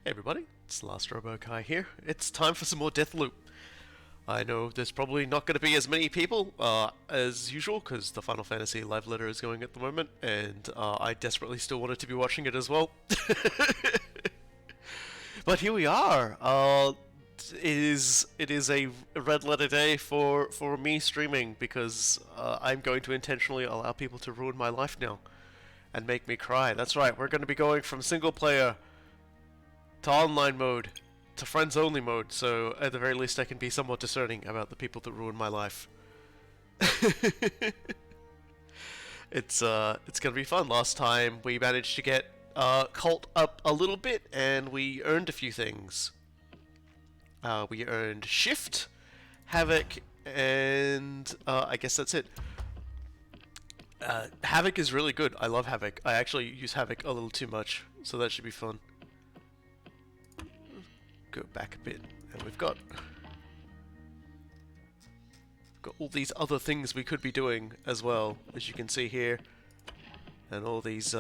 Hey everybody, it's TheLastRoboKy here. It's time for some more Deathloop. I know there's probably not going to be as many people as usual because the Final Fantasy live letter is going at the moment, and I desperately still wanted to be watching it as well. But here we are. It is a red letter day for me streaming because I'm going to intentionally allow people to ruin my life now and make me cry. That's right. We're going to be going from single player to online mode to friends only mode, so at the very least I can be somewhat discerning about the people that ruin my life. It's gonna be fun. Last time we managed to get Colt up a little bit and we earned a few things. We earned Shift, Havoc, and I guess that's it. Havoc is really good. I love Havoc. I actually use Havoc a little too much, so that should be fun. Go back a bit, and we've got all these other things we could be doing as well, as you can see here, and all these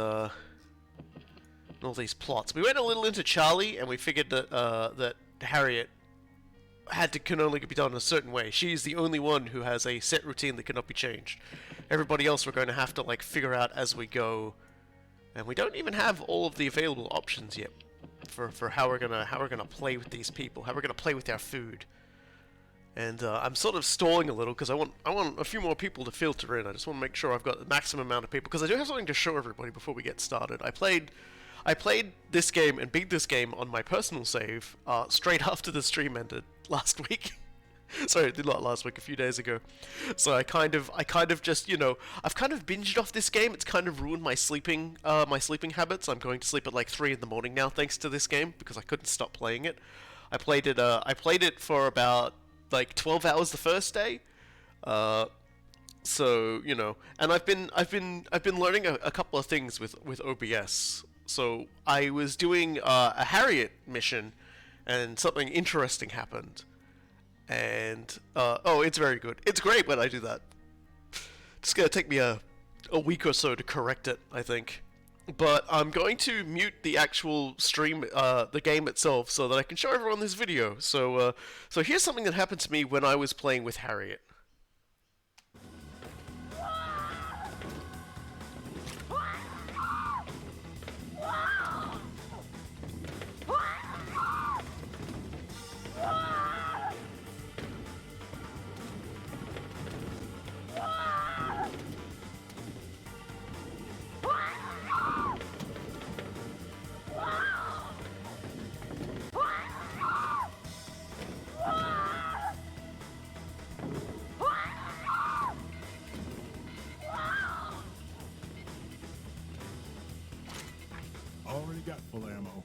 plots. We went a little into Charlie, and we figured that that Harriet can only be done a certain way. She's the only one who has a set routine that cannot be changed. Everybody else we're going to have to like figure out as we go, and we don't even have all of the available options yet for how we're gonna play with these people, how we're gonna play with our food. And I'm sort of stalling a little because I want a few more people to filter in. I just want to make sure I've got the maximum amount of people because I do have something to show everybody before we get started. I played this game and beat this game on my personal save straight after the stream ended last week. Sorry, not last week, a few days ago. So I kind of just, you know, I've kind of binged off this game. It's kind of ruined my sleeping habits. I'm going to sleep at like 3 in the morning now thanks to this game because I couldn't stop playing it. I played it for about like 12 hours the first day. So, you know, and I've been learning a couple of things with OBS. So I was doing a Harriet mission and something interesting happened. And oh, it's very good. It's great when I do that. It's gonna take me a week or so to correct it, I think. But I'm going to mute the actual stream, the game itself, so that I can show everyone this video. So here's something that happened to me when I was playing with Harriet. Already got full ammo.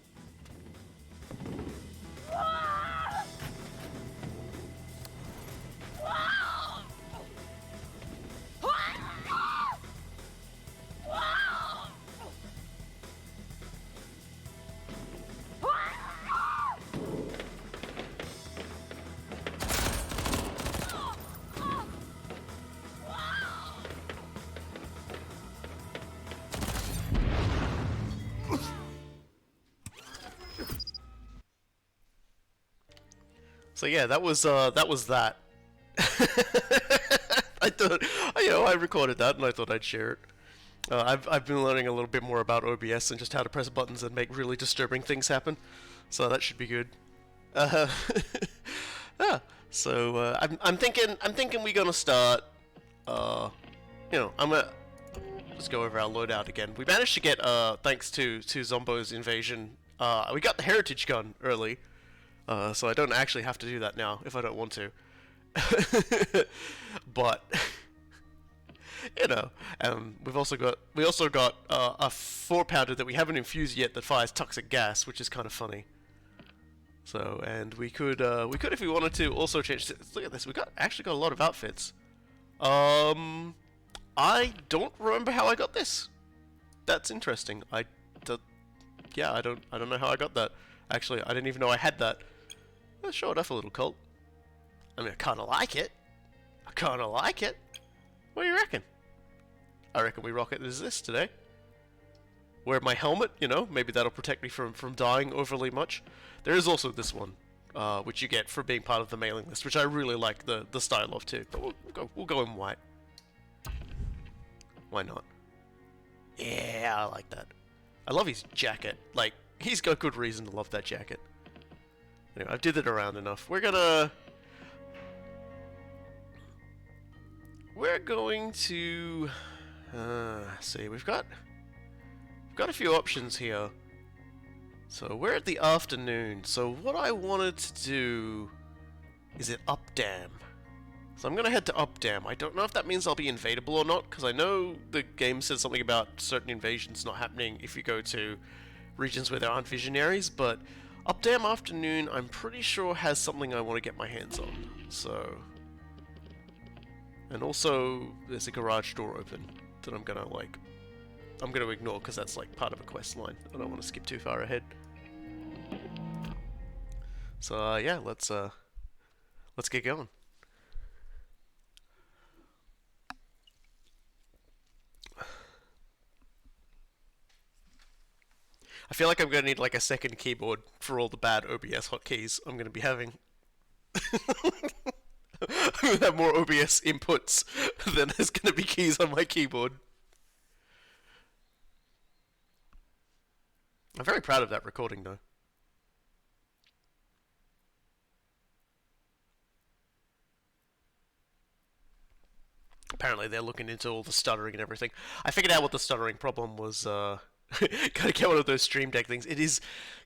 So yeah, that was that. I thought, you know, I recorded that and I thought I'd share it. I've been learning a little bit more about OBS and just how to press buttons and make really disturbing things happen. So that should be good. Yeah. So I'm thinking we're gonna start. You know, I'm gonna let's go over our loadout again. We managed to get thanks to Zombo's invasion. We got the heritage gun early. So I don't actually have to do that now if I don't want to. But you know, we also got a 4-pounder that we haven't infused yet that fires toxic gas, which is kind of funny. So, and we could if we wanted to also change. Look at this. Actually got a lot of outfits. I don't remember how I got this. That's interesting. Yeah, I don't know how I got that. Actually, I didn't even know I had that. Let's show it off a little, Colt. I mean, I kinda like it. What do you reckon? I reckon we rock it as this today. wear my helmet, you know, maybe that'll protect me from dying overly much. There is also this one, which you get for being part of the mailing list, which I really like the style of too. But we'll go in white. Why not? Yeah, I like that. I love his jacket. Like, he's got good reason to love that jacket. Anyway, I've did it around enough. We're going to see. We've got a few options here. So we're at the afternoon. So what I wanted to do is at Updam. So I'm gonna head to Updam. I don't know if that means I'll be invadable or not, because I know the game says something about certain invasions not happening if you go to regions where there aren't visionaries, but Updam Afternoon I'm pretty sure has something I want to get my hands on. So, and also there's a garage door open that I'm gonna ignore because that's like part of a quest line. I don't want to skip too far ahead. So yeah, let's get going. I feel like I'm gonna need like a second keyboard for all the bad OBS hotkeys I'm gonna be having. I'm gonna have more OBS inputs than there's gonna be keys on my keyboard. I'm very proud of that recording though. Apparently they're looking into all the stuttering and everything. I figured out what the stuttering problem was. Gotta get one of those Stream Deck things. It is,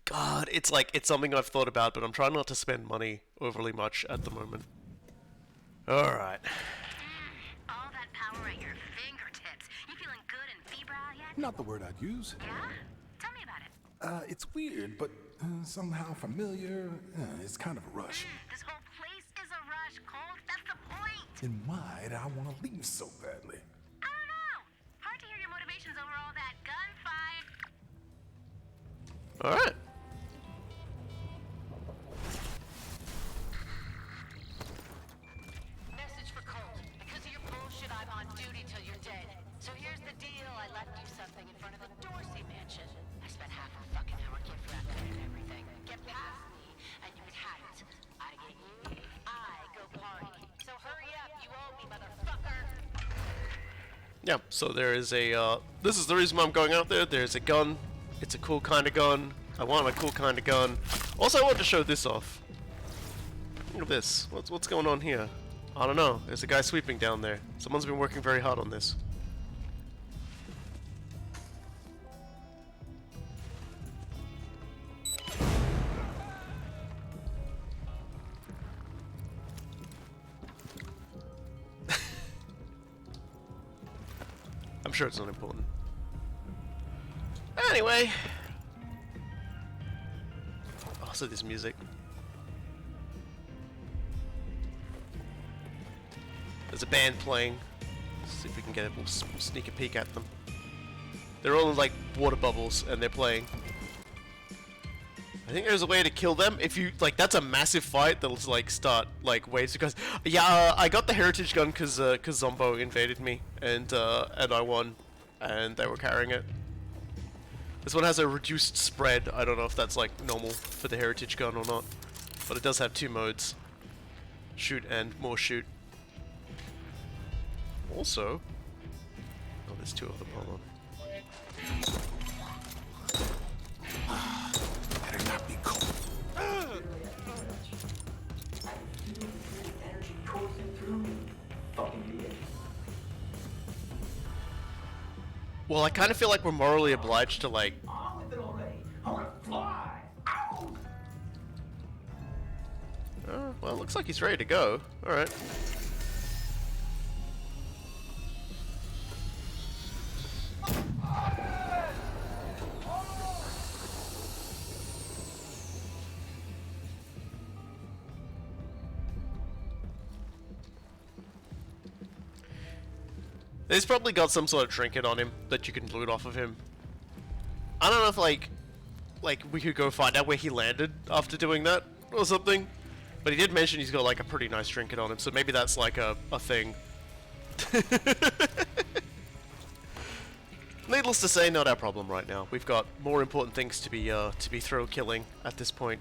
God, it's something I've thought about, but I'm trying not to spend money overly much at the moment. Alright. All that power at your fingertips. You feeling good and febrile yet? Not the word I'd use. Yeah? Tell me about it. It's weird, but somehow familiar. It's kind of a rush. This whole place is a rush, Colt. That's the point. And why do I want to leave so badly? I don't know. Hard to hear your motivations over all that gunfire. Alright. Message for Colt. Because of your bullshit, I'm on duty till you're dead. So here's the deal. I left you something in front of the Dorsey mansion. I spent half a fucking hour gift wrapping it and everything. Get past me, and you can have it. I get you, I go party. So hurry up, you owe me, motherfucker. Yeah, so there is a, this is the reason why I'm going out there. There's a gun. It's a cool kind of gun. I want a cool kind of gun. Also, I want to show this off. Look at this. What's going on here? I don't know. There's a guy sweeping down there. Someone's been working very hard on this. I'm sure it's not important. Anyway. Also, this music. There's a band playing. Let's see if we can get we'll sneak a peek at them. They're all in like water bubbles and they're playing. I think there's a way to kill them if you like. That's a massive fight that'll like start like waves because yeah, I got the heritage gun because Zombo invaded me and I won, and they were carrying it. This one has a reduced spread. I don't know if that's like normal for the heritage gun or not, but it does have two modes: shoot and more shoot. Also, oh, there's two of them. Hold on. Better not be cold. Well, I kind of feel like we're morally obliged to like. On with it already. I want to fly. Ow! Well, it looks like he's ready to go. All right. He's probably got some sort of trinket on him that you can loot off of him. I don't know if like we could go find out where he landed after doing that or something. But he did mention he's got like a pretty nice trinket on him, so maybe that's like a thing. Needless to say, not our problem right now. We've got more important things to be thrill killing at this point.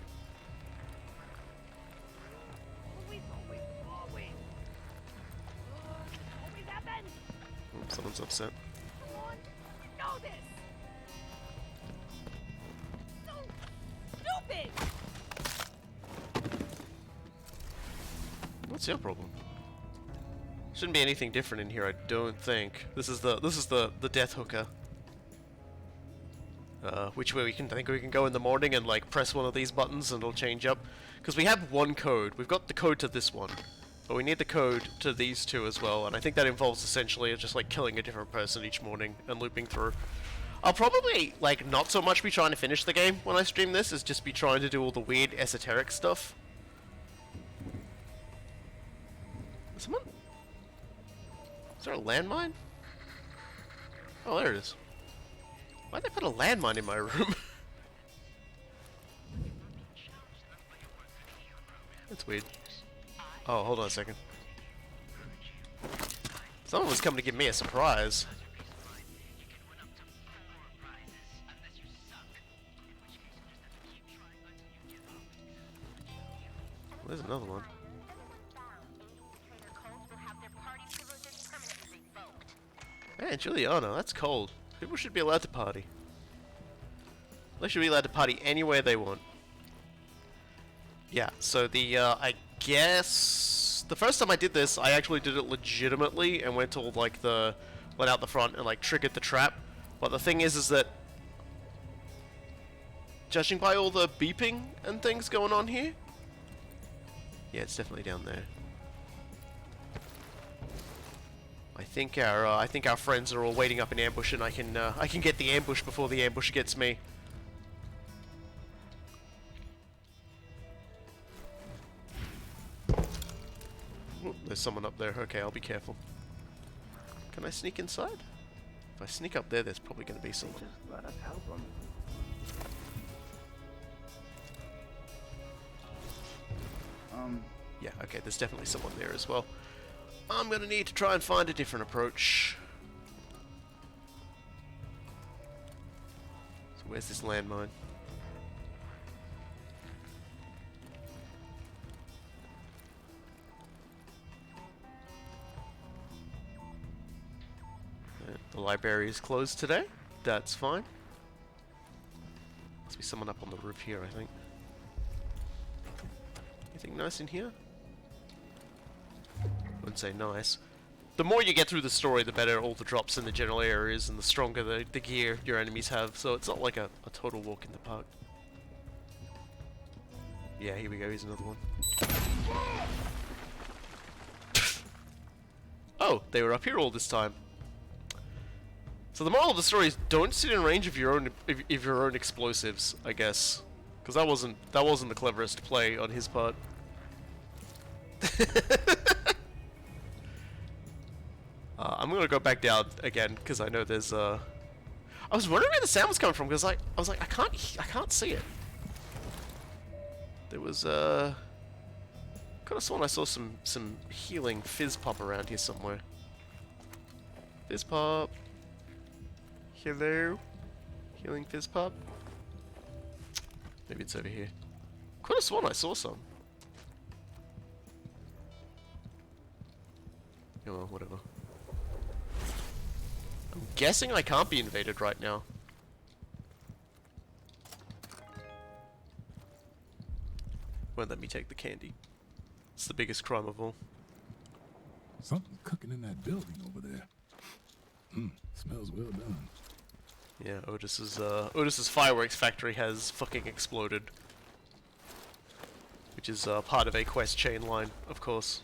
Oh, someone's upset. What's your problem? Shouldn't be anything different in here, I don't think. This is the death hooker. Which way we can go in the morning and like press one of these buttons and it'll change up. Because we have one code. We've got the code to this one. But we need the code to these two as well, and I think that involves essentially just like killing a different person each morning and looping through. I'll probably like not so much be trying to finish the game when I stream this, as just be trying to do all the weird esoteric stuff. Someone? Is there a landmine? Oh, there it is. Why'd they put a landmine in my room? That's weird. Oh, hold on a second. Someone was coming to give me a surprise. There's another one. Man, Julianna, that's cold. People should be allowed to party. They should be allowed to party anywhere they want. Yeah, so the, I guess... The first time I did this, I actually did it legitimately and went out the front and, like, triggered the trap. But the thing is that... Judging by all the beeping and things going on here... Yeah, it's definitely down there. I think our friends are all waiting up in ambush, and I can get the ambush before the ambush gets me. Ooh, there's someone up there. Okay, I'll be careful. Can I sneak inside? If I sneak up there, there's probably going to be someone. Just let us help them. Yeah, okay, there's definitely someone there as well. I'm gonna need to try and find a different approach. So where's this landmine? The library is closed today. That's fine. Must be someone up on the roof here, I think. Anything nice in here? Wouldn't say nice. The more you get through the story, the better all the drops in the general areas and the stronger the gear your enemies have, so it's not like a total walk in the park. Yeah, here we go, here's another one. Oh, they were up here all this time. So the moral of the story is don't sit in range of your own explosives, I guess. Because that wasn't the cleverest play on his part. I'm gonna go back down again because I know there's I was wondering where the sound was coming from because I was like I can't see it. There was could have sworn I saw some healing fizz pop around here somewhere. Fizz pop. Hello, healing fizz pop. Maybe it's over here. Could have sworn I saw some. Oh well, whatever. I'm guessing I can't be invaded right now. Won't let me take the candy. It's the biggest crime of all. Something's cooking in that building over there. Smells well done. Yeah, Otis's fireworks factory has fucking exploded. Which is part of a quest chain line, of course.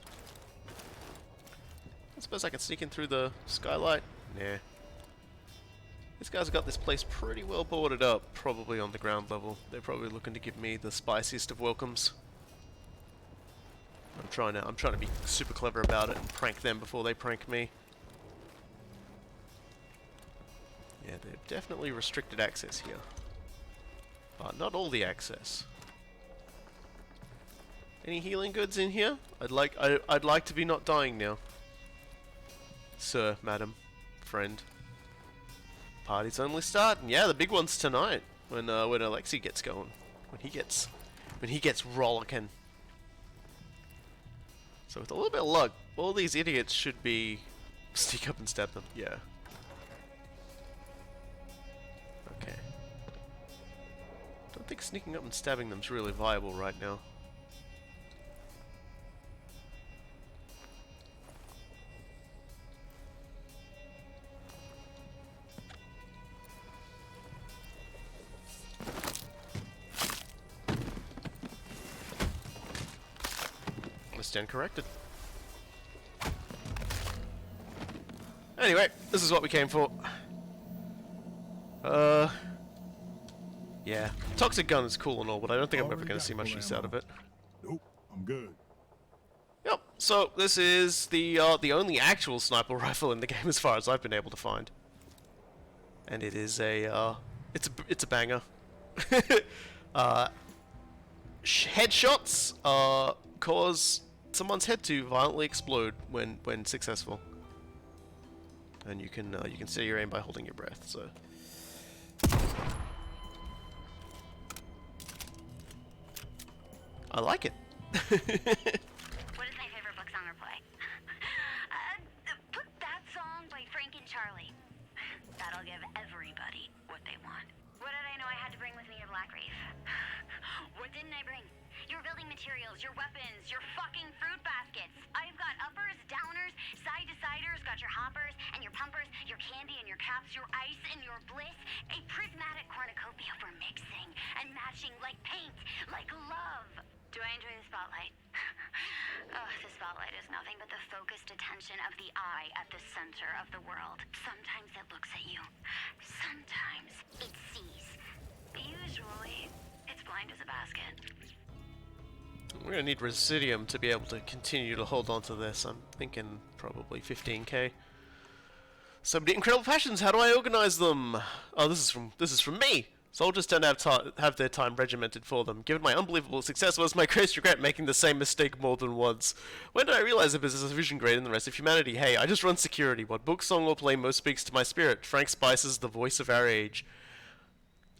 I suppose I can sneak in through the skylight? Nah. These guys have got this place pretty well boarded up, probably on the ground level. They're probably looking to give me the spiciest of welcomes. I'm trying to be super clever about it and prank them before they prank me. Yeah, they've definitely restricted access here. But not all the access. Any healing goods in here? I'd like to be not dying now. Sir, madam, friend. Party's only starting. Yeah, the big one's tonight when Alexi gets going, when he gets rollicking. So with a little bit of luck, all these idiots should be sneak up and stab them. Yeah. Okay. Don't think sneaking up and stabbing them's really viable right now. Stand corrected. Anyway, this is what we came for. Yeah. Toxic gun is cool and all, but I don't think I'm ever going to see much use out of it. Nope, I'm good. Yep. So this is the only actual sniper rifle in the game as far as I've been able to find, and it is a it's a banger. Headshots cause someone's head to violently explode when successful, and you can steady your aim by holding your breath. So I like it. What is my favorite book song or play? Put that song by Frank and Charlie. That'll give everybody what they want. What did I know I had to bring with me to Black Reef? What didn't I bring? Your building materials, your weapons, your fucking fruit baskets. I've got uppers, downers, side-to-siders, got your hoppers and your pumpers, your candy and your caps, your ice and your bliss, a prismatic cornucopia for mixing and matching like paint, like love. Do I enjoy the spotlight? Oh, the spotlight is nothing but the focused attention of the eye at the center of the world. Sometimes it looks at you. Sometimes it sees. Usually, it's blind as a basket. We're gonna need Residium to be able to continue to hold on to this. I'm thinking probably 15k. Somebody incredible passions. How do I organize them? Oh, this is from me. Soldiers tend to have their time regimented for them. Given my unbelievable success, was my greatest regret making the same mistake more than once. When did I realize a business is a vision greater than the rest of humanity? Hey, I just run security. What book, song, or play most speaks to my spirit? Frank Spicer's The Voice of Our Age.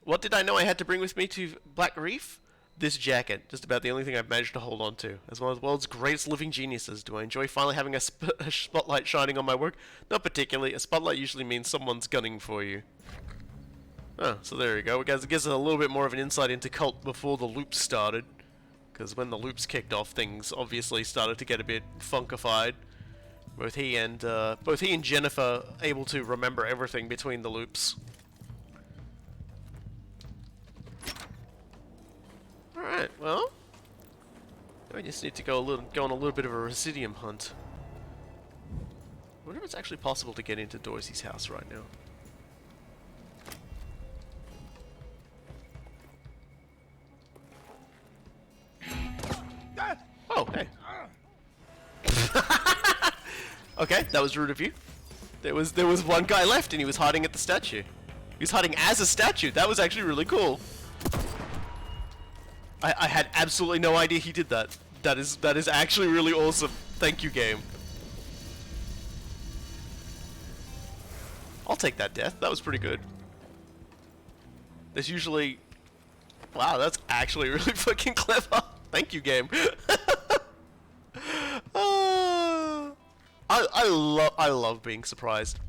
What did I know I had to bring with me to Black Reef? This jacket, just about the only thing I've managed to hold on to. As one of the world's greatest living geniuses, do I enjoy finally having a spotlight shining on my work? Not particularly. A spotlight usually means someone's gunning for you. Oh, so there you go. It gives us a little bit more of an insight into Colt before the loops started. Because when the loops kicked off, things obviously started to get a bit funkified. Both he and Jennifer able to remember everything between the loops. Alright, well, I just need to go on a little bit of a Residium hunt. I wonder if it's actually possible to get into Dorsey's house right now. Oh, hey. Okay, that was rude of you. There was one guy left and he was hiding at the statue. He was hiding as a statue. That was actually really cool. I had absolutely no idea he did that. That is actually really awesome. Thank you, game. I'll take that death. That was pretty good. There's usually... Wow, that's actually really fucking clever. Thank you, game. I love being surprised.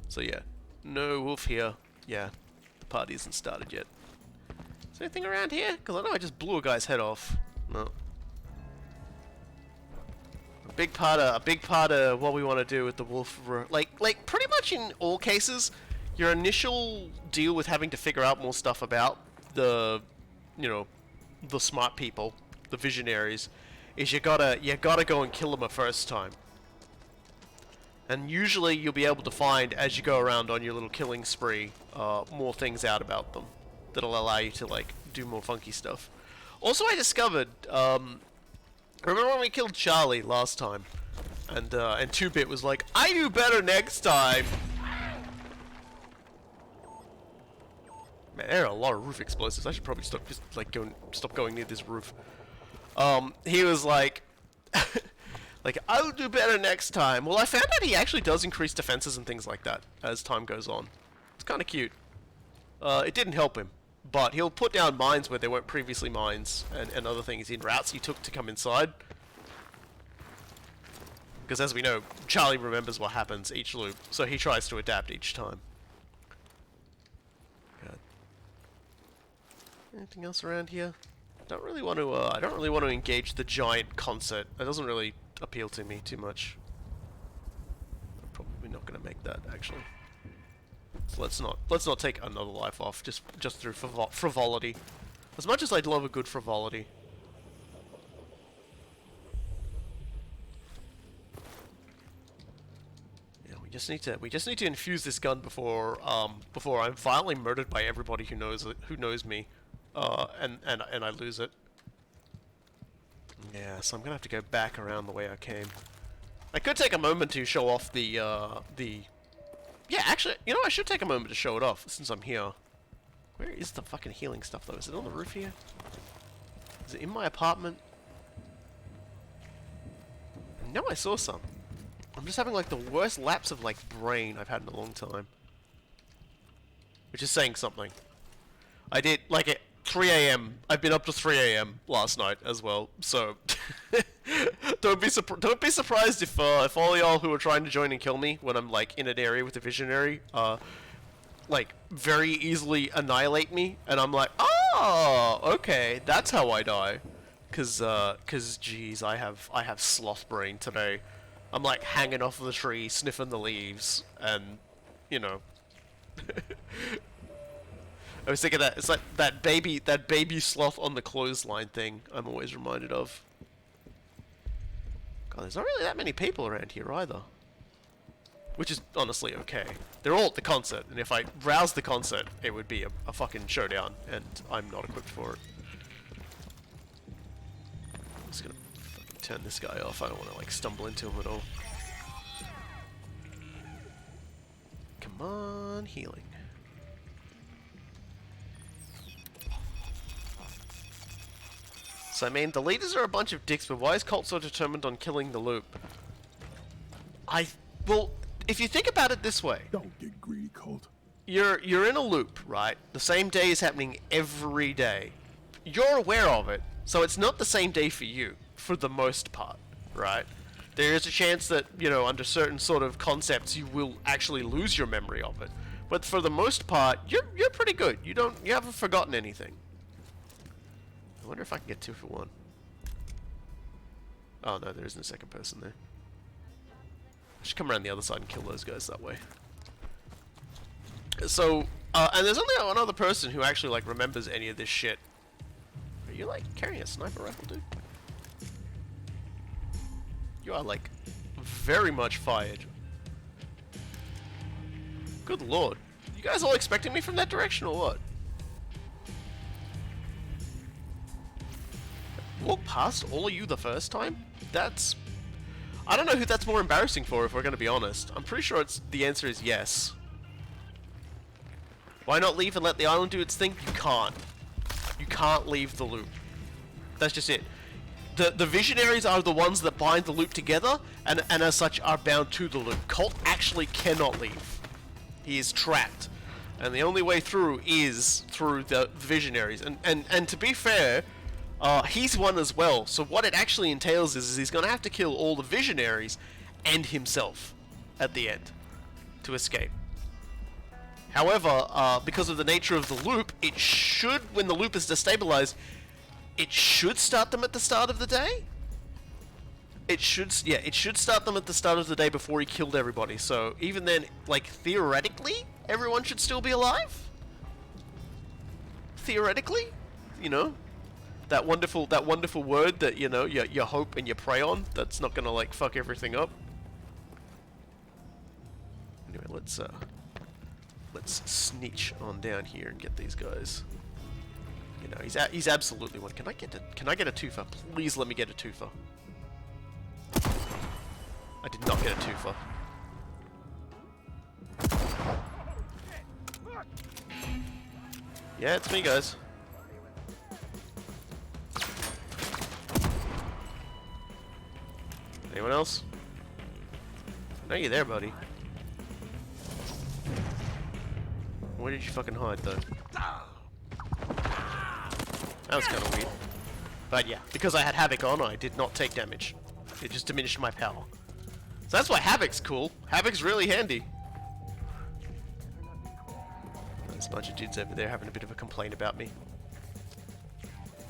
So yeah, no wolf here. Yeah, the party isn't started yet. Is there anything around here? Because I know I just blew a guy's head off. No. A big part of what we want to do with the wolf, like pretty much in all cases, your initial deal with having to figure out more stuff about the, the smart people, the visionaries, is you gotta go and kill them a first time. And usually you'll be able to find, as you go around on your little killing spree, more things out about them that'll allow you to do more funky stuff. Also, I discovered, remember when we killed Charlie last time, and 2-Bit was like, "I do better next time." Man, there are a lot of roof explosives. I should probably stop going near this roof. He was like, "I'll do better next time." Well, I found out he actually does increase defenses and things like that as time goes on. kind of cute. It didn't help him, but he'll put down mines where there weren't previously mines, and other things in routes he took to come inside. Because as we know, Charlie remembers what happens each loop, so he tries to adapt each time. God. Anything else around here? I don't really want to engage the giant concert. That doesn't really appeal to me too much. I'm probably not going to make that actually. So let's not take another life off just through frivolity. As much as I'd love a good frivolity. Yeah, we just need to infuse this gun before I'm violently murdered by everybody who knows me, and I lose it. Yeah, so I'm gonna have to go back around the way I came. I could take a moment to show off the. Yeah, actually, you know, I should take a moment to show it off since I'm here. Where is the fucking healing stuff though? Is it on the roof here? Is it in my apartment? I know I saw some. I'm just having like the worst lapse of like brain I've had in a long time. Which is saying something. I did like at 3 AM. I've been up to 3 AM last night as well. So don't be surprised if all y'all who are trying to join and kill me when I'm like in an area with a visionary like very easily annihilate me, and I'm like, oh, okay, that's how I die. Cause geez, I have sloth brain today. I'm like hanging off of the tree, sniffing the leaves, and you know. I was thinking that it's like that baby sloth on the clothesline thing. I'm always reminded of. God, there's not really that many people around here either. Which is honestly okay. They're all at the concert, and if I roused the concert, it would be a fucking showdown, and I'm not equipped for it. I'm just gonna fucking turn this guy off. I don't want to like stumble into him at all. Come on, healing. So I mean, the leaders are a bunch of dicks, but why is Colt so determined on killing the loop? Well, if you think about it this way, Don't get greedy, Colt. you're in a loop, right? The same day is happening every day. You're aware of it, so it's not the same day for you, for the most part, right? There is a chance that, you know, under certain sort of concepts, you will actually lose your memory of it. But for the most part, you're pretty good. You haven't forgotten anything. I wonder if I can get 2 for 1. Oh no, there isn't a second person there. I should come around the other side and kill those guys that way. So, and there's only one other person who actually like remembers any of this shit. Are you like carrying a sniper rifle, dude? You are like very much fired. Good lord. You guys all expecting me from that direction or what? Walk past all of you the first time? That's... I don't know who that's more embarrassing for, if we're going to be honest. I'm pretty sure the answer is yes. Why not leave and let the island do its thing? You can't. You can't leave the loop. That's just it. The visionaries are the ones that bind the loop together, and as such are bound to the loop. Colt actually cannot leave. He is trapped. And the only way through is through the visionaries. And to be fair... he's one as well, so what it actually entails is he's going to have to kill all the visionaries and himself at the end to escape. However, because of the nature of the loop, it should, when the loop is destabilized, it should start them at the start of the day? It should start them at the start of the day before he killed everybody, so even then, like, theoretically, everyone should still be alive? Theoretically? You know? That wonderful word that, you know, you hope and you pray on, that's not gonna, like, fuck everything up. Anyway, let's sneak on down here and get these guys. You know, he's absolutely one. Can I get a twofer? Please let me get a twofer. I did not get a twofer. Yeah, it's me, guys. Anyone else? I know you're there, buddy. Where did you fucking hide, though? That was kind of weird. But yeah, because I had Havoc on, I did not take damage. It just diminished my power. So that's why Havoc's cool. Havoc's really handy. There's a bunch of dudes over there having a bit of a complaint about me.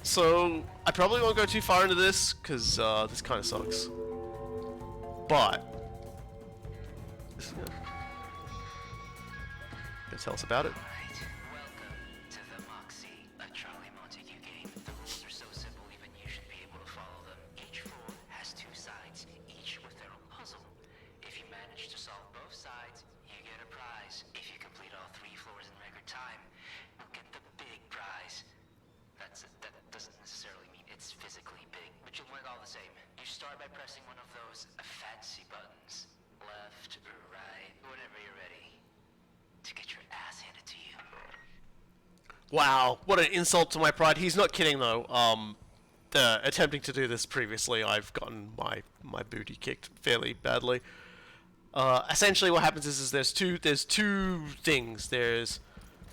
So, I probably won't go too far into this, because this kind of sucks. But, this is gonna tell us about it. Welcome to the Moxie, a Charlie Montague game. The rules are so simple, even you should be able to follow them. Each floor has two sides, each with their own puzzle. If you manage to solve both sides, you get a prize. If you complete all 3 floors in record time, you'll get the big prize. That doesn't necessarily mean it's physically big, but you'll win it all the same. You start by pressing one of those fancy buttons, left or right, whenever you're ready, to get your ass handed to you. Wow, what an insult to my pride. He's not kidding though. Attempting to do this previously, I've gotten my booty kicked fairly badly. Essentially what happens is there's two things. There's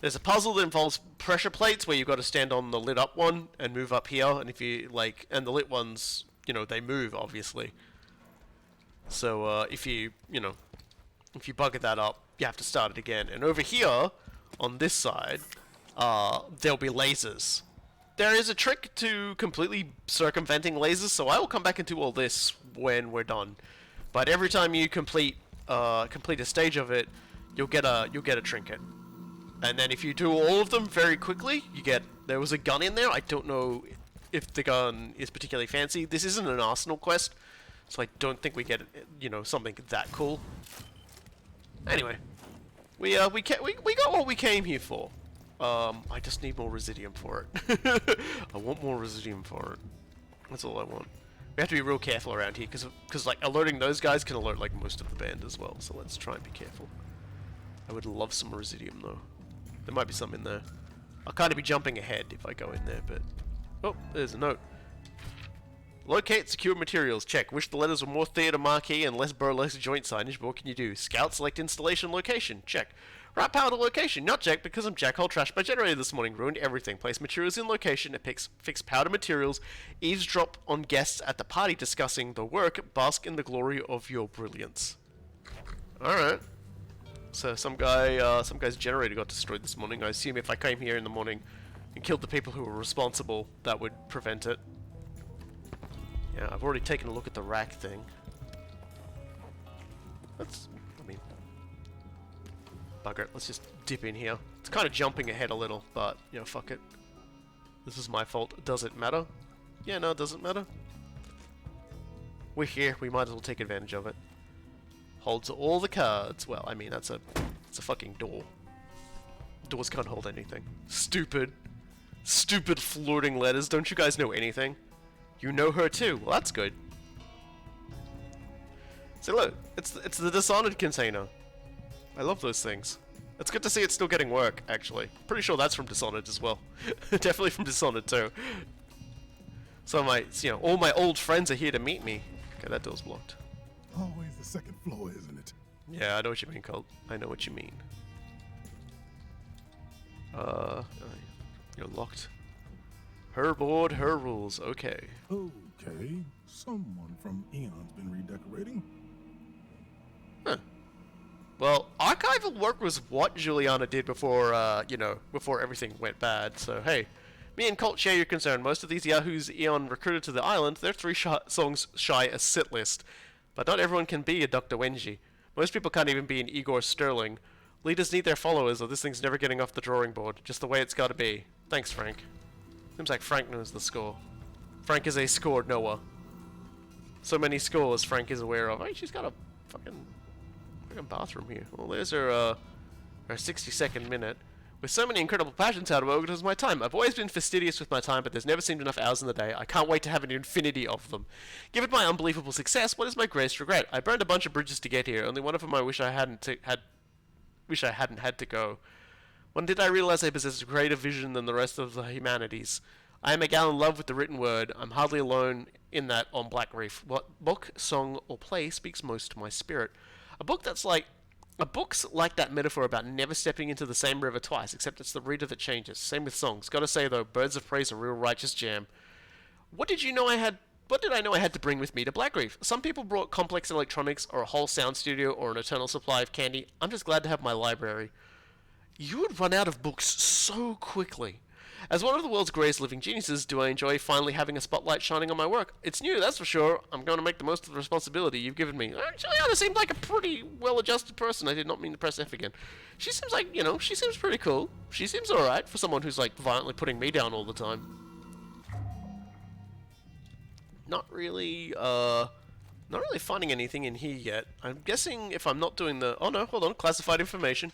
a puzzle that involves pressure plates where you've got to stand on the lit up one and move up here, and if you and the lit ones, you know, they move obviously. So if you bugger that up, you have to start it again. And over here, on this side, there'll be lasers. There is a trick to completely circumventing lasers, so I will come back and do all this when we're done. But every time you complete a stage of it, you'll get a trinket. And then if you do all of them very quickly, there was a gun in there. I don't know if the gun is particularly fancy. This isn't an arsenal quest, so I don't think we get, you know, something that cool. Anyway, we got what we came here for. I just need more residium for it. I want more residium for it. That's all I want. We have to be real careful around here, because like alerting those guys can alert like most of the band as well. So let's try and be careful. I would love some residium though. There might be some in there. I'll kind of be jumping ahead if I go in there, but oh, there's a note. Locate secure materials. Check. Wish the letters were more theater marquee and less burlesque joint signage, but what can you do? Scout select installation location. Check. Route power to location. Not checked because I'm jackhole trashed my generator this morning. Ruined everything. Place materials in location. It fix powder materials. Eavesdrop on guests at the party discussing the work. Bask in the glory of your brilliance. Alright. So some guy's generator got destroyed this morning. I assume if I came here in the morning and killed the people who were responsible, that would prevent it. Yeah, I've already taken a look at the rack thing. Bugger it, let's just dip in here. It's kind of jumping ahead a little, but, you know, fuck it. This is my fault. Does it matter? Yeah, no, it doesn't matter. We're here, we might as well take advantage of it. Holds all the cards. Well, I mean, it's a fucking door. Doors can't hold anything. Stupid flirting letters. Don't you guys know anything? You know her too. Well, that's good. So look, it's the Dishonored container. I love those things. It's good to see it's still getting work, actually. Pretty sure that's from Dishonored as well. Definitely from Dishonored too. So all my old friends are here to meet me. Okay, that door's blocked. Always the second floor, isn't it? Yeah, I know what you mean, Colt. I know what you mean. You're locked. Her board, her rules. Okay. Okay. Someone from Eon's been redecorating. Huh. Well, archival work was what Julianna did before, before everything went bad. So, hey, me and Colt share your concern. Most of these yahoos Eon recruited to the island, they're 3 songs shy a sit list. But not everyone can be a Dr. Wenji. Most people can't even be an Igor Sterling. Leaders need their followers, or this thing's never getting off the drawing board. Just the way it's gotta be. Thanks, Frank. Seems like Frank knows the score. Frank is a score knower. So many scores Frank is aware of. Hey, she's got a fucking bathroom here. Well, there's her 60-second minute. With so many incredible passions, how to organize my time? I've always been fastidious with my time, but there's never seemed enough hours in the day. I can't wait to have an infinity of them. Given my unbelievable success, what is my greatest regret? I burned a bunch of bridges to get here. Only one of them I wish I hadn't had to go. When did I realize I possess a greater vision than the rest of the humanities? I am a gal in love with the written word. I'm hardly alone in that on Black Reef. What book, song, or play speaks most to my spirit? A book that's like A book's like that metaphor about never stepping into the same river twice, except it's the reader that changes. Same with songs. Gotta say though, Birds of Prey's a real righteous jam. What did you know I had? What did I know I had to bring with me to Blackreef? Some people brought complex electronics, or a whole sound studio, or an eternal supply of candy. I'm just glad to have my library. You would run out of books so quickly. As one of the world's greatest living geniuses, do I enjoy finally having a spotlight shining on my work? It's new, that's for sure. I'm going to make the most of the responsibility you've given me. Julianna seemed like a pretty well-adjusted person. I did not mean to press F again. She seems like, you know, she seems pretty cool. She seems alright for someone who's, like, violently putting me down all the time. Not really finding anything in here yet. I'm guessing if I'm not doing the... Oh no, hold on. Classified information.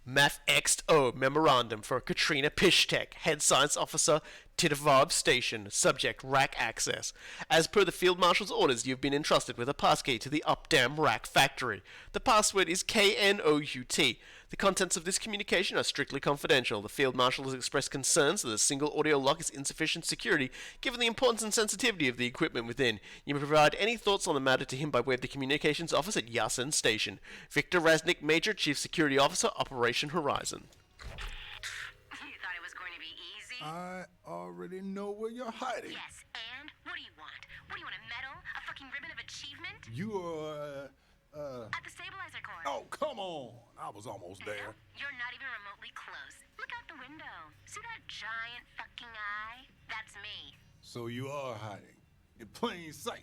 Math XO memorandum for Katrina Pishtek, head science officer, Titavarb Station, subject rack access. As per the Field Marshal's orders, you've been entrusted with a passkey to the Updam Rack Factory. The password is KNOUT. The contents of this communication are strictly confidential. The Field Marshal has expressed concerns that a single audio lock is insufficient security, given the importance and sensitivity of the equipment within. You may provide any thoughts on the matter to him by way of the communications office at Yasen Station. Victor Raznik, Major, Chief Security Officer, Operation Horizon. You thought it was going to be easy? I already know where you're hiding. Yes, and what do you want? What do you want, a medal? A fucking ribbon of achievement? You are, At the stabilizer core. Oh, come on. I was almost there. You're not even remotely close. Look out the window. See that giant fucking eye? That's me. So you are hiding. In plain sight.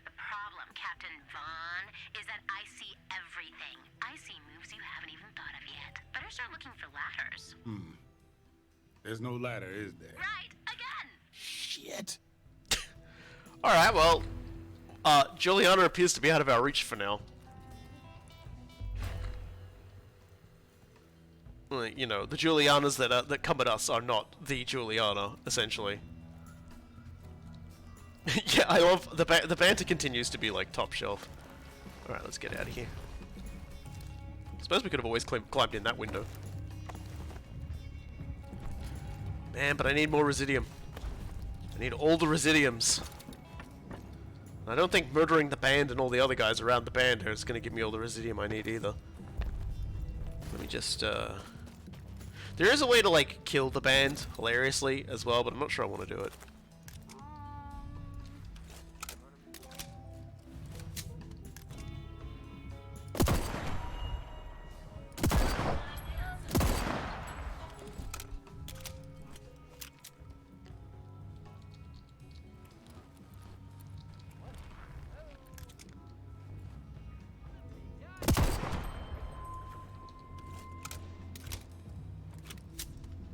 The problem, Captain Vaughn, is that I see everything. I see moves you haven't even thought of yet. Better start looking for ladders. There's no ladder, is there? Right, again! Shit. Alright, well, Julianna appears to be out of our reach for now. You know, the Juliannas that come at us are not the Julianna, essentially. Yeah, I love the banter continues to be like top shelf. All right, let's get out of here. Suppose we could have always climbed in that window. Man, but I need more residium. I need all the residiums. I don't think murdering the band and all the other guys around the band is going to give me all the residium I need either. Let me just, There is a way to, like, kill the band, hilariously, as well, but I'm not sure I want to do it.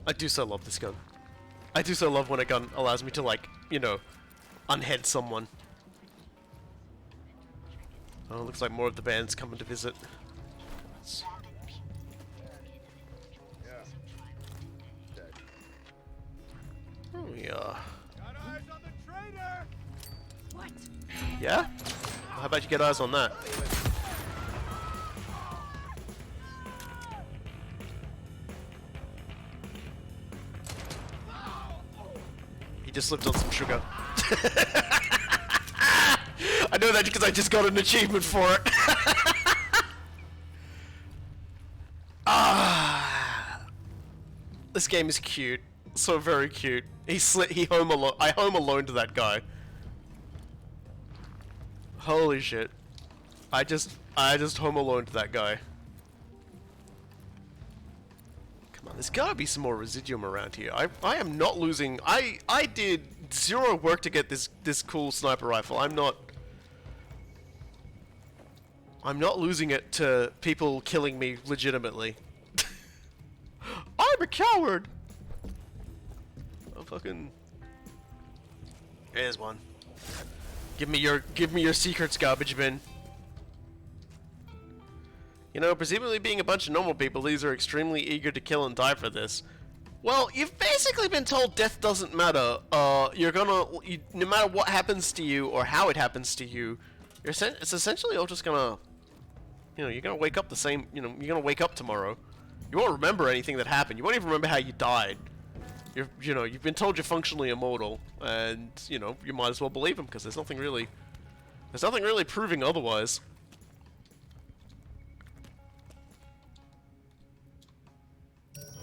I do so love this gun. I do so love when a gun allows me to, like, you know, unhead someone. Oh, looks like more of the band's coming to visit. Oh, yeah. What? Yeah? How about you get eyes on that? He just slipped on some sugar. I know that because I just got an achievement for it. This game is cute. So very cute. He home alone. I home alone to that guy. Holy shit. I just home alone to that guy. Come on, there's gotta be some more residuum around here. I am not losing. I did zero work to get this cool sniper rifle. I'm not losing it to people killing me legitimately. I'm a coward. Oh fucking. There's one. Give me your secrets, garbage bin. You know, presumably being a bunch of normal people, these are extremely eager to kill and die for this. Well, you've basically been told death doesn't matter. No matter what happens to you or how it happens to you, it's essentially all just gonna, you know, you're gonna wake up the same, you know, you're gonna wake up tomorrow. You won't remember anything that happened. You won't even remember how you died. You've been told you're functionally immortal, and, you know, you might as well believe him, because there's nothing really proving otherwise.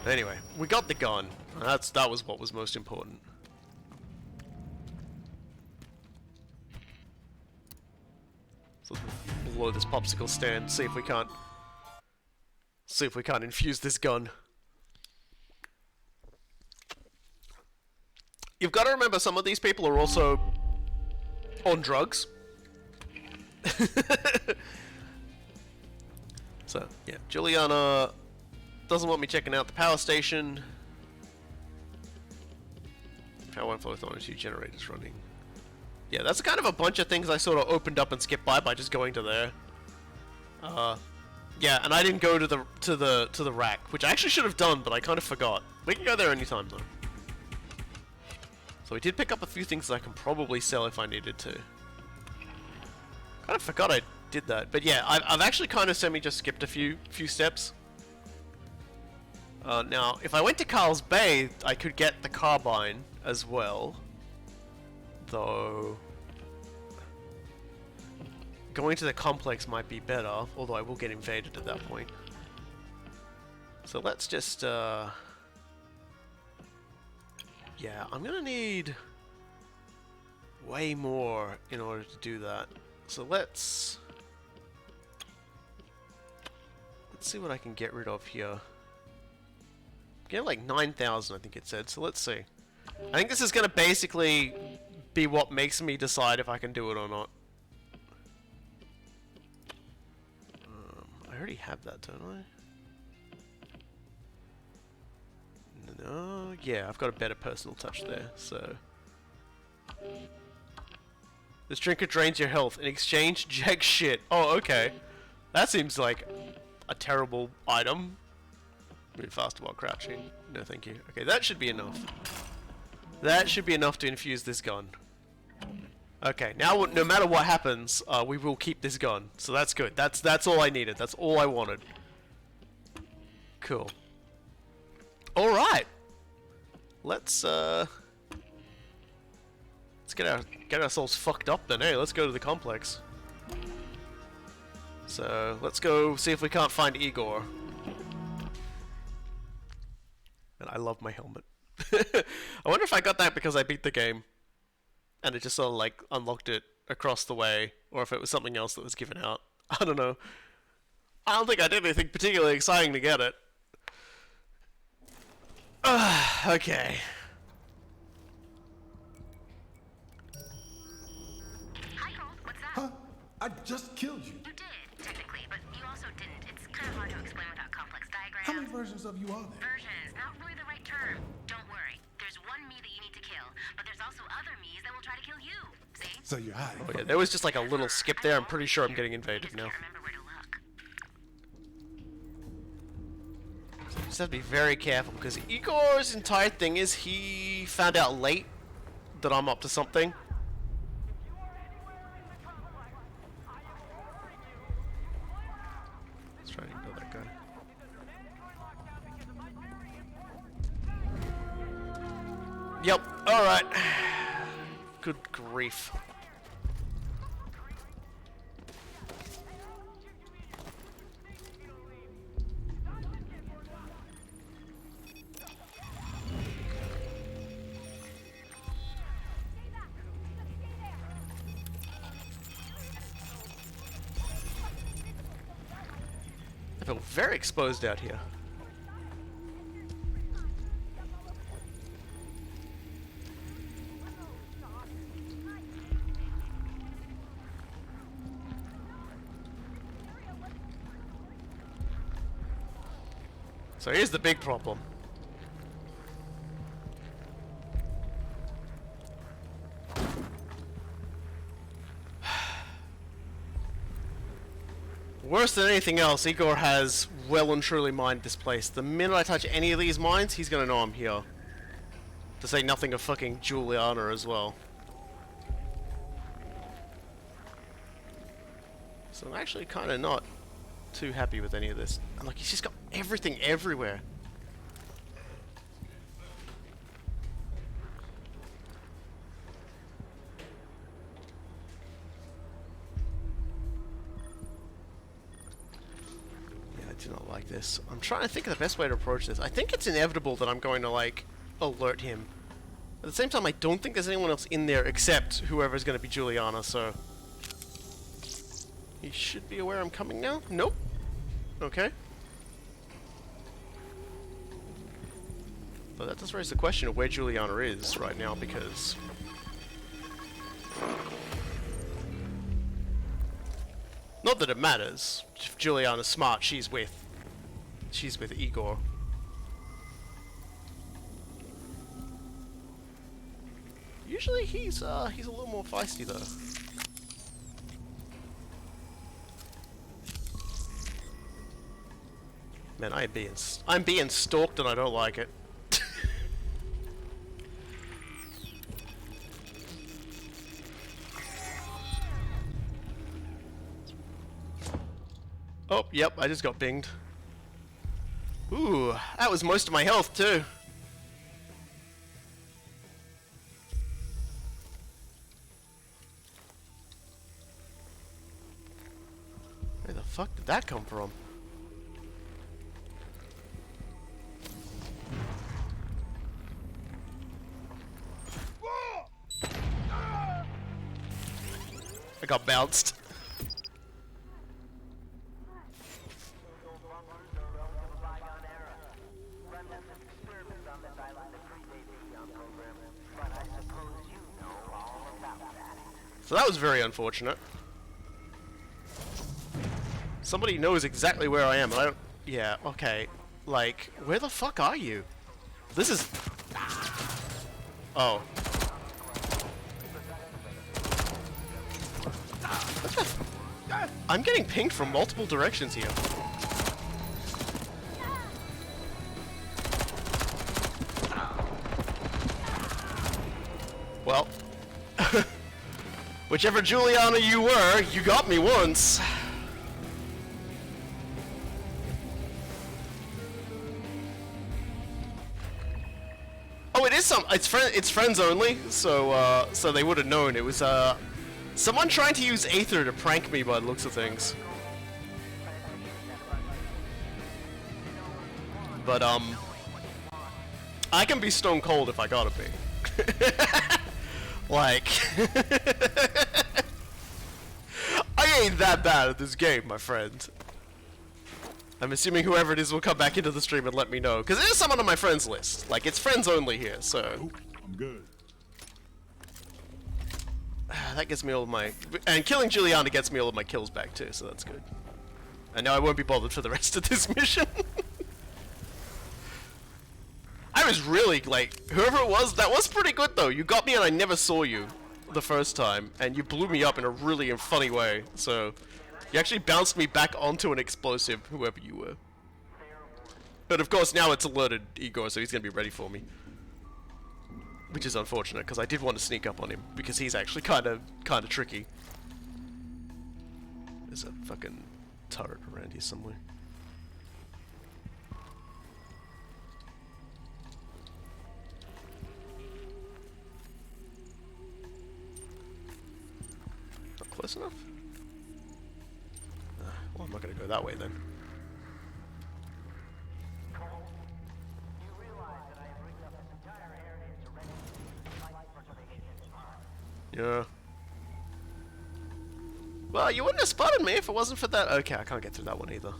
Anyway, we got the gun. That was what was most important. So let's blow this popsicle stand. See if we can't infuse this gun. You've got to remember, some of these people are also on drugs. So, yeah, Julianna doesn't want me checking out the power station. Power won't flow with only 2 generators running. Yeah, that's kind of a bunch of things I sort of opened up and skipped by just going to there. Yeah, and I didn't go to the rack, which I actually should have done, but I kind of forgot. We can go there anytime though. So we did pick up a few things that I can probably sell if I needed to. Kind of forgot I did that, but yeah, I've actually kind of just skipped a few steps. Now, if I went to Carl's Bay, I could get the carbine as well. Though going to the complex might be better, although I will get invaded at that point. So let's just yeah, I'm gonna need way more in order to do that. So let's see what I can get rid of here. Get like 9,000, I think it said. So let's see. I think this is gonna basically be what makes me decide if I can do it or not. I already have that, don't I? No, yeah, I've got a better personal touch there, so... This trinket drains your health. In exchange, jack shit. Oh, okay. That seems like a terrible item. Move faster while crouching. No, thank you. Okay, that should be enough. That should be enough to infuse this gun. Okay, now no matter what happens, we will keep this gun. So that's good. That's all I needed. That's all I wanted. Cool. All right. Let's get ourselves fucked up then. Hey, let's go to the complex. So let's go see if we can't find Igor. And I love my helmet. I wonder if I got that because I beat the game and it just sort of like unlocked it across the way, or if it was something else that was given out. I don't know. I don't think I did anything particularly exciting to get it. Okay. Hi, Colt. What's up? Huh? I just killed you. You did, technically, but you also didn't. It's kind of hard to explain without complex diagrams. How many versions of you are there? Versions, not really the right term. Don't worry. There's one me that you need to kill, but there's also other me's that will try to kill you. See? So you're hiding. Oh yeah, there was just like a little skip there. I'm pretty sure I'm getting invaded Just now. can't remember where to look. Just have to be very careful because Igor's entire thing is he found out late that I'm up to something. Let's try and ignore that guy. Yep, alright. Good grief. I feel very exposed out here. So here's the big problem. Worse than anything else, Igor has well and truly mined this place. The minute I touch any of these mines, he's gonna know I'm here. To say nothing of fucking Julianna as well. So I'm actually kind of not too happy with any of this. And like, he's just got everything everywhere. do not like this. I'm trying to think of the best way to approach this. I think it's inevitable that I'm going to, like, alert him. At the same time, I don't think there's anyone else in there except whoever's going to be Julianna, so... He should be aware I'm coming now? Nope. Okay. But that does raise the question of where Julianna is right now, because... Not that it matters. If Julianna's smart, she's with Igor. Usually he's a little more feisty though. Man, I'm being stalked and I don't like it. Oh, yep, I just got pinged. Ooh, that was most of my health too. Where the fuck did that come from? I got bounced. So that was very unfortunate. Somebody knows exactly where I am, and I don't... Yeah, okay. Like, where the fuck are you? This is... Oh. What the... I'm getting pinged from multiple directions here. Well... Whichever Julianna you were, you got me once. Oh, it is it's friends only, so so they would have known. It was someone trying to use Aether to prank me by the looks of things. But I can be stone cold if I gotta be. Like, I ain't that bad at this game, my friend. I'm assuming whoever it is will come back into the stream and let me know, because there's someone on my friends list. Like, it's friends only here, so... Oh, I'm good. That gets me all of my... And killing Julianna gets me all of my kills back too, so that's good. I know I won't be bothered for the rest of this mission. I was really, like, whoever it was, that was pretty good though. You got me and I never saw you the first time, and you blew me up in a really funny way, so... You actually bounced me back onto an explosive, whoever you were. But of course now it's alerted Igor, so he's gonna be ready for me. Which is unfortunate, because I did want to sneak up on him, because he's actually kinda tricky. There's a fucking turret around here somewhere. Not close enough? Well, I'm not gonna go that way then. Yeah. Well, you wouldn't have spotted me if it wasn't for that. Okay, I can't get through that one either.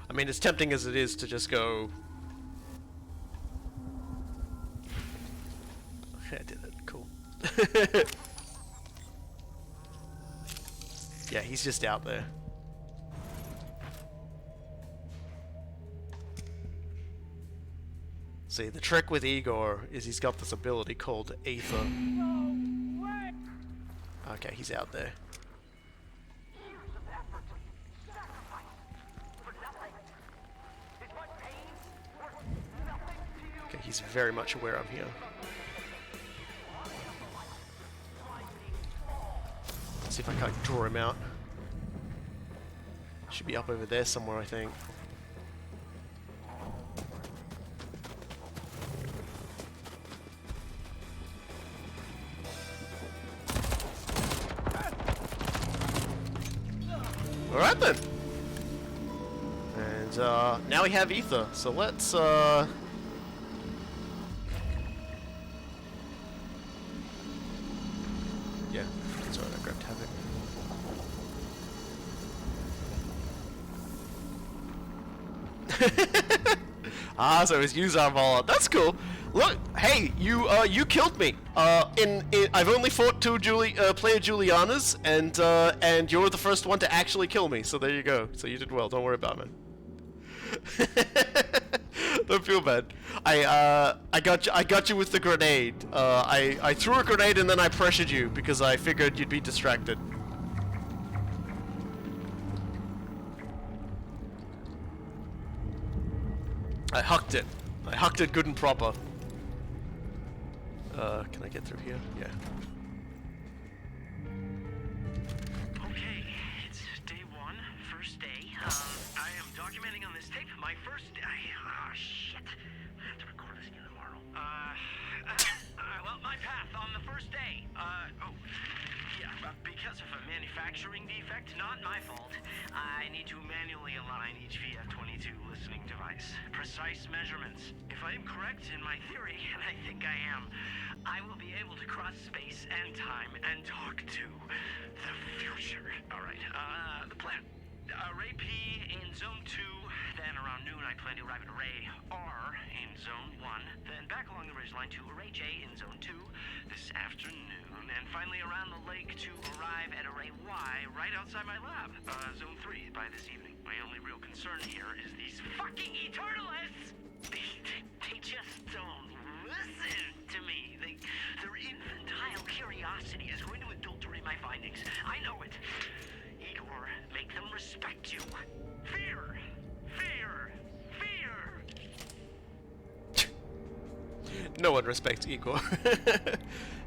I mean, as tempting as it is to just go... Okay, I did it. Cool. Yeah, he's just out there. See, the trick with Igor is he's got this ability called Aether. Okay, he's out there. Okay, he's very much aware I'm here. Let's see if I can't draw him out. Should be up over there somewhere, I think. Alright then. And now we have ether. So let's yeah, that's right, I grabbed Havoc. Ah, so it's user Valhalla. That's cool. Look, hey, you killed me. I've only fought two player Juliannas, and you're the first one to actually kill me. So there you go. So you did well. Don't worry about it, man. Don't feel bad. I got you with the grenade. I threw a grenade and then I pressured you because I figured you'd be distracted. I hucked it. I hucked it good and proper. Can I get through here? Yeah. Okay, it's day one, first day. I am documenting on this tape my first day. Oh, shit. I have to record this again tomorrow. Well, my path on the first day. Because of a manufacturing defect, not my fault. I need to manually align each VF-22 listening device. Precise measurements. If I am correct in my theory, and I think I am, I will be able to cross space and time and talk to the future. Alright, the plan. Array P in Zone 2, then around noon I plan to arrive at Array R in Zone 1, then back along the ridgeline to Array J in Zone 2 this afternoon, and finally around the lake to arrive at Array Y right outside my lab, Zone 3 by this evening. My only real concern here is these fucking Eternalists! They just don't listen to me. Their infantile curiosity is going to adulterate my findings. I know it. Igor, make them respect you. Fear! Fear! Fear! No one respects Igor.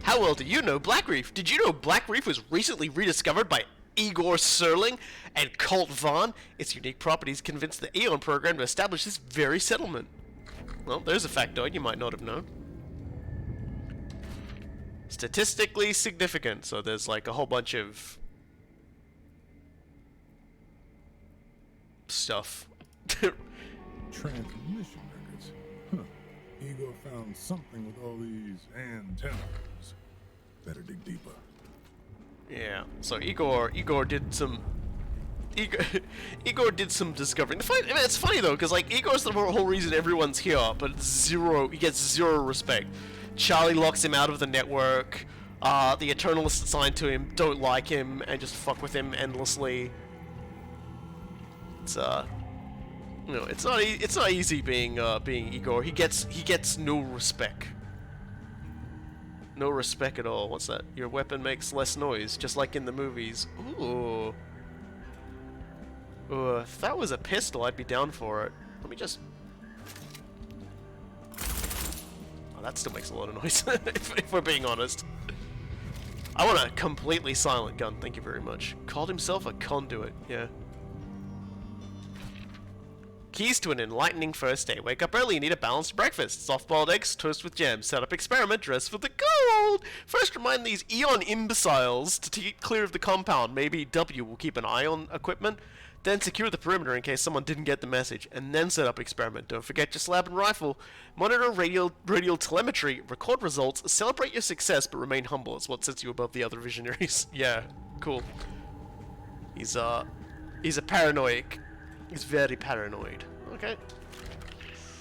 How well do you know Black Reef? Did you know Black Reef was recently rediscovered by Igor Serling and Colt Vaughn? Its unique properties convinced the Aeon program to establish this very settlement. Well, there's a factoid you might not have known. Statistically significant, so there's like a whole bunch of stuff. Transmission records. Huh. Igor found something with all these antennas. Better dig deeper. Yeah, so Igor did some Igor did some discovering. It's funny though, because like Igor's the whole reason everyone's here, but he gets zero respect. Charlie locks him out of the network. The Eternalists assigned to him don't like him and just fuck with him endlessly. It's it's not easy being Igor. He gets no respect. No respect at all. What's that? Your weapon makes less noise, just like in the movies. Ooh. If that was a pistol, I'd be down for it. Let me just... Oh, that still makes a lot of noise, if we're being honest. I want a completely silent gun, thank you very much. Called himself a conduit, yeah. Keys to an enlightening first day. Wake up early and eat a balanced breakfast. Soft-boiled eggs, toast with jam. Set up experiment, dress for the gold. First remind these Eon imbeciles to keep clear of the compound. Maybe W will keep an eye on equipment. Then secure the perimeter in case someone didn't get the message. And then set up experiment. Don't forget your slab and rifle. Monitor radial telemetry. Record results. Celebrate your success, but remain humble. It's what sets you above the other visionaries. Yeah, cool. He's a paranoid. He's very paranoid. Okay.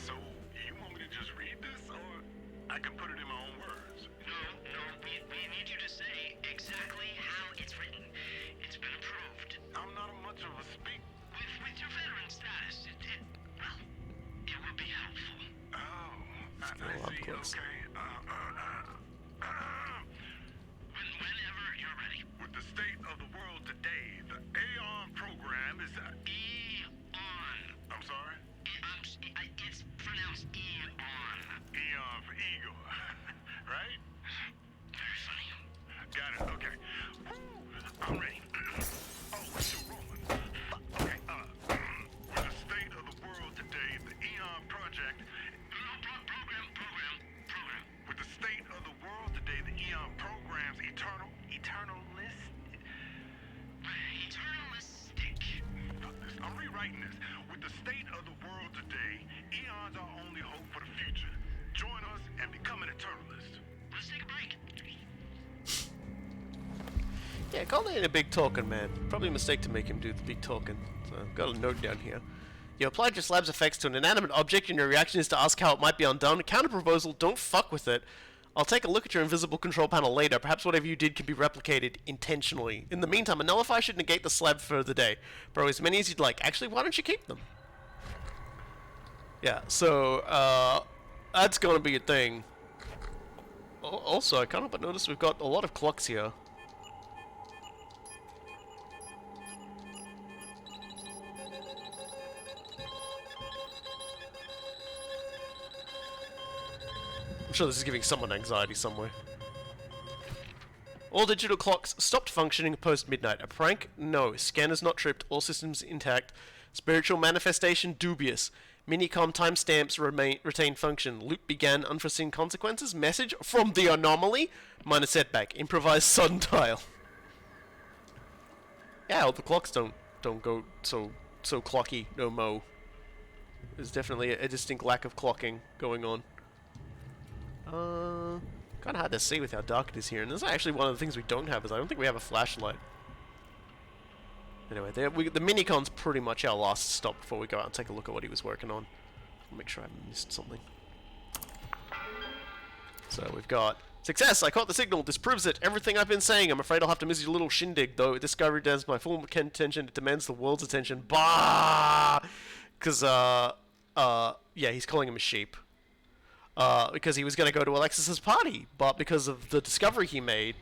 So, you want me to just read this, or I can put it in my own words? No, we need you to say exactly how it's written. It's been approved. I'm not much of a speak. With your veteran status, it will be helpful. Oh, I see, okay. Whenever you're ready. With the state of the world today, the Aeon program is I'm sorry? It's pronounced Eon. Eon for Igor, right? Very funny. Got it, okay. Woo! I'm ready. Oh, we're still rolling. Okay, with the state of the world today, the Eon project... Program. With the state of the world today, the Eon program's eternalistic. Fuck this, I'm rewriting this. With the state of Yeah, Colt ain't a big talking man. Probably a mistake to make him do the big talking. So I've got a note down here. You applied your slab's effects to an inanimate object and your reaction is to ask how it might be undone. Counter proposal, don't fuck with it. I'll take a look at your invisible control panel later. Perhaps whatever you did can be replicated intentionally. In the meantime, a nullify should negate the slab for the day. Bro, as many as you'd like. Actually, why don't you keep them? Yeah, so, that's gonna be a thing. Also, I can't help but notice we've got a lot of clocks here. I'm sure this is giving someone anxiety somewhere. All digital clocks stopped functioning post-midnight. A prank? No. Scanners not tripped. All systems intact. Spiritual manifestation? Dubious. Minicom timestamps retain function. Loop began. Unforeseen consequences? Message from the anomaly? Minor setback. Improvised sundial. Yeah, all the clocks don't go so clocky no mo. There's definitely a distinct lack of clocking going on. Kind of hard to see with how dark it is here, and this is actually one of the things we don't have, is I don't think we have a flashlight. Anyway, the Minicon's pretty much our last stop before we go out and take a look at what he was working on. I'll make sure I haven't missed something. So we've got success! I caught the signal! This proves it! Everything I've been saying! I'm afraid I'll have to miss your little shindig, though. This discovery demands my full attention. It demands the world's attention. Bah! Because, yeah, he's calling him a sheep. Because he was going to go to Alexis's party, but because of the discovery he made,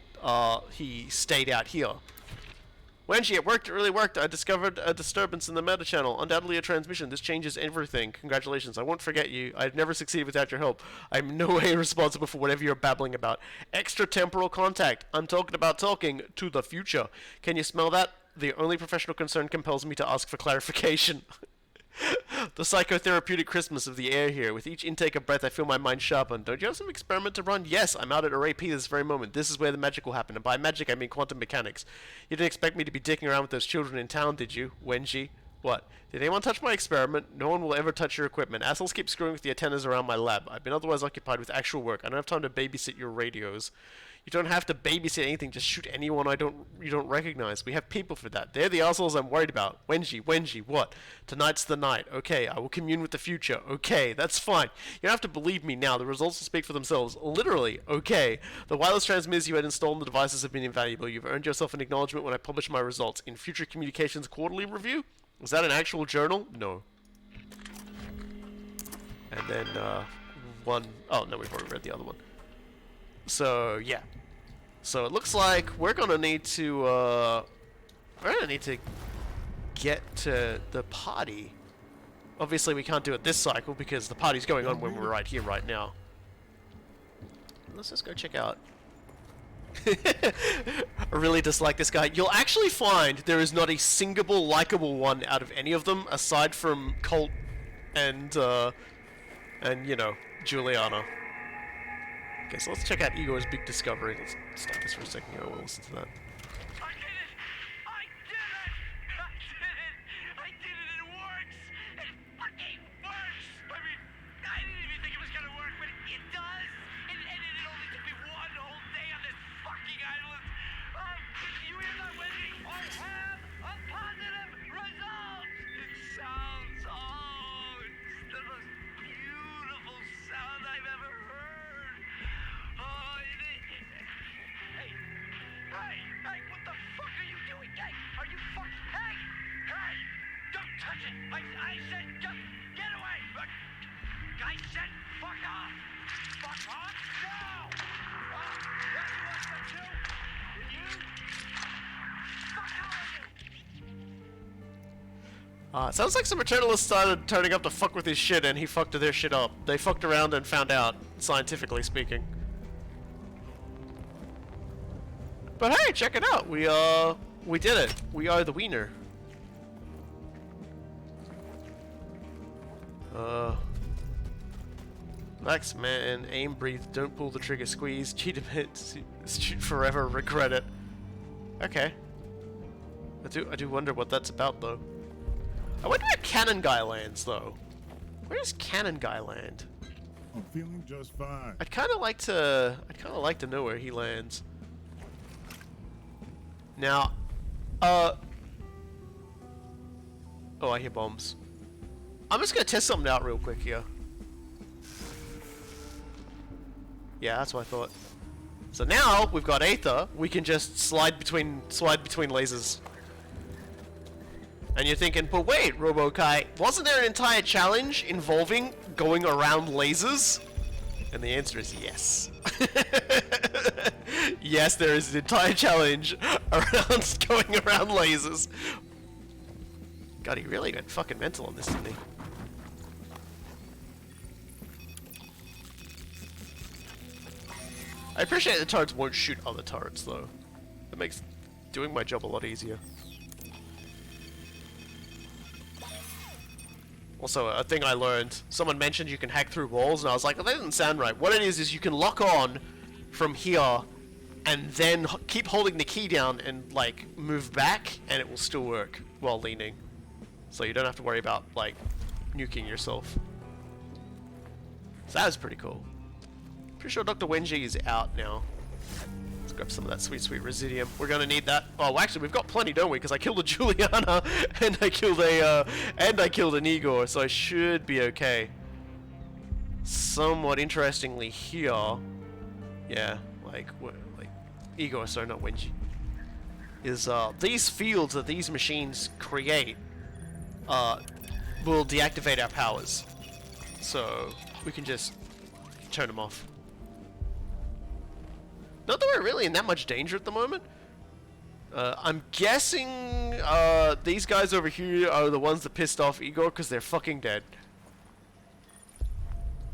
he stayed out here. When it worked, it really worked. I discovered a disturbance in the meta channel. Undoubtedly a transmission. This changes everything. Congratulations. I won't forget you. I've never succeeded without your help. I'm in no way responsible for whatever you're babbling about. Extratemporal contact. I'm talking about talking to the future. Can you smell that? The only professional concern compels me to ask for clarification. The psychotherapeutic crispness of the air here. With each intake of breath, I feel my mind sharpen. Don't you have some experiment to run? Yes, I'm out at RAP this very moment. This is where the magic will happen. And by magic, I mean quantum mechanics. You didn't expect me to be dicking around with those children in town, did you, Wenji? What? Did anyone touch my experiment? No one will ever touch your equipment. Assholes keep screwing with the antennas around my lab. I've been otherwise occupied with actual work. I don't have time to babysit your radios. You don't have to babysit anything. Just shoot anyone you don't recognize. We have people for that. They're the assholes I'm worried about. Wenji, what? Tonight's the night. Okay, I will commune with the future. Okay, that's fine. You don't have to believe me now. The results will speak for themselves. Literally. Okay. The wireless transmitters you had installed in the devices have been invaluable. You've earned yourself an acknowledgement when I publish my results. In Future Communications Quarterly Review? Is that an actual journal? No. And then, one... Oh, no, we've already read the other one. So, yeah. So it looks like we're gonna need to, get to the party. Obviously we can't do it this cycle because the party's going on when we're right here, right now. Let's just go check out. I really dislike this guy. You'll actually find there is not a singable, likable one out of any of them, aside from Colt and you know, Julianna. Okay, so let's check out Igor's big discovery. Let's stop this for a second here. We'll listen to that. I did it! I did it! I did it! I did it! It works! It fucking works! I mean, I didn't even think it was gonna work, but it does! And it only took me one whole day on this fucking island! You hear that, Wendy? I have a positive result! It sounds, it's the most beautiful sound I've ever heard! Hey, what the fuck are you doing? Hey, are you hey, don't touch it. I said, just get away. I said, fuck off. Fuck off now. That's what to do. You, fuck all of you. Sounds like some Eternalists started turning up to fuck with his shit and he fucked their shit up. They fucked around and found out, scientifically speaking. But hey, check it out. We did it. We are the wiener. Relax, man. Aim, breathe. Don't pull the trigger. Squeeze. Cheat a bit. Shoot forever. Regret it. Okay. I do wonder what that's about, though. I wonder where Cannon Guy lands, though. Where does Cannon Guy land? I'm feeling just fine. I'd kind of like to know where he lands. Now, oh, I hear bombs. I'm just gonna test something out real quick here. Yeah, that's what I thought. So now we've got Aether, we can just slide between lasers. And you're thinking, but wait, RoboKy, wasn't there an entire challenge involving going around lasers? And the answer is yes. Yes, there is an entire challenge around going around lasers. God, he really went fucking mental on this, didn't he? I appreciate the turrets won't shoot other turrets, though. That makes doing my job a lot easier. Also, a thing I learned, someone mentioned you can hack through walls, and I was like, oh, that doesn't sound right. What it is you can lock on from here, and then keep holding the key down and, like, move back, and it will still work while leaning. So you don't have to worry about, like, nuking yourself. So that was pretty cool. Pretty sure Dr. Wenji is out now. Let's grab some of that sweet, sweet Residium. We're gonna need that. Oh, actually, we've got plenty, don't we? Because I killed a Julianna, and I killed an Igor, so I should be okay. Somewhat interestingly here, yeah, like Igor, sorry, not Wenji, is these fields that these machines create will deactivate our powers, so we can just turn them off. Not that we're really in that much danger at the moment. I'm guessing these guys over here are the ones that pissed off Igor because they're fucking dead.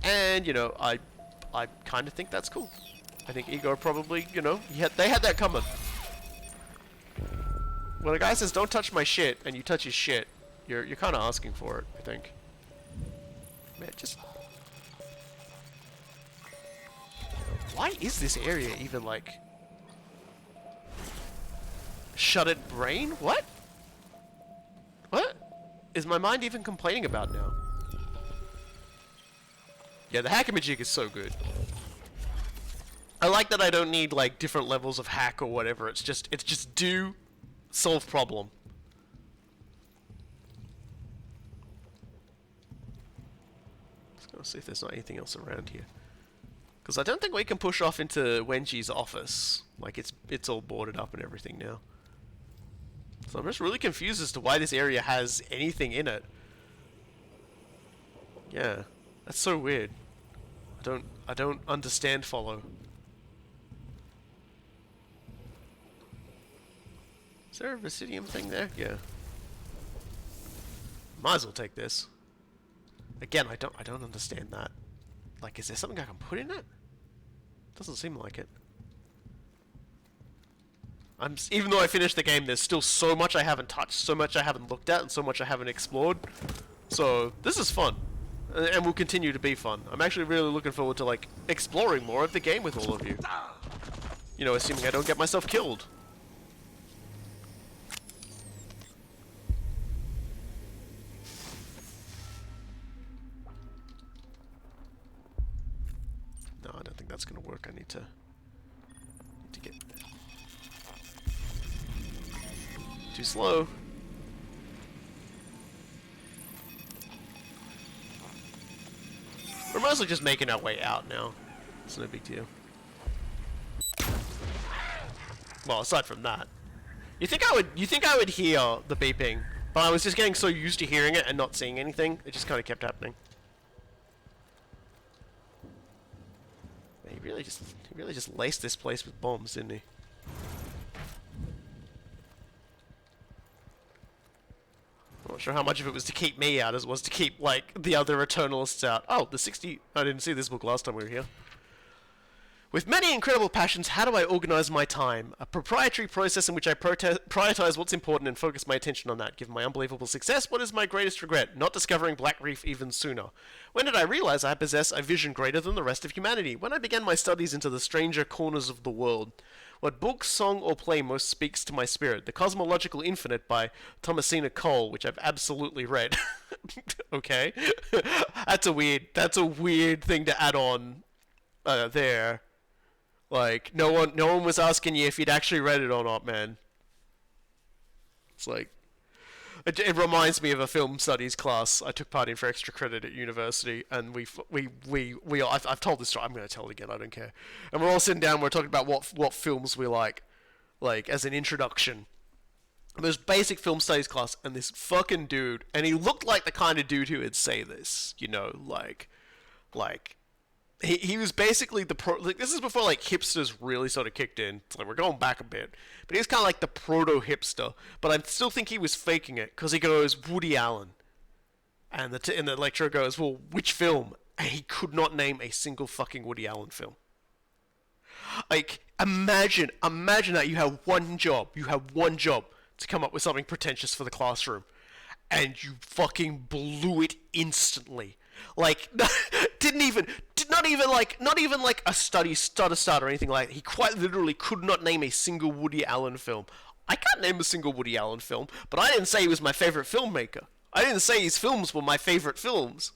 And, you know, I kind of think that's cool. I think Igor probably, you know, they had that coming. When a guy says, don't touch my shit, and you touch his shit, you're kind of asking for it, I think. Man, just... Why is this area even, like... Shuttered brain? What? What? Is my mind even complaining about now? Yeah, the hack-a-majig is so good. I like that I don't need, like, different levels of hack or whatever. It's just do, solve problem. Let's go see if there's not anything else around here. Because I don't think we can push off into Wenji's office. Like, it's all boarded up and everything now. So I'm just really confused as to why this area has anything in it. Yeah, that's so weird. I don't understand follow. Is there a Residium thing there? Yeah. Might as well take this. Again, I don't understand that. Like, is there something I can put in it? Doesn't seem like it. Even though I finished the game, there's still so much I haven't touched, so much I haven't looked at, and so much I haven't explored. So, this is fun. And will continue to be fun. I'm actually really looking forward to, like, exploring more of the game with all of you. You know, assuming I don't get myself killed. No, I don't think that's gonna work. I need to get... Too slow. We're mostly just making our way out now. It's no big deal. Well, aside from that, you think I would hear the beeping, but I was just getting so used to hearing it and not seeing anything. It just kind of kept happening. Man, he really just laced this place with bombs, didn't he? I'm not sure how much of it was to keep me out as it was to keep, like, the other Eternalists out. Oh, the 60... I didn't see this book last time we were here. With many incredible passions, how do I organize my time? A proprietary process in which I prioritize what's important and focus my attention on that. Given my unbelievable success, what is my greatest regret? Not discovering Black Reef even sooner. When did I realize I possess a vision greater than the rest of humanity? When I began my studies into the stranger corners of the world. What book, song, or play most speaks to my spirit? The Cosmological Infinite by Thomasina Cole, which I've absolutely read. Okay. That's a weird thing to add on there. Like, no one was asking you if you'd actually read it or not, man. It's like, it reminds me of a film studies class I took part in for extra credit at university, and I've told this story, I'm going to tell it again, I don't care. And we're all sitting down, we're talking about what films we like as an introduction. And there's basic film studies class, and this fucking dude, and he looked like the kind of dude who would say this, you know, like, he was basically this is before like hipsters really sort of kicked in. It's like we're going back a bit, but he was kind of like the proto hipster. But I still think he was faking it because he goes Woody Allen, and the lecturer goes, "Well, which film?" And he could not name a single fucking Woody Allen film. Like imagine that you have one job to come up with something pretentious for the classroom, and you fucking blew it instantly. Like, not even like a stutter or anything like that. He quite literally could not name a single Woody Allen film. I can't name a single Woody Allen film, but I didn't say he was my favorite filmmaker. I didn't say his films were my favorite films.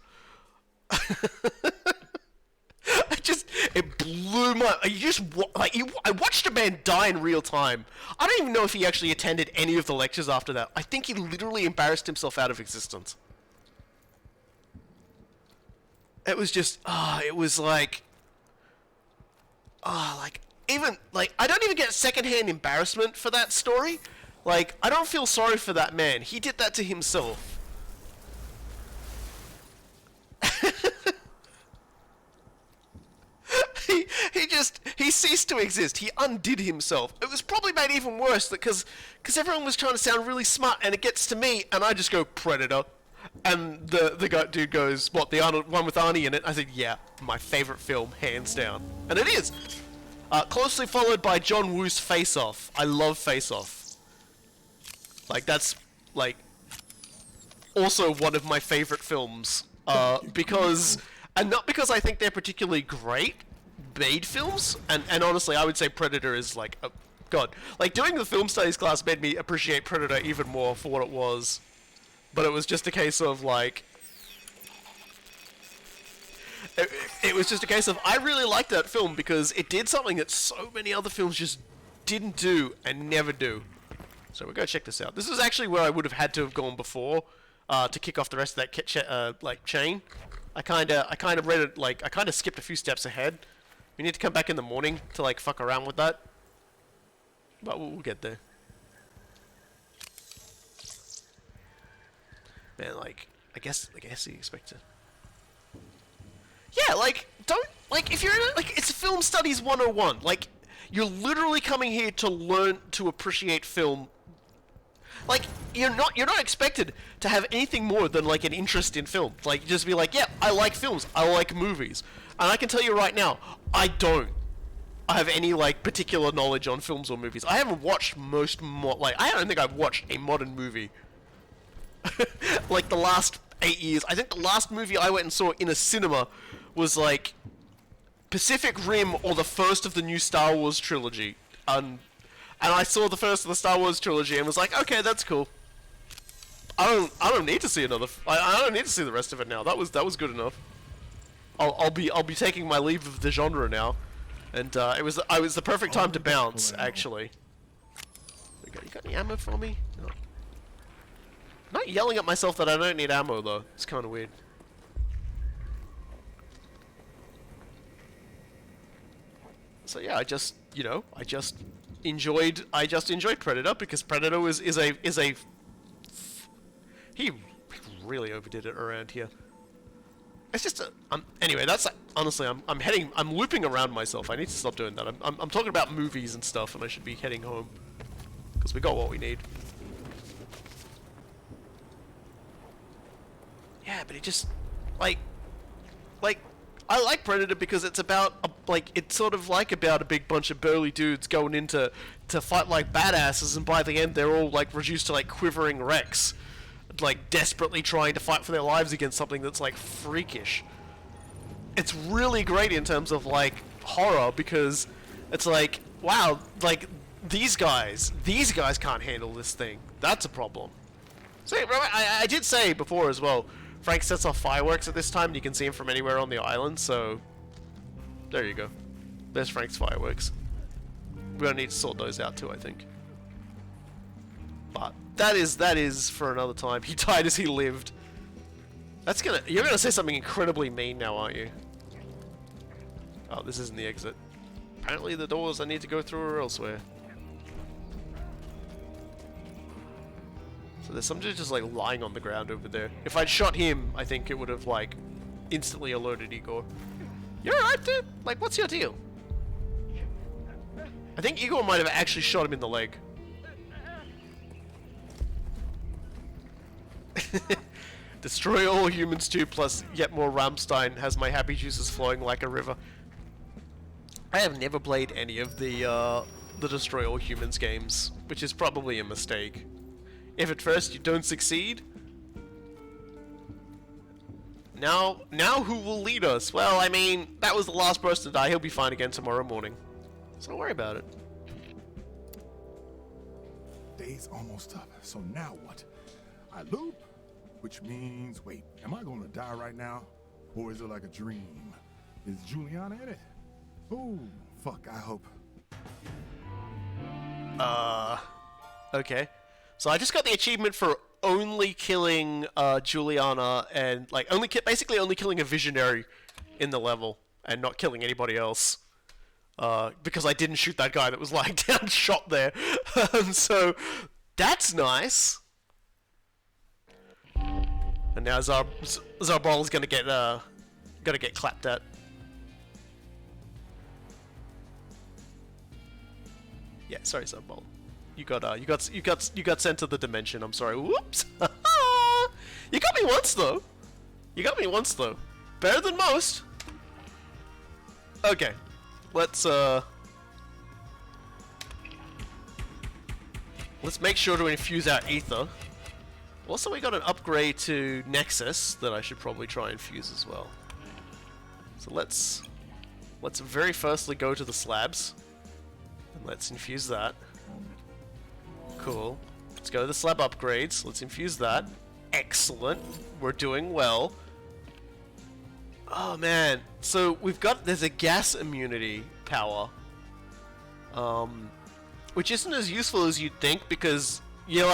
It blew my. I watched a man die in real time. I don't even know if he actually attended any of the lectures after that. I think he literally embarrassed himself out of existence. It was just, it was like, even, like, I don't even get secondhand embarrassment for that story. Like, I don't feel sorry for that man. He did that to himself. He ceased to exist. He undid himself. It was probably made even worse because everyone was trying to sound really smart, and it gets to me, and I just go, Predator. And the dude goes, what, the one with Arnie in it? I said, yeah, my favorite film, hands down. And it is! Closely followed by John Woo's Face Off. I love Face Off. Like, that's, like, also one of my favorite films. Because, and not because I think they're particularly great made films, and honestly, I would say Predator is, like, God. Like, doing the film studies class made me appreciate Predator even more for what it was. But it was just a case of, like... It was just a case of, I really liked that film because it did something that so many other films just didn't do and never do. So we're going to check this out. This is actually where I would have had to have gone before to kick off the rest of that chain. I kind of read it, like, I kind of skipped a few steps ahead. We need to come back in the morning to, like, fuck around with that. But we'll get there. Man, like, I guess you expect to. Yeah, like, don't, like, if you're in like, it's Film Studies 101. Like, you're literally coming here to learn to appreciate film. Like, you're not expected to have anything more than, like, an interest in film. Like, just be like, yeah, I like films, I like movies. And I can tell you right now, I don't have any, like, particular knowledge on films or movies. I haven't watched I don't think I've watched a modern movie like the last 8 years. I think the last movie I went and saw in a cinema was like Pacific Rim or the first of the new Star Wars trilogy. And I saw the first of the Star Wars trilogy and was like, okay, that's cool. I don't need to see another. I don't need to see the rest of it now. That was good enough. I'll be taking my leave of the genre now, and it was the perfect time to bounce actually. You got any ammo for me? No. I'm not yelling at myself that I don't need ammo though. It's kind of weird. So yeah, I just enjoyed Predator because Predator is a he really overdid it around here. It's just anyway, that's honestly I'm looping around myself. I need to stop doing that. I'm talking about movies and stuff, and I should be heading home because we got what we need. Yeah, but it just like I like Predator because it's about it's sort of like about a big bunch of burly dudes going into to fight like badasses, and by the end they're all like reduced to like quivering wrecks, like desperately trying to fight for their lives against something that's like freakish. It's really great in terms of like horror because it's like, wow, like these guys can't handle this thing. That's a problem. So I did say before as well, Frank sets off fireworks at this time, and you can see him from anywhere on the island, so there you go. There's Frank's fireworks. We're gonna need to sort those out too, I think. But that is for another time. He died as he lived. You're gonna say something incredibly mean now, aren't you? Oh, this isn't the exit. Apparently the doors I need to go through are elsewhere. So there's somebody just like lying on the ground over there. If I'd shot him, I think it would have like instantly alerted Igor. You're alright, dude? Like, what's your deal? I think Igor might have actually shot him in the leg. Destroy all humans too, plus yet more Rammstein has my happy juices flowing like a river. I have never played any of the Destroy All Humans games, which is probably a mistake. If at first you don't succeed, now who will lead us? Well, I mean, that was the last person to die. He'll be fine again tomorrow morning. So don't worry about it. Day's almost up, so now what? I loop, which means, wait, am I gonna die right now? Or is it like a dream? Is Julianna in it? Oh, fuck, I hope. Okay. So I just got the achievement for only killing Julianna and like basically only killing a visionary in the level and not killing anybody else. Because I didn't shoot that guy that was lying down shot there. So that's nice. And now Zarbal's gonna get clapped at. Yeah, sorry, Zarbal. You got sent to the dimension. I'm sorry. Whoops. You got me once though. Better than most. Okay. Let's make sure to infuse our ether. Also, we got an upgrade to Nexus that I should probably try and fuse as well. So let's very firstly go to the slabs. And let's infuse that. Cool. Let's go to the slab upgrades. Let's infuse that. Excellent. We're doing well. Oh man. So there's a gas immunity power. Which isn't as useful as you'd think because you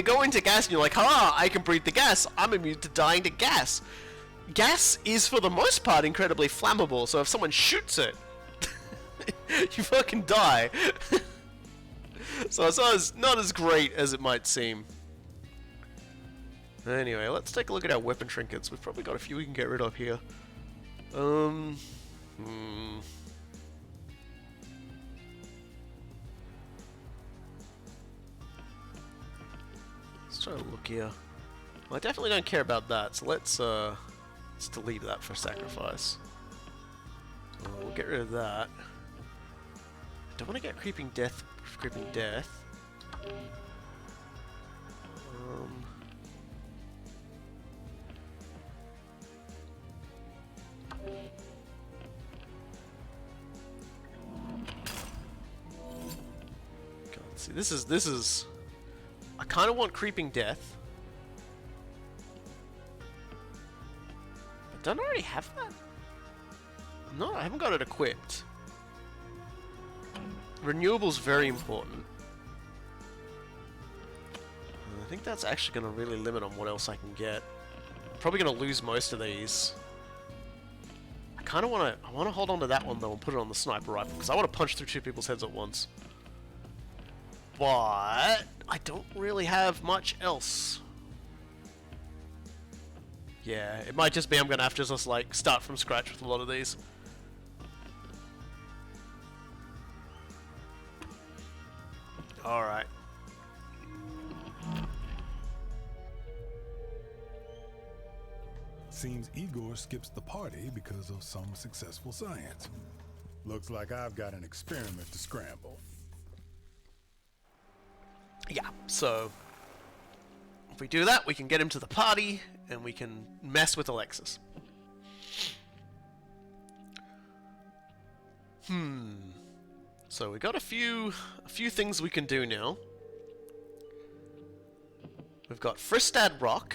go into gas and you're like, I can breathe the gas. I'm immune to dying to gas. Gas is for the most part incredibly flammable, so if someone shoots it, you fucking die. So it's not as great as it might seem. Anyway, let's take a look at our weapon trinkets. We've probably got a few we can get rid of here. Let's try to look here. Well, I definitely don't care about that, so let's delete that for sacrifice. We'll get rid of that. Don't want to get creeping death. God, see, this is. I kind of want creeping death. But don't I already have that? No, I haven't got it equipped. Renewable's very important. I think that's actually going to really limit on what else I can get. I'm probably going to lose most of these. I want to hold on to that one though and put it on the sniper rifle because I want to punch through two people's heads at once. But I don't really have much else. Yeah, it might just be I'm going to have to just like start from scratch with a lot of these. Alright. Seems Igor skips the party because of some successful science. Looks like I've got an experiment to scramble. Yeah, so if we do that, we can get him to the party and we can mess with Alexis. So we got a few things we can do now. We've got Fristad Rock.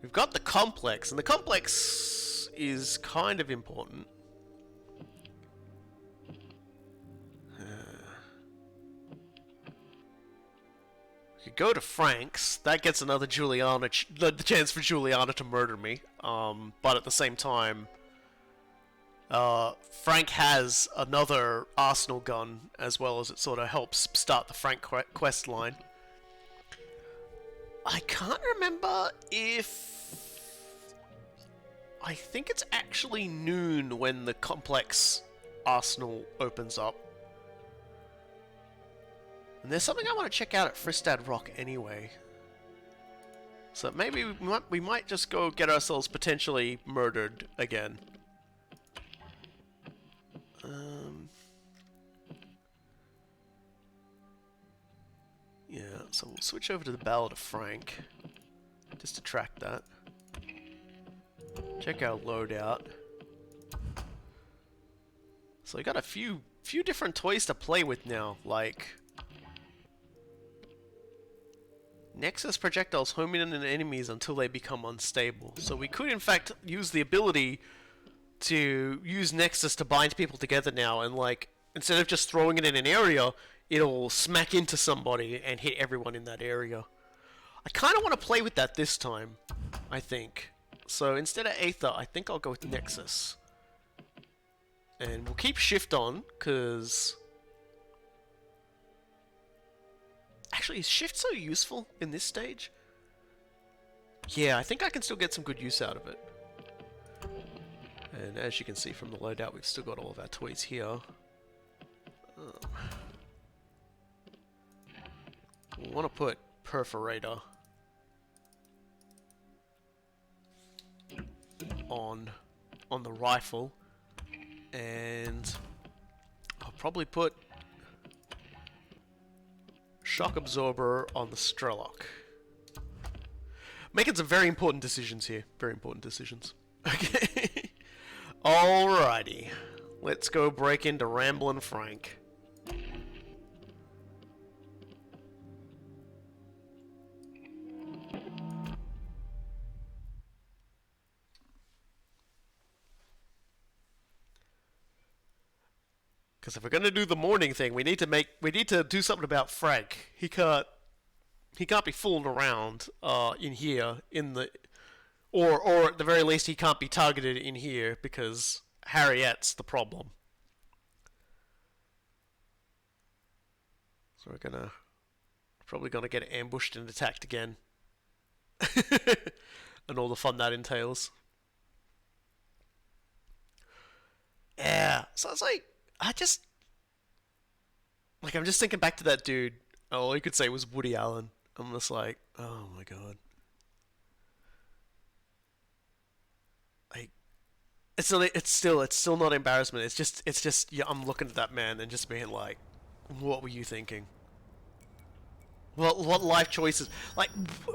We've got the complex, and the complex is kind of important. We could go to Frank's. That gets another Julianna, the chance for Julianna to murder me. But at the same time, Frank has another arsenal gun, as well as it sort of helps start the Frank quest line. I can't remember if... I think it's actually noon when the complex arsenal opens up. And there's something I want to check out at Fristad Rock anyway. So maybe we might just go get ourselves potentially murdered again. Yeah, so we'll switch over to the Ballad of Frank. Just to track that. Check our loadout. So we got a few different toys to play with now, like... Nexus projectiles home in on enemies until they become unstable. So we could in fact use the ability to use Nexus to bind people together now, and like, instead of just throwing it in an area, it'll smack into somebody and hit everyone in that area. I kind of want to play with that this time, I think. So instead of Aether, I think I'll go with Nexus. And we'll keep Shift on, because... Actually, is Shift so useful in this stage? Yeah, I think I can still get some good use out of it. And as you can see from the loadout, we've still got all of our toys here. We want to put Perforator on the rifle, and I'll probably put Shock Absorber on the Strelok. Making some very important decisions here. Very important decisions. Okay. Alrighty. Let's go break into Ramblin' Frank. Because if we're gonna do the morning thing, we need to do something about Frank. He can't be fooling around in here, or at the very least he can't be targeted in here, because Harriet's the problem. So we're probably gonna get ambushed and attacked again. And all the fun that entails. Yeah, so it's like, I'm just thinking back to that dude. All he could say was Woody Allen. I'm just like, oh my god. Like, it's still not embarrassment. It's just yeah, I'm looking at that man and just being like, what were you thinking? What life choices? Like,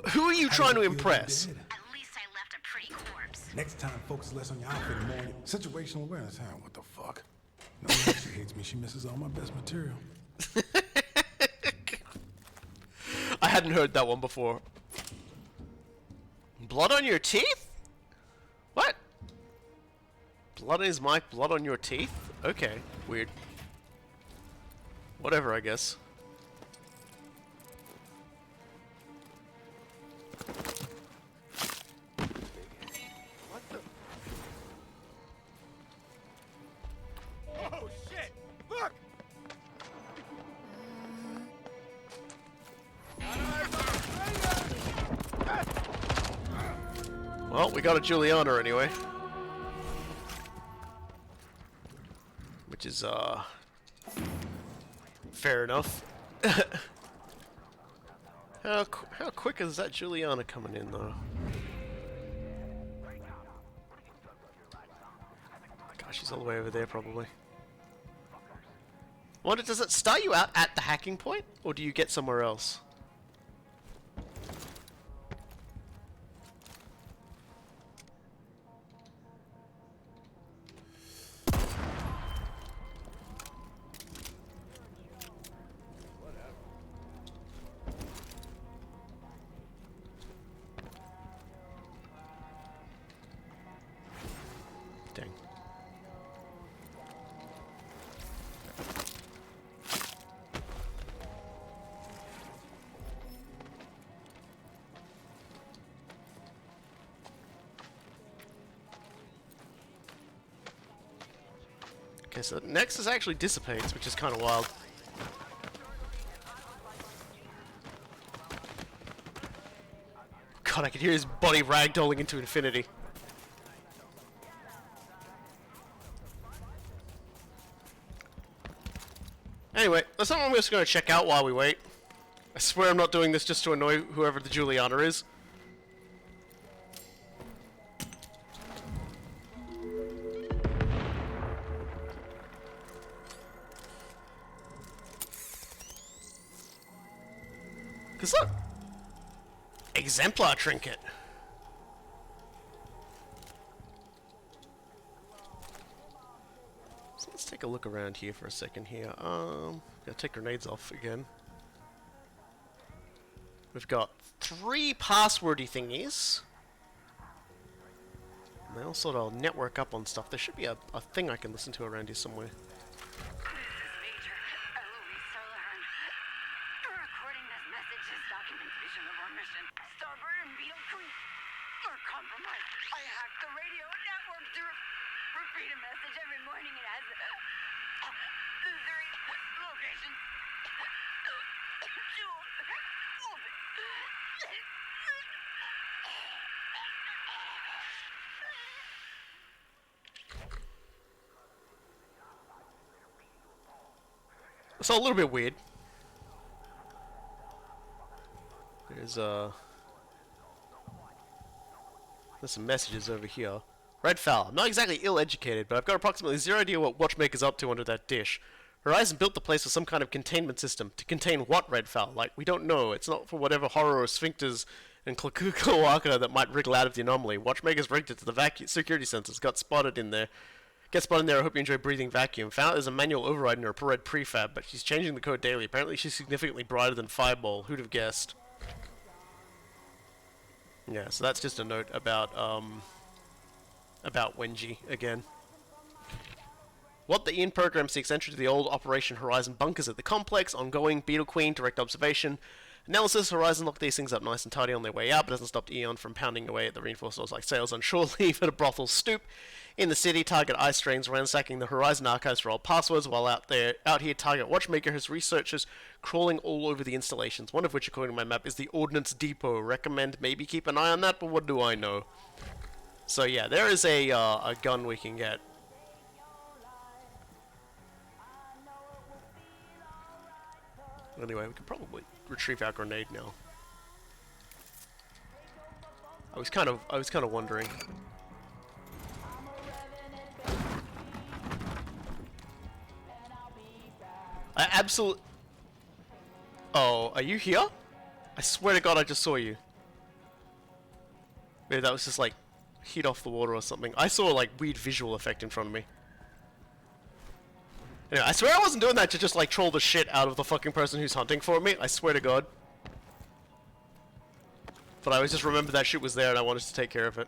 who are you trying to impress? At least I left a pretty corpse. Next time, focus less on your outfit and more on your situational awareness. Huh? What the fuck? No wonder she hates me. She misses all my best material. I hadn't heard that one before. Blood on your teeth? What? Blood is my blood on your teeth? Okay, weird. Whatever, I guess. What the? Oh shit! Look! Well, we got a Julianna anyway. Which is, fair enough. How quick is that Julianna coming in, though? Gosh, she's all the way over there, probably. Wonder, does it start you out at the hacking point, or do you get somewhere else? Dang. Okay, so Nexus actually dissipates, which is kind of wild. God, I can hear his body ragdolling into infinity. Anyway, that's not what I'm just going to check out while we wait. I swear I'm not doing this just to annoy whoever the Julianna is. Cause look! Exemplar trinket! So let's take a look around here for a second here. Gotta take grenades off again. We've got 3 passwordy thingies. And they all sort of network up on stuff. There should be a thing I can listen to around here somewhere. Documentation of our mission. Starboard and Beetle Creek are compromised. I hacked the radio network to repeat a message every morning. It has 3 locations. It's a little bit weird. There's some messages over here. Redfowl. I'm not exactly ill-educated, but I've got approximately zero idea what Watchmaker's up to under that dish. Horizon built the place with some kind of containment system. To contain what, Redfowl? Like, we don't know. It's not for whatever horror or sphincters and cloaca that might wriggle out of the anomaly. Watchmaker's rigged it to the vacuum security sensors. Got spotted in there. Get spotted in there. I hope you enjoy breathing vacuum. Found out there's a manual override in her red prefab, but she's changing the code daily. Apparently she's significantly brighter than Fireball. Who'd have guessed? Yeah, so that's just a note about Wenji again. What the Ian program seeks entry to the old Operation Horizon bunkers at the complex, ongoing, Beetle Queen, direct observation. Analysis, Horizon locked these things up nice and tidy on their way out, but doesn't stop Eon from pounding away at the reinforcements like sails on shore leave at a brothel stoop. In the city, target ice trains ransacking the Horizon archives for old passwords, while out here, target Watchmaker has researchers crawling all over the installations, one of which, according to my map, is the Ordnance Depot. Recommend maybe keep an eye on that, but what do I know? So yeah, there is a gun we can get. Anyway, we can probably retrieve our grenade now. I was kind of wondering. I absolutely. Oh, are you here? I swear to God, I just saw you. Maybe that was just like heat off the water or something. I saw like weird visual effect in front of me. Anyway, I swear I wasn't doing that to just like troll the shit out of the fucking person who's hunting for me. I swear to God. But I always just remembered that shit was there and I wanted to take care of it.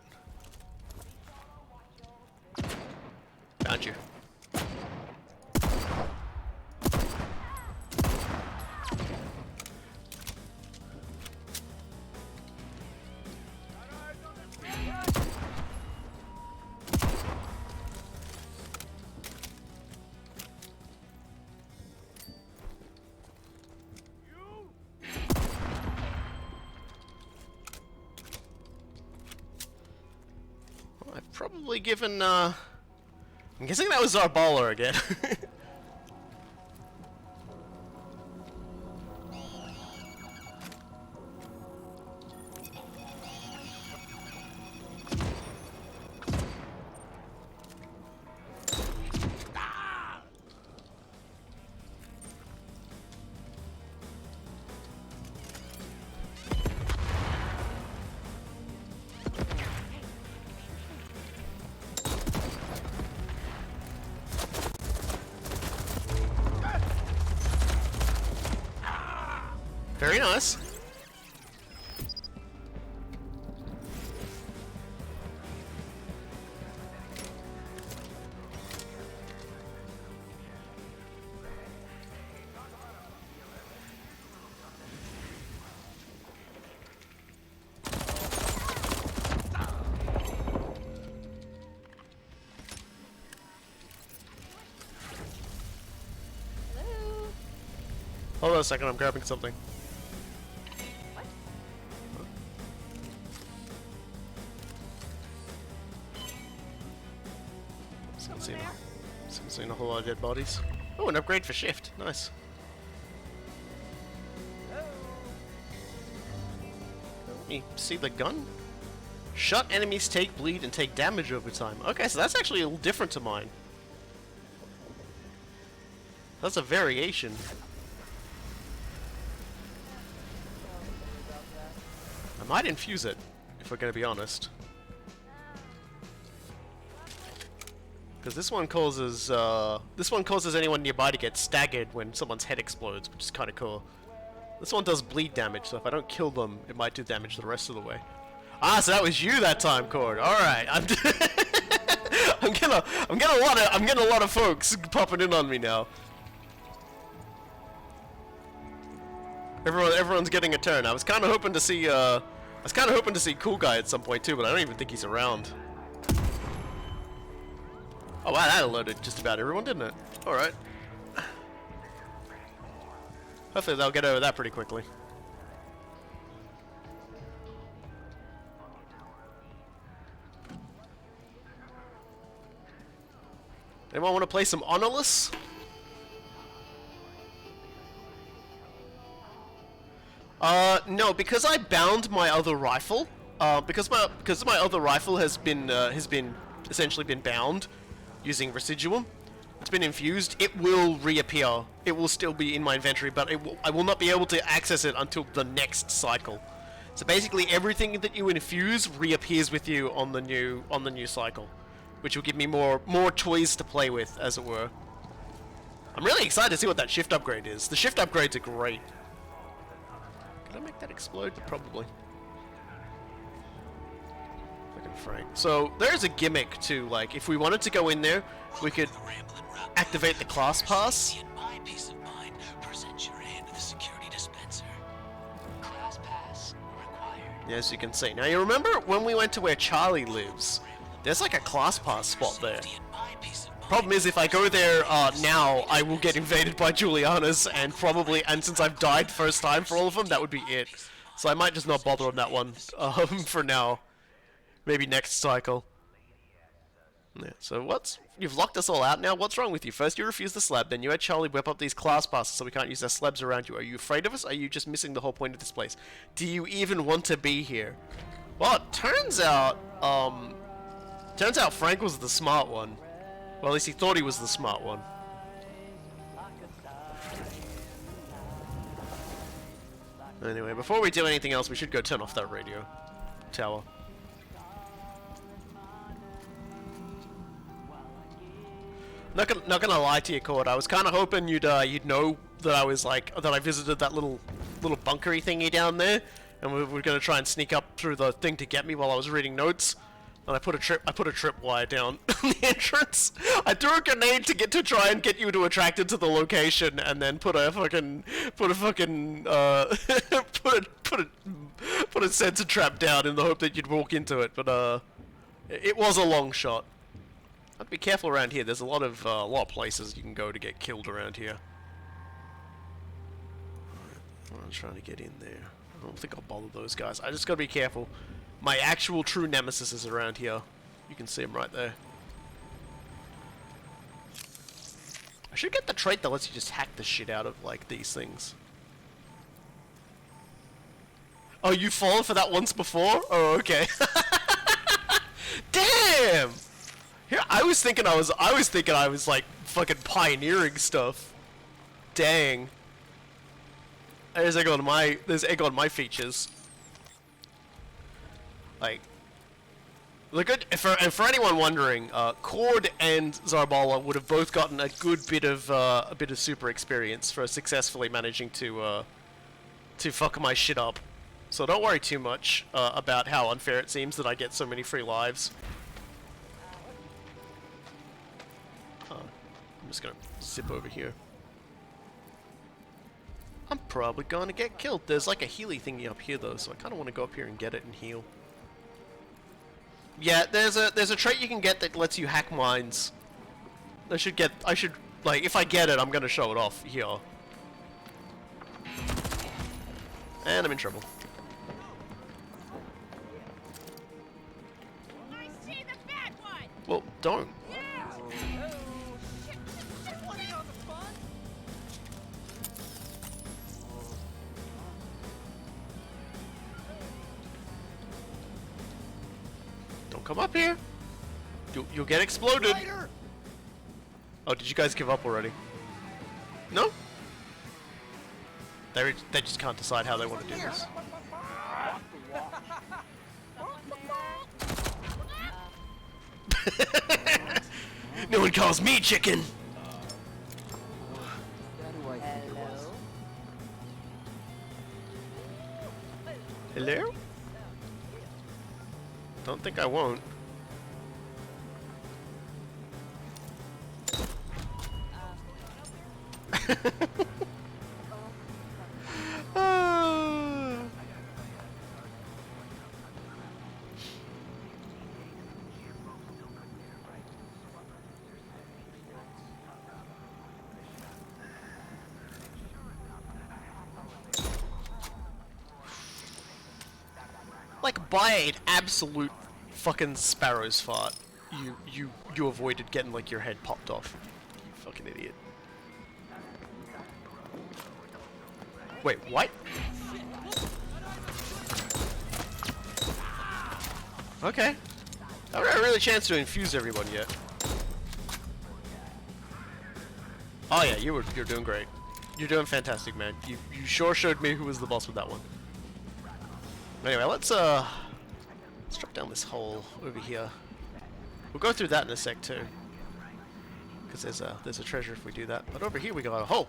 Found you. I've probably given, I'm guessing that was our baller again. Very nice. Hold on a second, I'm grabbing something. Haven't seen a whole lot of dead bodies. Oh, an upgrade for shift. Nice. Let me see the gun. Shot enemies take bleed and take damage over time. Okay, so that's actually a little different to mine. That's a variation. I might infuse it, if we're gonna be honest. Because this one causes anyone nearby to get staggered when someone's head explodes, which is kind of cool. This one does bleed damage, so if I don't kill them, it might do damage the rest of the way. Ah, so that was you that time, Cord. All right, I'm getting a lot of folks popping in on me now. Everyone's getting a turn. I was kind of hoping to see Cool Guy at some point too, but I don't even think he's around. Oh wow, that alerted just about everyone, didn't it? Alright. Hopefully they'll get over that pretty quickly. Anyone want to play some Honorless? No, because I bound my other rifle. Because my other rifle has been essentially been bound using residuum. It's been infused. It will reappear. It will still be in my inventory, but I will not be able to access it until the next cycle. So basically, everything that you infuse reappears with you on the new cycle, which will give me more toys to play with, as it were. I'm really excited to see what that shift upgrade is. The shift upgrades are great. Can I make that explode? Probably. Fucking Frank. So there's a gimmick to, like, if we wanted to go in there, we could activate the class pass. Yes, you can see. Now you remember when we went to where Charlie lives? There's like a class pass spot there. Problem is, if I go there now, I will get invaded by Julianna's, and since I've died first time for all of them, that would be it. So I might just not bother on that one for now. Maybe next cycle. Yeah, so you've locked us all out now? What's wrong with you? First you refused the slab, then you had Charlie whip up these class passes so we can't use our slabs around you. Are you afraid of us? Are you just missing the whole point of this place? Do you even want to be here? Well, it turns out Frank was the smart one. Well, at least he thought he was the smart one. Anyway, before we do anything else, we should go turn off that radio tower. Not gonna lie to you, Colt. I was kind of hoping you'd know that I visited that little bunkery thingy down there, and we were gonna try and sneak up through the thing to get me while I was reading notes. And I put a tripwire down the entrance. I threw a grenade to try and get you to attracted to the location, and then put a sensor trap down in the hope that you'd walk into it. But it was a long shot. I'd be careful around here. There's a lot of places you can go to get killed around here. I'm trying to get in there. I don't think I'll bother those guys. I just gotta be careful. My actual true nemesis is around here. You can see him right there. I should get the trait that lets you just hack the shit out of, like, these things. Oh, you've fallen for that once before? Oh, okay. Damn! Here, I was thinking I was like fucking pioneering stuff. Dang. There's egg on my features. Like, look at for anyone wondering, Cord and Zarbala would have both gotten a good bit of super experience for successfully managing to fuck my shit up. So don't worry too much about how unfair it seems that I get so many free lives. I'm just gonna zip over here. I'm probably gonna get killed. There's like a healy thingy up here though, so I kind of want to go up here and get it and heal. Yeah, there's a trait you can get that lets you hack mines. I should like, if I get it, I'm gonna show it off here. And I'm in trouble. I see the bad one. Well, don't. Don't come up here. You'll get exploded. Oh, did you guys give up already? No? They just can't decide how they want to do this. No one calls me chicken. Hello? Don't think I won't. Like by an absolute fucking sparrow's fart, you avoided getting like your head popped off. You fucking idiot. Wait, what? Okay. I haven't had really a chance to infuse everyone yet. Oh yeah, you're doing great. You're doing fantastic, man. You sure showed me who was the boss with that one. Anyway, let's drop down this hole over here. We'll go through that in a sec too, because there's a treasure if we do that. But over here we got a hole.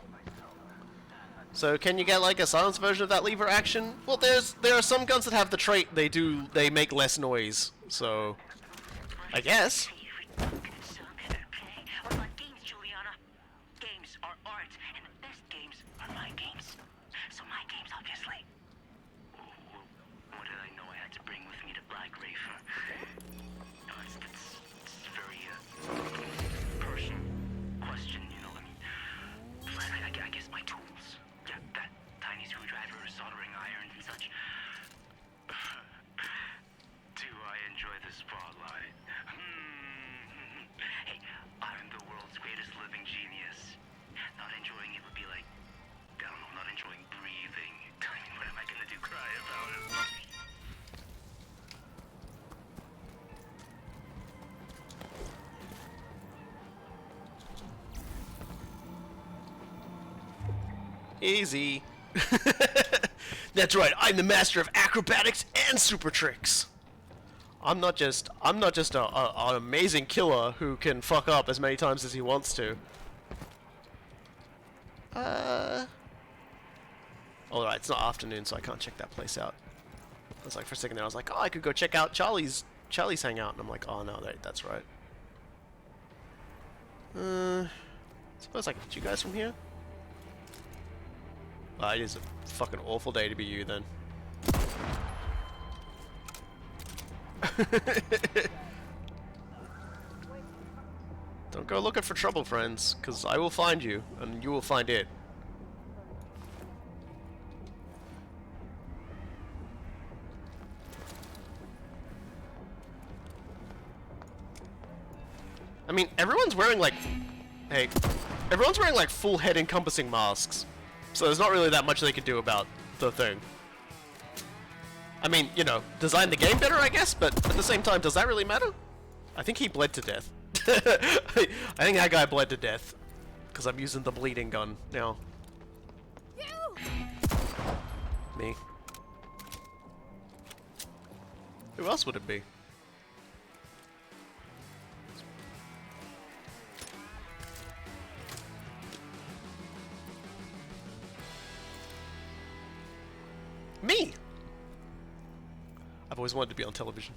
So can you get like a silenced version of that lever action? Well, there are some guns that have the trait they make less noise. So I guess. What about games, Julianna? Games are art, and the best games are my games. So my games, obviously. What did I know I had to bring with me to Black Rafer? No, it's very personal question, you know. I guess my tools. Yeah, that tiny screwdriver, soldering irons, and such. Do I enjoy the spotlight? Hey, I'm the world's greatest living genius. Not enjoying it would be like, I don't know, not enjoying breathing. I mean, what am I gonna do? Cry about it? Easy. That's right. I'm the master of acrobatics and super tricks. I'm not just an amazing killer who can fuck up as many times as he wants to. Alright, it's not afternoon, so I can't check that place out. I was like, for a second there, I was like, oh, I could go check out Charlie's hangout, and I'm like, oh no, that's right. Suppose I can get you guys from here. It is a fucking awful day to be you then. Don't go looking for trouble, friends, because I will find you, and you will find it. I mean, everyone's wearing like... Hey. Everyone's wearing like full head encompassing masks. So there's not really that much they can do about the thing. I mean, you know, design the game better, I guess, but at the same time, does that really matter? I think he bled to death. I think that guy bled to death. Because I'm using the bleeding gun now. Me. Who else would it be? Me! I've always wanted to be on television.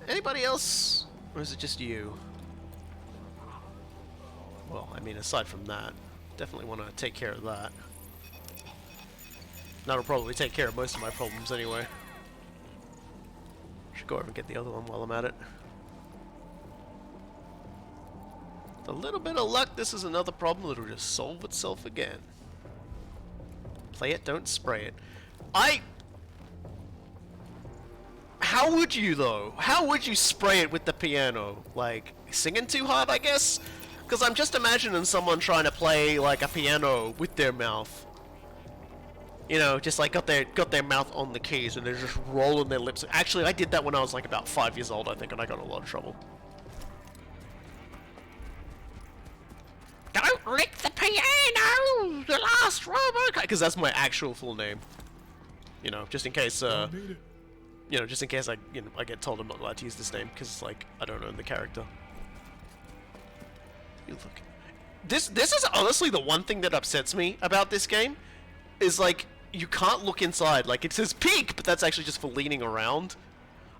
Anybody else? Or is it just you? Well, I mean, aside from that, definitely want to take care of that. That'll probably take care of most of my problems anyway. Should go over and get the other one while I'm at it. With a little bit of luck, this is another problem that'll just solve itself again. Play it, don't spray it. How would you, though? How would you spray it with the piano? Like, singing too hard, I guess? Because I'm just imagining someone trying to play, like, a piano with their mouth. You know, just like got their mouth on the keys and they're just rolling their lips. Actually, I did that when I was like about 5 years old, I think, and I got in a lot of trouble. Don't lick the piano! The last RoboKy! Because that's my actual full name. You know, just in case, you know, just in case I get told I'm not allowed to use this name, because, like, I don't own the character. You look. This is honestly the one thing that upsets me about this game, is, like, you can't look inside. Like, it says peek, but that's actually just for leaning around.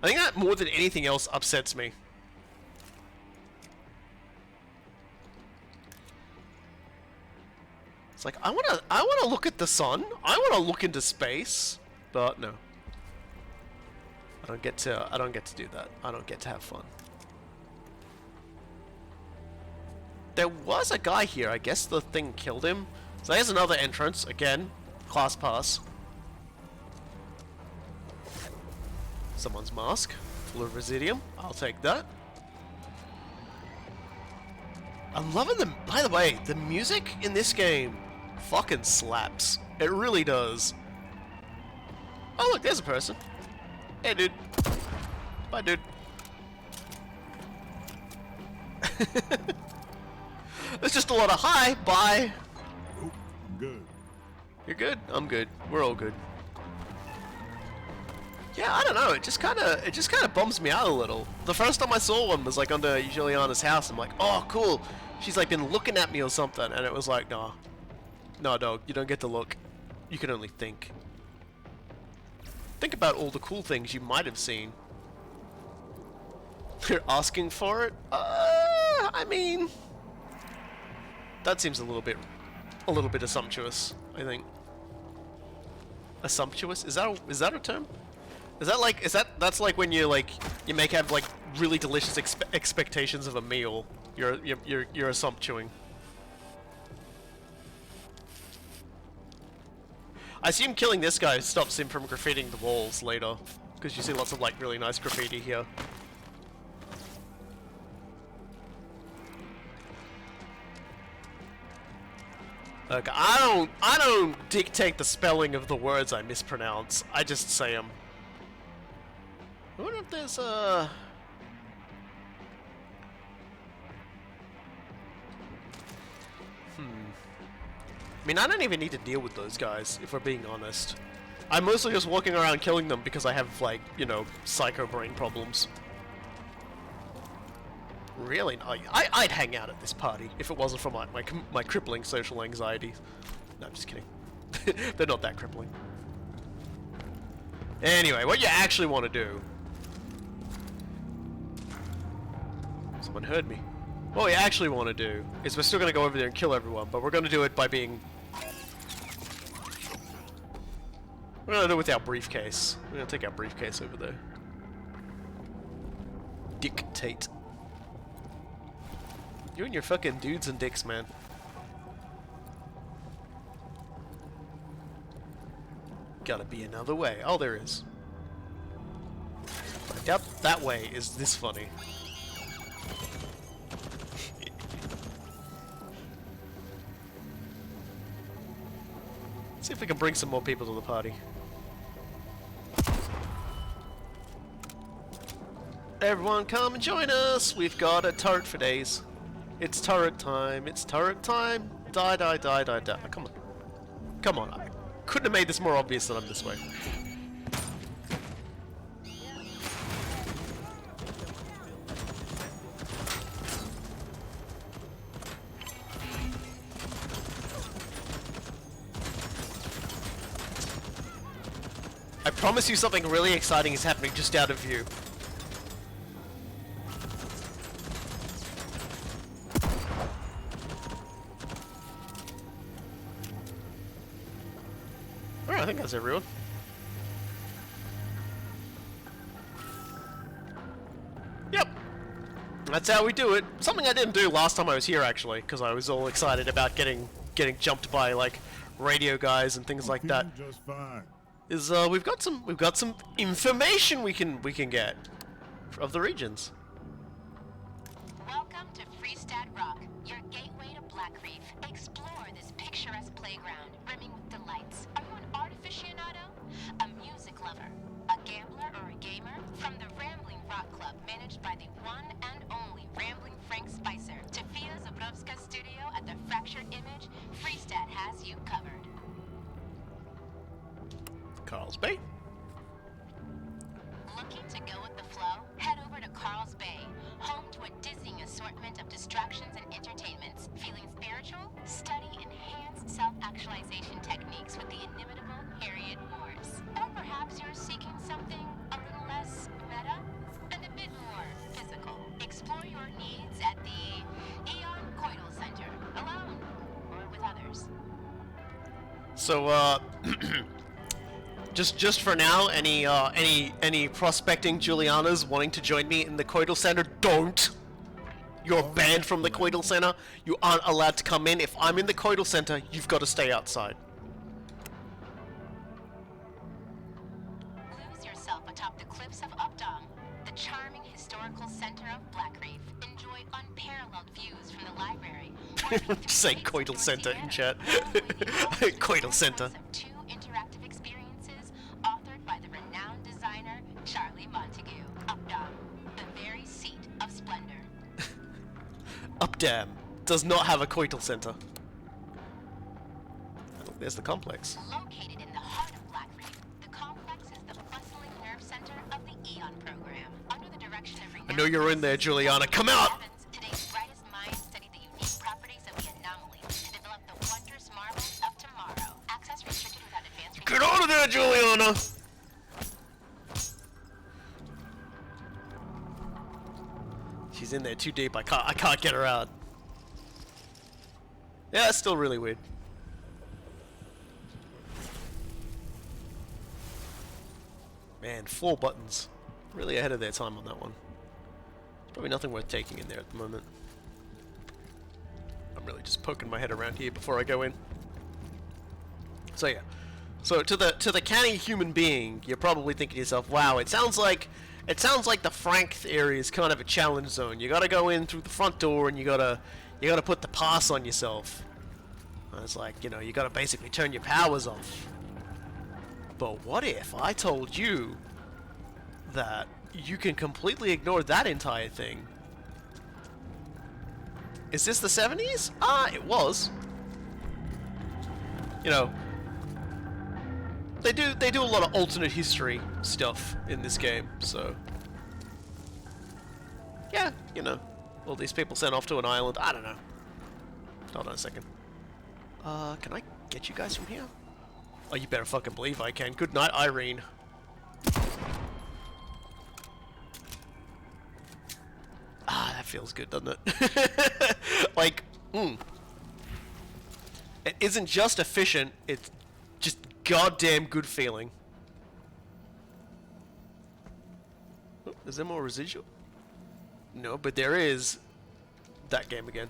I think that more than anything else upsets me. It's like, I wanna look at the sun. I wanna look into space, but no. I don't get to do that. I don't get to have fun. There was a guy here. I guess the thing killed him. So there's another entrance again. Class pass. Someone's mask full of residium. I'll take that. I'm loving them. By the way, the music in this game fucking slaps. It really does. Oh look, there's a person. Hey dude. Bye dude. There's just a lot of hi, bye. Nope, I'm good. You're good? I'm good. We're all good. Yeah, I don't know. It just kind of bums me out a little. The first time I saw one was like under Julianna's house. I'm like, oh, cool. She's like been looking at me or something, and it was like, nah, dog. You don't get to look. You can only think. Think about all the cool things you might have seen. They're asking for it. I mean, that seems a little bit assumptuous. I think. Assumptuous? Is that a term? That's like when you have like really delicious expectations of a meal. You're assumptuing. I assume killing this guy stops him from graffitiing the walls later, because you see lots of like really nice graffiti here. Look, I don't dictate the spelling of the words I mispronounce. I just say them. I wonder if there's I mean, I don't even need to deal with those guys, if we're being honest. I'm mostly just walking around killing them because I have, like, you know, psycho brain problems. Really? I'd hang out at this party if it wasn't for my crippling social anxiety. No, I'm just kidding. They're not that crippling. Anyway, what you actually want to do... Someone heard me. What we actually want to do is we're still going to go over there and kill everyone, but we're going to do it by being... We're going to do it with our briefcase. We're going to take our briefcase over there. Dictate. You and your fucking dudes and dicks, man. Gotta be another way. Oh, there is. I doubt that way is this funny. See if we can bring some more people to the party. Everyone come and join us! We've got a turret for days. It's turret time, it's turret time! Die, die, die, die, die. Come on. Come on. I couldn't have made this more obvious than I'm this way. I promise you something really exciting is happening just out of view. Alright, I think that's everyone. Yep. That's how we do it. Something I didn't do last time I was here, actually, because I was all excited about getting jumped by like radio guys and things like that. Just fine. Is we've got some information we can get of the regions. Welcome to Freestat Rock, your gateway to Black Reef. Explore this picturesque playground brimming with delights. Are you an art aficionado? A music lover? A gambler or a gamer? From the Rambling Rock Club, managed by the one and only Rambling Frank Spicer, to Via Zabrovska's studio at the Fractured Image, Freestat has you covered. Carl's Bay. Looking to go with the flow? Head over to Carl's Bay, home to a dizzying assortment of distractions and entertainments. Feeling spiritual? Study enhanced self-actualization techniques with the inimitable Harriet Morse. Or perhaps you're seeking something a little less meta and a bit more physical. Explore your needs at the Eon Coital Center, alone or with others. So, just for now, any prospecting Juliannas wanting to join me in the Coital Center, don't. You're banned from the Coital Center. You aren't allowed to come in. If I'm in the Coital Center, you've got to stay outside. Lose yourself atop the cliffs of Updom, the charming historical center of Black Reef. Enjoy unparalleled views from the library. Say Coital Center in chat. Coital Center. Two interactive experiences authored by the renowned designer Charlie Montague. Updom, the very seat of splendor. Updam does not have a Coital Center. Oh, there's the complex. Located in the heart of Black Reef, the complex is the bustling nerve center of the Eon program. Under the direction of I know you're in there, Juliana. Come out! Today's brightest minds study the unique properties of the anomaly to develop the wondrous marvels of tomorrow. Access restricted without advance. Get out of there, Juliana! She's in there too deep. I can't get her out. Yeah, it's still really weird. Man, 4 buttons. Really ahead of their time on that one. Probably nothing worth taking in there at the moment. I'm really just poking my head around here before I go in. So yeah. So to the canny human being, you're probably thinking to yourself, wow, it sounds like the Frank area is kind of a challenge zone. You gotta go in through the front door and you gotta put the pass on yourself. And it's like, you know, you gotta basically turn your powers off. But what if I told you that you can completely ignore that entire thing? Is this the 70s? Ah, it was. You know, they do a lot of alternate history stuff in this game, so yeah, you know, all these people sent off to an island. I don't know. Hold on a second. Can I get you guys from here? Oh, you better fucking believe I can. Good night, Irene. Ah, that feels good, doesn't it? Like, It isn't just efficient, it's just goddamn good feeling. Oh, is there more residual? No, but there is that game again.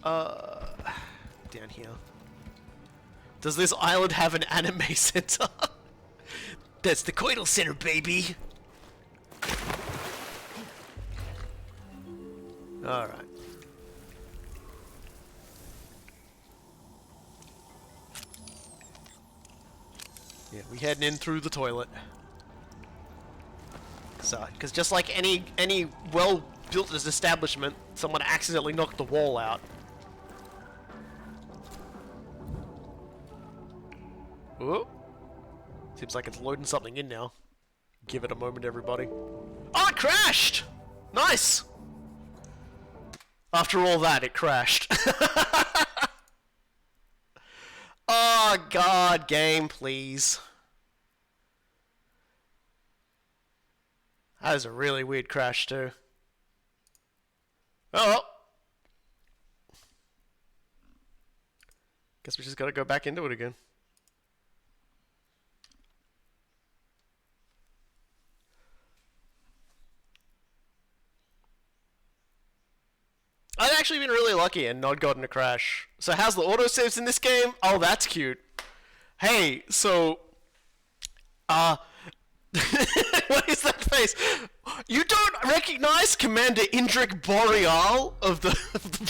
Down here. Does this island have an anime center? That's the Coital Center, baby! Alright. Yeah, we heading in through the toilet. So, because just like any well-built establishment, someone accidentally knocked the wall out. Ooh. Seems like it's loading something in now. Give it a moment, everybody. Oh, it crashed! Nice! After all that, it crashed. Oh, God, game, please. That was a really weird crash, too. Oh, well. Guess we just gotta go back into it again. actually been really lucky and not gotten a crash. So how's the autosaves in this game? Oh, that's cute. Hey, so... what is that face? You don't recognize Commander Indrik Boreal of the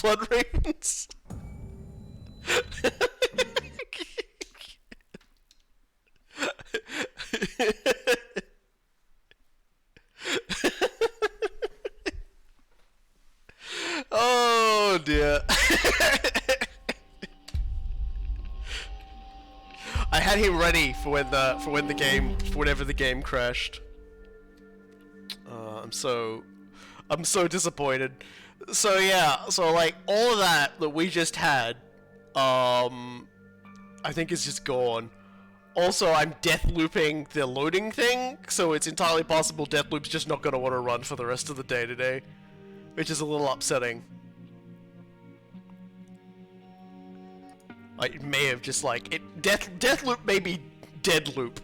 Blood Ravens? Oh dear. I had him ready for whenever the game crashed. I'm so disappointed. So yeah, so like all of that we just had, I think is just gone. Also, I'm death looping the loading thing, so it's entirely possible Deathloop's just not gonna want to run for the rest of the day today, which is a little upsetting. Like, it may have just like Deathloop may be dead loop.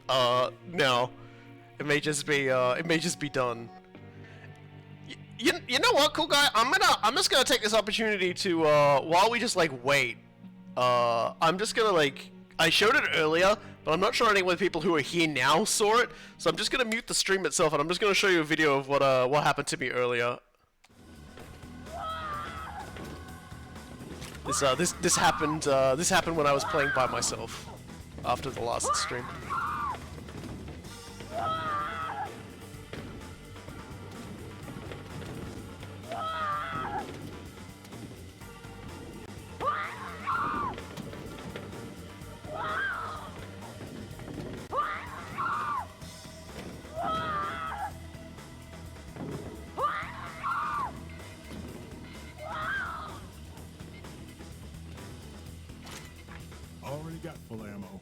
No, it may just be done. You know what, cool guy? I'm just gonna take this opportunity to while we just like wait. I'm just gonna like, I showed it earlier, but I'm not sure any of the people who are here now saw it, so I'm just gonna mute the stream itself, and I'm just gonna show you a video of what happened to me earlier. This happened when I was playing by myself after the last stream. Already got full ammo.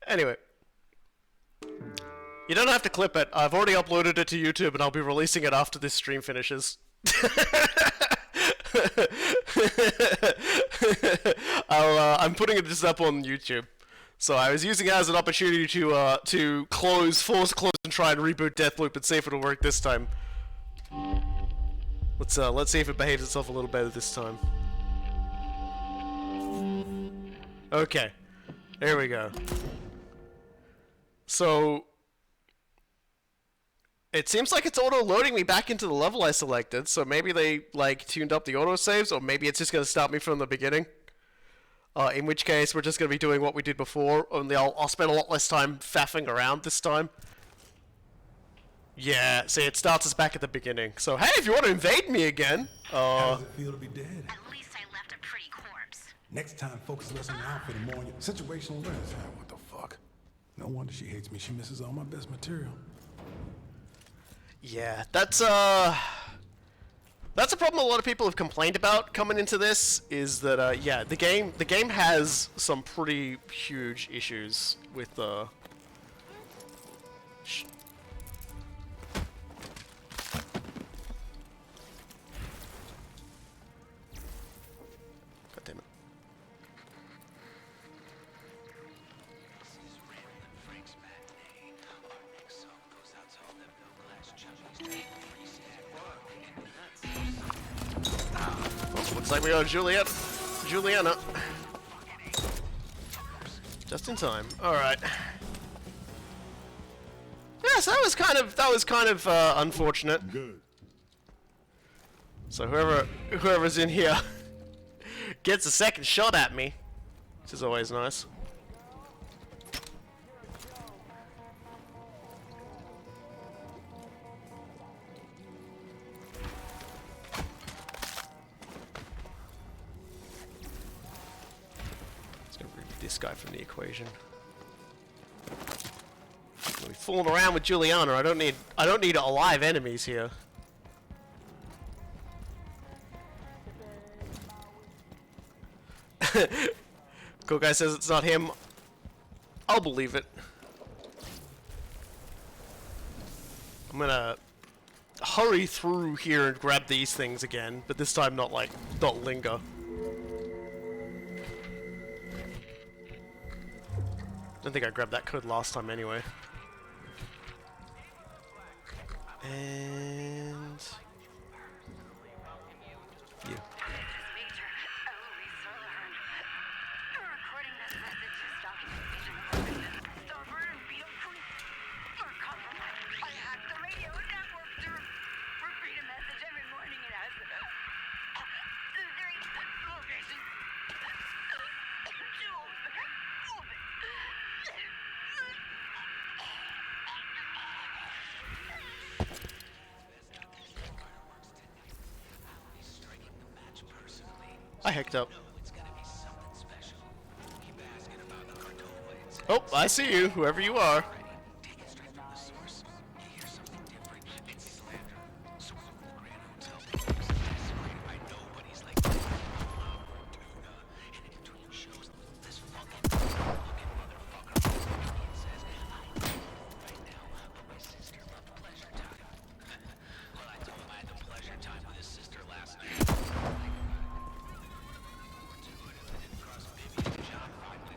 Anyway, you don't have to clip it. I've already uploaded it to YouTube, and I'll be releasing it after this stream finishes. I'm putting it just up on YouTube. So I was using it as an opportunity to force close, and try and reboot Deathloop and see if it'll work this time. Let's see if it behaves itself a little better this time. Okay, there we go. So, it seems like it's auto-loading me back into the level I selected, so maybe they, like, tuned up the auto-saves, or maybe it's just going to start me from the beginning. In which case, we're just going to be doing what we did before, only I'll spend a lot less time faffing around this time. Yeah, see, it starts us back at the beginning. So, hey, if you want to invade me again, How does it feel to be dead? At least I left a pretty corpse. Next time, focus less on the outfit and more on your situational awareness. Ah, what the fuck? No wonder she hates me. She misses all my best material. yeah, that's a problem a lot of people have complained about coming into this, is that, yeah, the game has some pretty huge issues with, God damn it. Oh, looks like we are Julianna. Just in time. All right. Yes, that was kind of unfortunate. Good. So whoever's in here gets a second shot at me, which is always nice. Let's go remove this guy from the equation. We're fooling around with Julianna. I don't need alive enemies here. Cool guy says it's not him. I'll believe it. I'm gonna hurry through here and grab these things again, but this time not linger. Don't think I grabbed that code last time anyway. And you. I hicked up. Oh, I see you, whoever you are.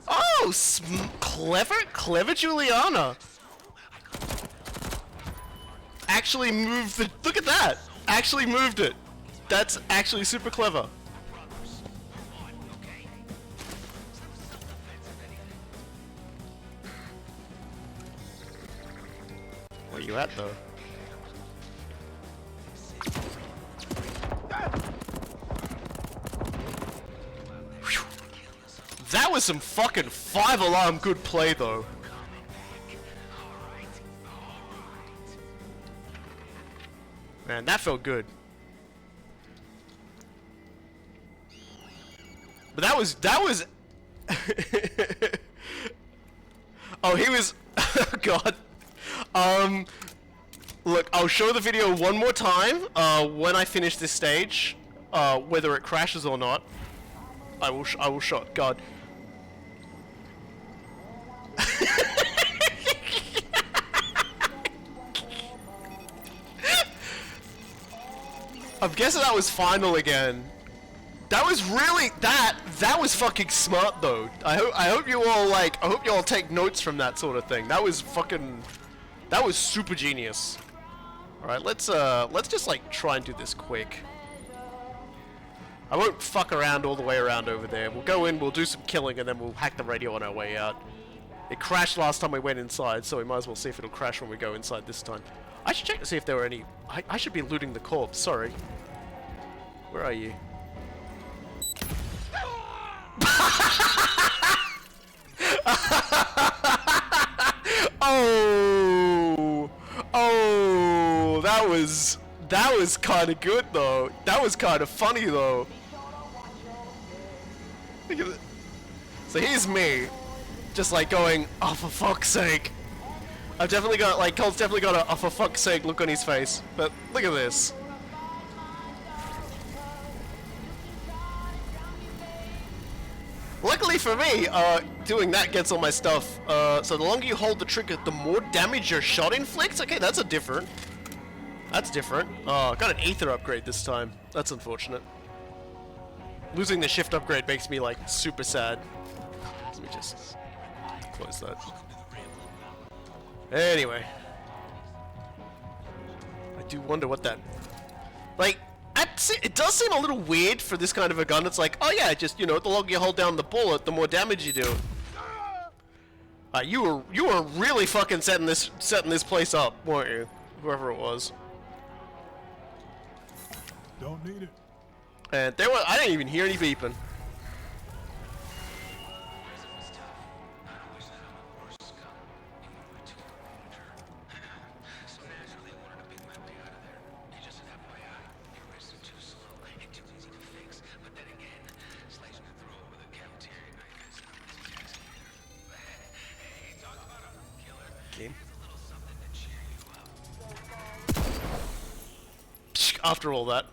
Oh, clever Julianna. Actually moved the, look at that. Actually moved it. That's actually super clever. Where you at though? That was some fucking 5-alarm good play though. Man, that felt good. But that was oh, he was God. Look, I'll show the video one more time when I finish this stage, whether it crashes or not. I will show it. God. I'm guessing that was final again. That was really that was fucking smart though. I hope you all take notes from that sort of thing. That was super genius. All right, let's just try and do this quick. I won't fuck around all the way around over there. We'll go in, we'll do some killing, and then we'll hack the radio on our way out. It crashed last time we went inside, so we might as well see if it'll crash when we go inside this time. I should check to see if there were any... I should be looting the corpse, sorry. Where are you? Oh! Oh! That was kind of good, though. That was kind of funny, though. Look at it. So here's me. Just going, oh, for fuck's sake. I've definitely got, Colt's definitely got a oh, for fuck's sake look on his face. But look at this. Luckily for me, doing that gets all my stuff. So the longer you hold the trigger, the more damage your shot inflicts? Okay, that's different. That's different. Oh, I got an ether upgrade this time. That's unfortunate. Losing the shift upgrade makes me, super sad. Let me just close that. Anyway. I do wonder what that... it does seem a little weird for this kind of a gun. It's oh yeah, just, the longer you hold down the bullet, the more damage you do. You were really fucking setting this place up, weren't you? Whoever it was. Don't need it. And I didn't even hear any beeping. After all that.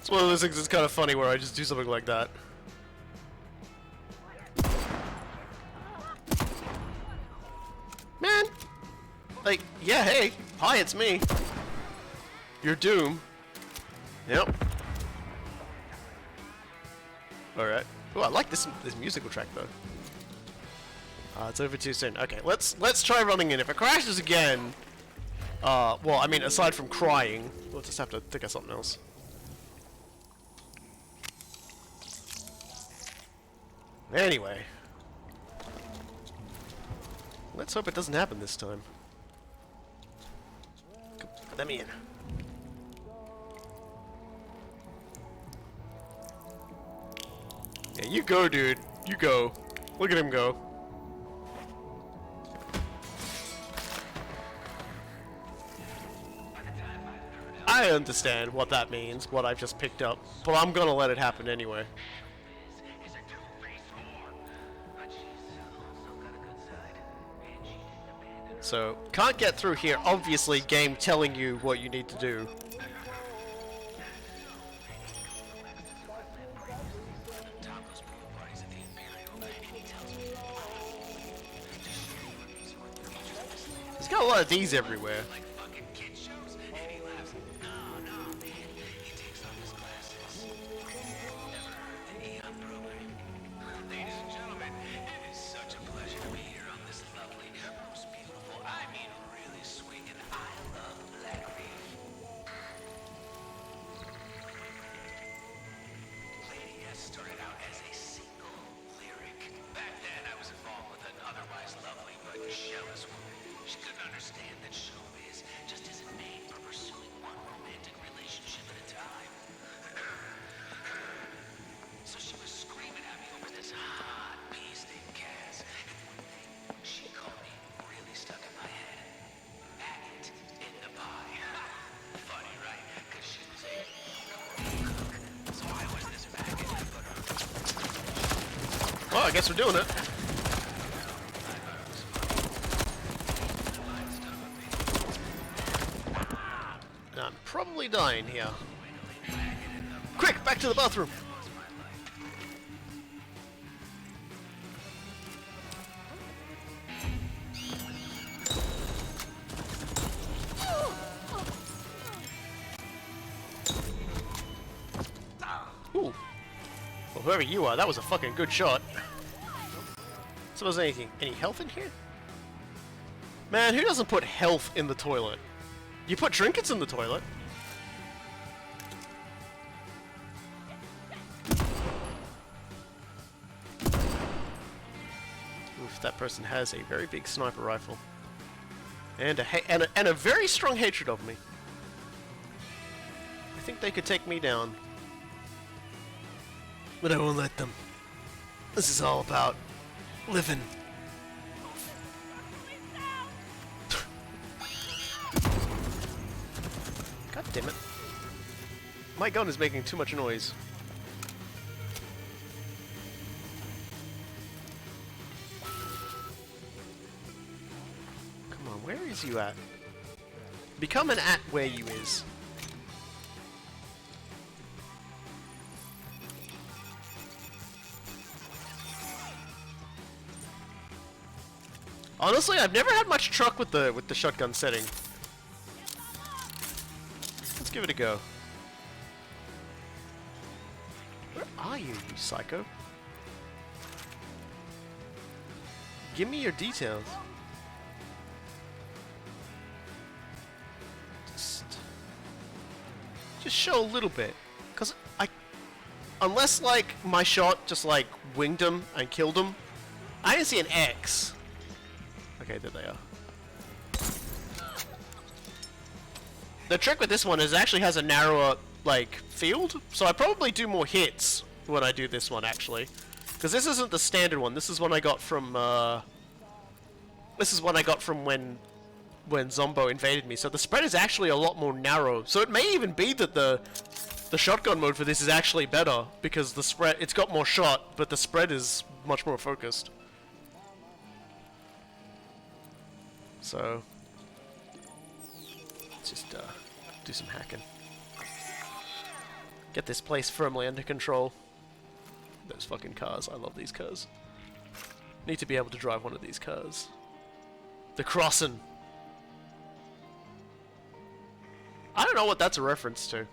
It's one of those things that's kind of funny where I just do something like that. Man! Like, yeah, hey! Hi, it's me! You're Doom. Yep. Alright. Oh, I like this musical track, though. It's over too soon. Okay, let's try running in. If it crashes again... well, I mean, aside from crying, we'll just have to think of something else. Anyway. Let's hope it doesn't happen this time. Come, let me in. Yeah, you go, dude. You go. Look at him go. I understand what that means, what I've just picked up, but I'm gonna let it happen anyway. So, can't get through here. Obviously, game telling you what you need to do. He's got a lot of these everywhere. Well, I guess we're doing it. I'm probably dying here. Quick, back to the bathroom. Ooh. Well, whoever you are, that was a fucking good shot. Suppose anything. Any health in here? Man, who doesn't put health in the toilet? You put trinkets in the toilet. Oof, that person has a very big sniper rifle. And a very strong hatred of me. I think they could take me down. But I won't let them. This is all about living. God damn it. My gun is making too much noise. Come on, where is you at? Become an at where you is. Honestly, I've never had much truck with the shotgun setting. Let's give it a go. Where are you, you psycho? Give me your details. Just show a little bit, cause unless like my shot just like winged him and killed him, I didn't see an X. Okay, there they are. The trick with this one is it actually has a narrower, like, field, so I probably do more hits when I do this one, actually. Because this isn't the standard one, this is one I got from, when Zombo invaded me, so the spread is actually a lot more narrow. So it may even be that the shotgun mode for this is actually better, because the spread, it's got more shot, but the spread is much more focused. So, let's just do some hacking. Get this place firmly under control. Those fucking cars. I love these cars. Need to be able to drive one of these cars. The Crossing. I don't know what that's a reference to.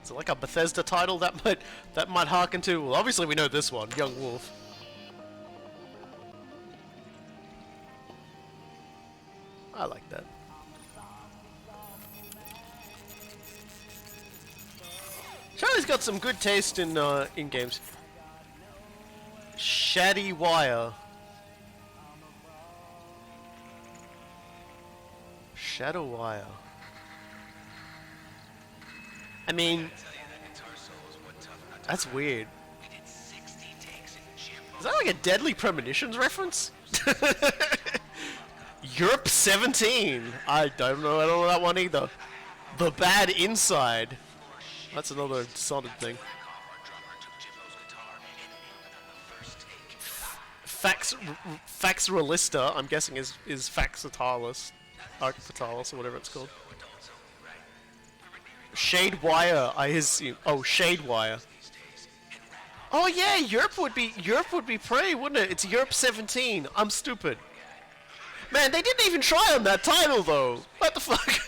Is it like a Bethesda title that might harken to? Well, obviously we know this one, Young Wolf. I like that. Charlie's got some good taste in games. Shady Wire. Shadow Wire. I mean, that's weird. Is that like a Deadly Premonitions reference? Europe 17. I don't know that one either. The Bad Inside. That's another Dishonored thing. Fax Realista, I'm guessing is Fax Fatalis. Arc Fatalis or whatever it's called. Shade Wire, I assume. Oh, Shade Wire. Oh yeah, Europe would be Prey, wouldn't it? It's Europe 17. I'm stupid. Man, they didn't even try on that title though. What the fuck?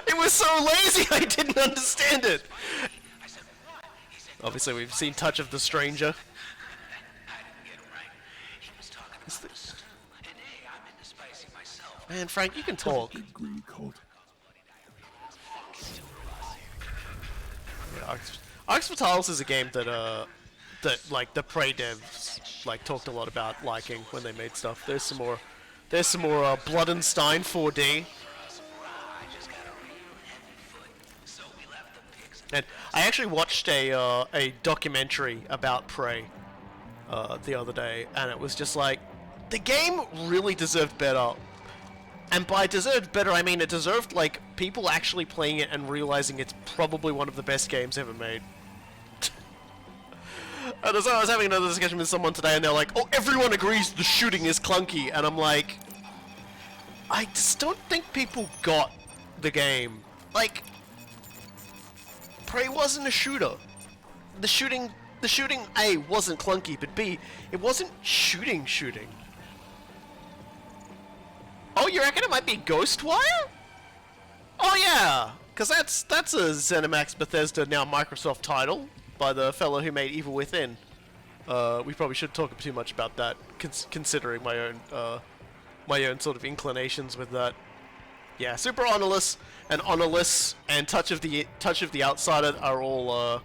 It was so lazy I didn't understand it. Obviously we've seen Touch of the Stranger. Man, Frank, you can talk. Greedy Colt. Yeah, Arx Fatalis is a game that like the Prey devs like talked a lot about liking when they made stuff. There's some more Bloodenstein 4D. And I actually watched a documentary about Prey the other day, and it was just like the game really deserved better. And by deserved better, I mean it deserved like people actually playing it and realizing it's probably one of the best games ever made. And so I was having another discussion with someone today, and they're like, "Oh, everyone agrees the shooting is clunky," and I'm like, I just don't think people got the game. Like, Prey wasn't a shooter. The shooting, A, wasn't clunky, but B, it wasn't shooting. Oh, you reckon it might be Ghostwire? Oh yeah, because that's a ZeniMax Bethesda, now Microsoft title by the fellow who made Evil Within. We probably shouldn't talk too much about that, considering my own sort of inclinations with that. Yeah, Super Honorless and Touch of the Outsider are all. Oh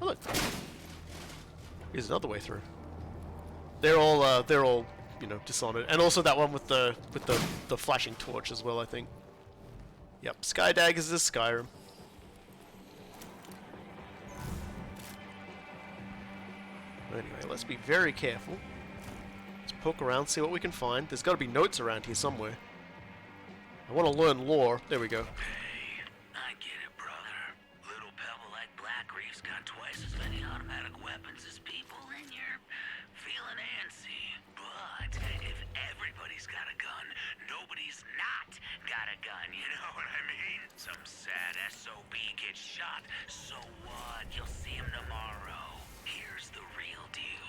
look, here's another way through. They're all you know, Dishonored, and also that one with the flashing torch as well, I think. Yep, Skydaggers is Skyrim. Anyway, let's be very careful. Let's poke around, see what we can find. There's got to be notes around here somewhere. I want to learn lore. There we go. Hey, I get it, brother. Little pebble like Black Reef's got twice as many automatic weapons as people, and you're feeling antsy. But if everybody's got a gun, nobody's not got a gun, you know what I mean? Some sad SOB gets shot, so what? You'll see him tomorrow. Here's the real deal.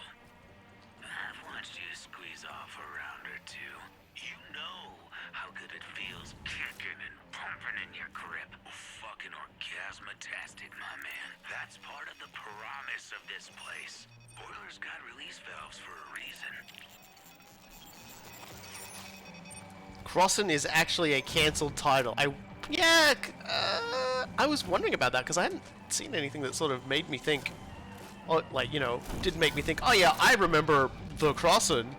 I've watched you squeeze off a round or two. You know how good it feels kicking and pumping in your grip. Fucking orgasmatastic, my man. That's part of the promise of this place. Boiler's got release valves for a reason. Crossin' is actually a cancelled title. I was wondering about that because I hadn't seen anything that sort of made me think. Oh, like, you know, didn't make me think, oh yeah, I remember The Crossin'.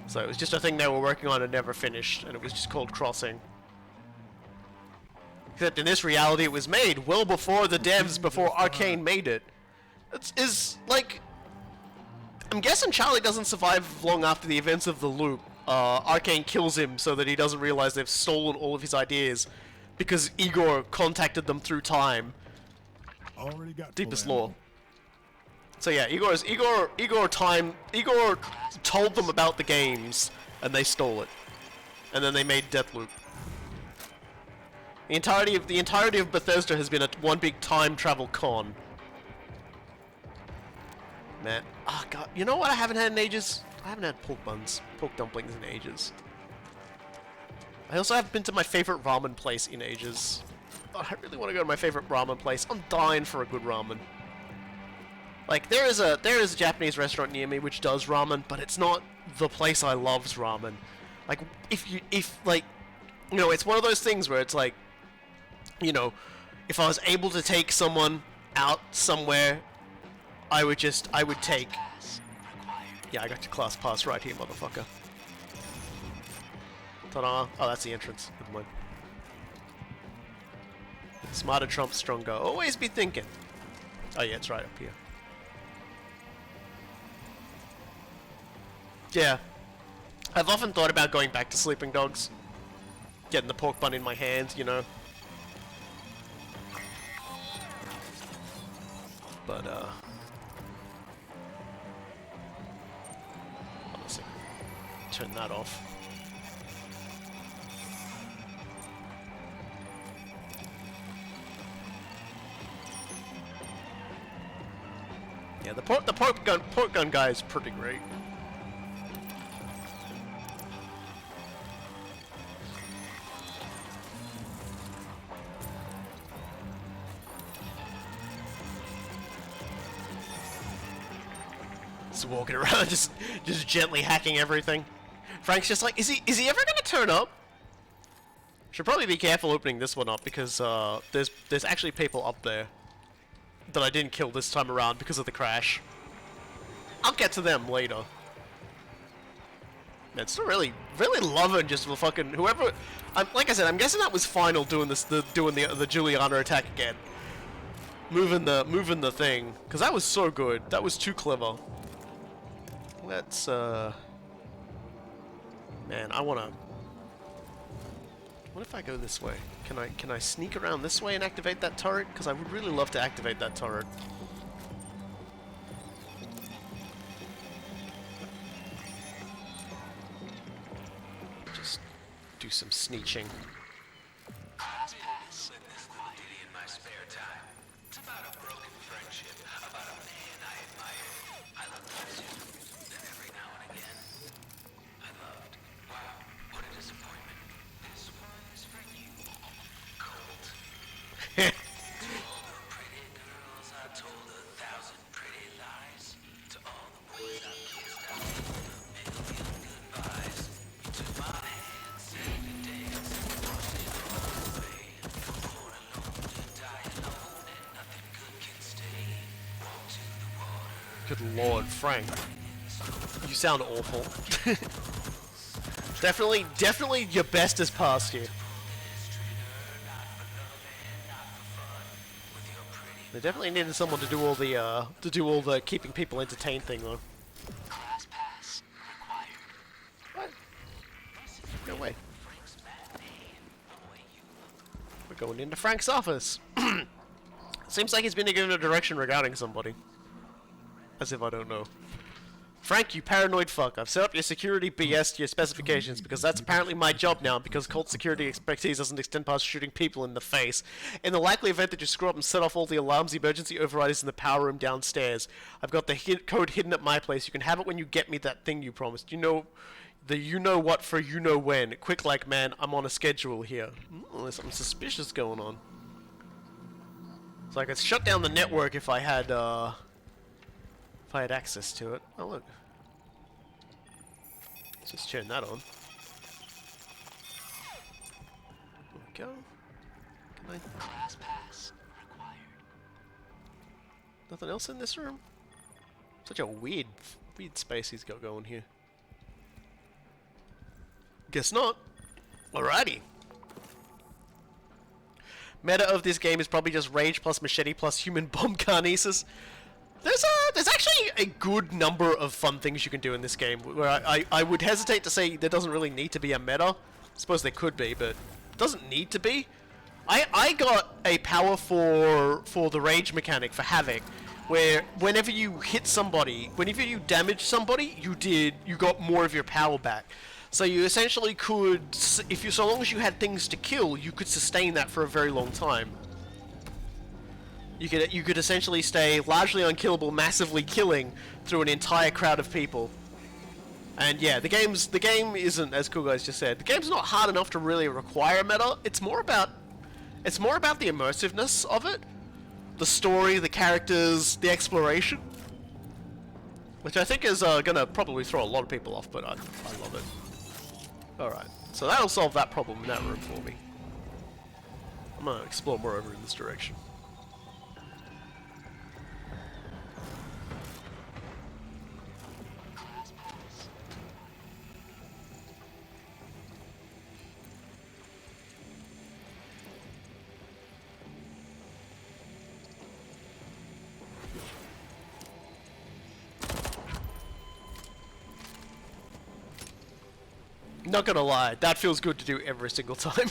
So it was just a thing they were working on and never finished, and it was just called Crossing. Except in this reality it was made well before the devs, before Arcane made it. It's like... I'm guessing Charlie doesn't survive long after the events of The Loop. Arcane kills him so that he doesn't realize they've stolen all of his ideas, because Igor contacted them through time. Already got Deepest full ammo. lore. So yeah, Igor told them about the games, and they stole it, and then they made Deathloop. The entirety of Bethesda has been one big time travel con. Man, oh god, you know what I haven't had in ages? I haven't had pork dumplings in ages. I also haven't been to my favorite ramen place in ages. Oh, I really want to go to my favorite ramen place. I'm dying for a good ramen. Like, there is a Japanese restaurant near me which does ramen, but it's not the place I loves ramen. Like, if it's one of those things where it's like, you know, if I was able to take someone out somewhere, I would take. Yeah, I got your class pass right here, motherfucker. Ta-da! Oh, that's the entrance. Never mind. Smarter trumps stronger. Always be thinking. Oh yeah, it's right up here. Yeah. I've often thought about going back to Sleeping Dogs. Getting the pork bun in my hand, you know. But, hold on a second. Turn that off. Yeah, the pork gun guy is pretty great. Just walking around, just gently hacking everything. Frank's just like, is he ever gonna turn up? Should probably be careful opening this one up because there's actually people up there that I didn't kill this time around because of the crash. I'll get to them later. Man, still really loving just the fucking whoever. Like I said, I'm guessing that was Final doing the Julianna attack again, moving the thing, because that was so good. That was too clever. Let's man, I wanna. What if I go this way? Can I sneak around this way and activate that turret? Because I would really love to activate that turret. Just do some sneaking. Class pass. In my spare time. It's about a broken friendship, about a man I admire. I love friendship. Then every now and again, I loved. Wow, what a disappointment. This one is for you, Colt. To all the pretty girls, I told 1,000 pretty lies. To all the boys I've kissed, I told a million goodbyes. You took my hand, saved the dance, washed it all away. Born alone to die alone, and nothing good can stay. Walk to the water. Good lord, Frank. You sound awful. Definitely your best is past you. They definitely needed someone to do all the keeping people entertained thing though. Class pass required. What? No way. We're going into Frank's office. Seems like he's been given a direction regarding somebody. As if I don't know. Frank, you paranoid fuck. I've set up your security BS to your specifications because that's apparently my job now because Colt security expertise doesn't extend past shooting people in the face. In the likely event that you screw up and set off all the alarms, the emergency override is in the power room downstairs. I've got the code hidden at my place. You can have it when you get me that thing you promised. You know, the you know what for you know when. Quick like man, I'm on a schedule here. There's something suspicious going on. So I could shut down the network if I had access to it. Oh look. Let's just turn that on. There we go. Can I... Class pass required. Nothing else in this room? Such a weird space he's got going here. Guess not. Alrighty. Meta of this game is probably just rage plus machete plus human bomb carnesis. There's actually a good number of fun things you can do in this game where I would hesitate to say there doesn't really need to be a meta. I suppose there could be, but it doesn't need to be. I got a power for the rage mechanic for Havoc where whenever you hit somebody, whenever you damage somebody, you got more of your power back. So you essentially could, so long as you had things to kill, you could sustain that for a very long time. You could essentially stay largely unkillable, massively killing through an entire crowd of people. And yeah, the game isn't, as Cool Guys just said, the game's not hard enough to really require meta. It's more about the immersiveness of it, the story, the characters, the exploration, which I think is gonna probably throw a lot of people off, but I love it. All right, so that'll solve that problem in that room for me. I'm gonna explore more over in this direction. Not gonna lie, that feels good to do every single time.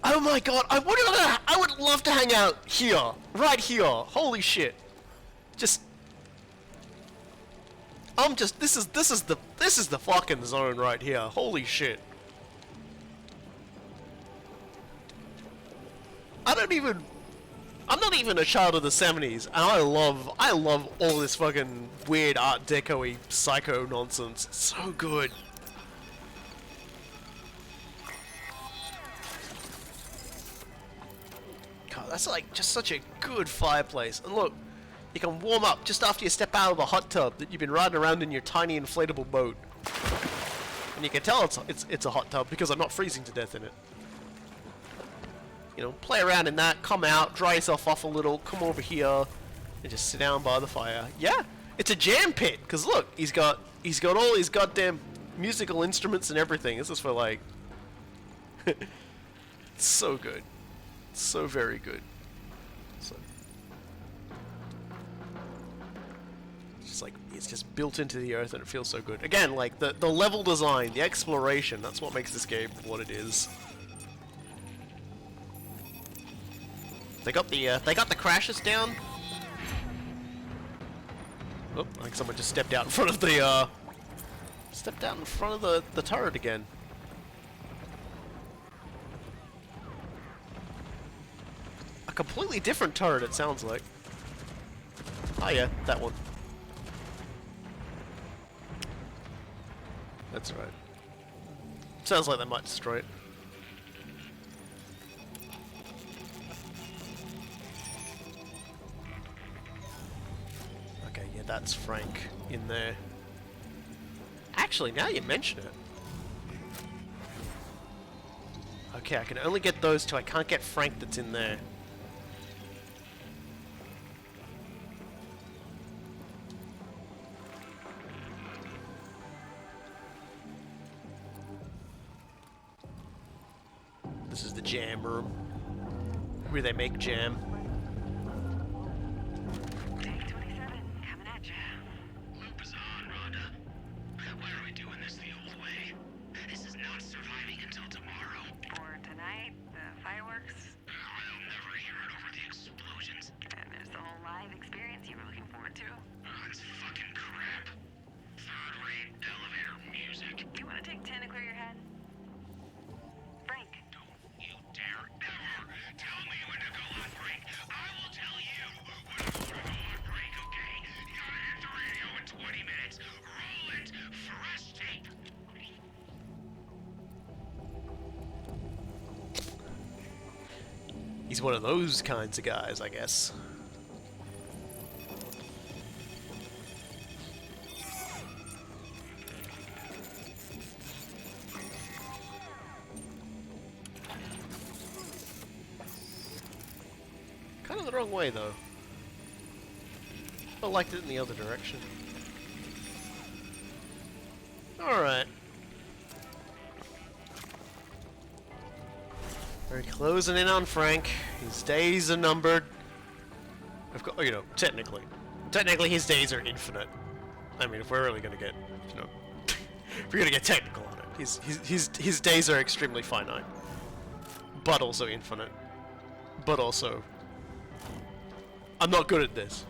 Oh my god, I would love to hang out here, right here. Holy shit! This is the fucking zone right here. Holy shit! I'm not even a child of the '70s, and I love all this fucking weird Art Deco-y psycho nonsense. It's so good. God, that's like just such a good fireplace. And look, you can warm up just after you step out of the hot tub that you've been riding around in your tiny inflatable boat. And you can tell it's a hot tub because I'm not freezing to death in it. You know, play around in that, come out, dry yourself off a little, come over here, and just sit down by the fire. Yeah, it's a jam pit, because look, he's got all his goddamn musical instruments and everything. This is for like... It's so good. It's so very good. So... It's just built into the earth and it feels so good. Again, like, the level design, the exploration, that's what makes this game what it is. They got the crashes down. Oh, I think someone just stepped out in front of the the turret again. A completely different turret, it sounds like. Oh yeah, that one. That's right. Sounds like they might destroy it. Okay, yeah, that's Frank in there. Actually, now you mention it. Okay, I can only get those two. I can't get Frank that's in there. This is the jam room, where they make jam. Take 27, coming at ya. Loop is on, Rhonda. Why are we doing this the old way? This is not surviving until tomorrow. For tonight, the fireworks, I'll never hear it over the explosions. and there's the whole live experience you were looking forward to. It's fucking crap. Third-rate elevator music. You want to take 10 to clear your head? Frank. Don't you dare ever tell me when to go on break. I will tell you when I want to go on break, okay? You gotta hit the radio in 20 minutes. Roll it. Fresh tape. He's one of those kinds of guys, I guess. Kind of the wrong way, though. I liked it in the other direction. Alright. We're closing in on Frank. His days are numbered. Of course, you know, technically. Technically, his days are infinite. I mean, if we're really gonna get, you know, if we're gonna get technical on it, his days are extremely finite. But also infinite. But also I'm not good at this.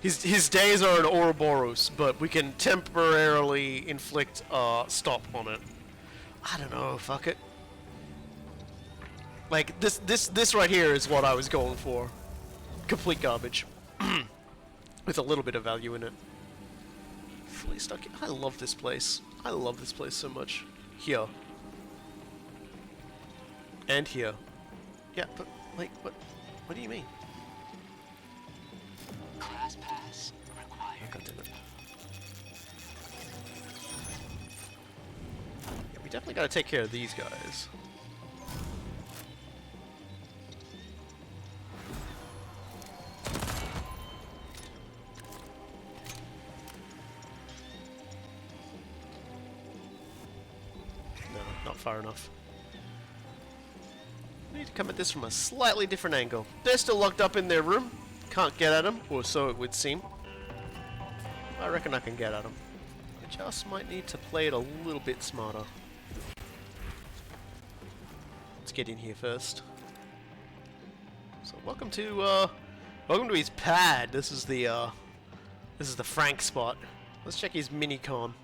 His days are an Ouroboros, but we can temporarily inflict stop on it. I don't know, fuck it. Like this right here is what I was going for. Complete garbage. With a little bit of value in it. Fully stuck in. I love this place. I love this place so much. Here. And here. Yeah, but like what do you mean? Class pass required. God damn it. Yeah, we definitely gotta take care of these guys. No, not far enough. I need to come at this from a slightly different angle. They're still locked up in their room. Can't get at them, or so it would seem. I reckon I can get at them. I just might need to play it a little bit smarter. Let's get in here first. So welcome to his pad. This is the Frank spot. Let's check his mini-con.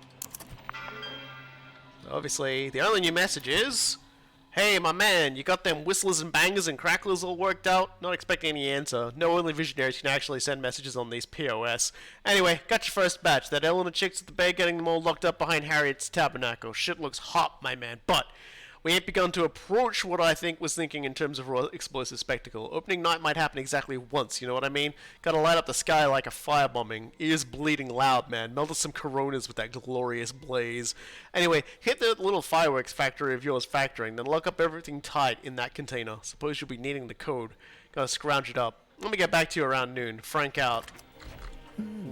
Obviously, the only new message is, "Hey, my man, you got them whistlers and bangers and cracklers all worked out? Not expecting any answer. No only visionaries can actually send messages on these POS. Anyway, got your first batch. That Eleanor chick's at the bay getting them all locked up behind Harriet's tabernacle. Shit looks hot, my man, but we ain't begun to approach what I was thinking in terms of raw explosive spectacle. Opening night might happen exactly once, you know what I mean? Gotta light up the sky like a firebombing. Ears bleeding loud, man. Melted some Coronas with that glorious blaze. Anyway, hit the little fireworks factory of yours factoring, then lock up everything tight in that container. Suppose you'll be needing the code. Gotta scrounge it up. Let me get back to you around noon. Frank out."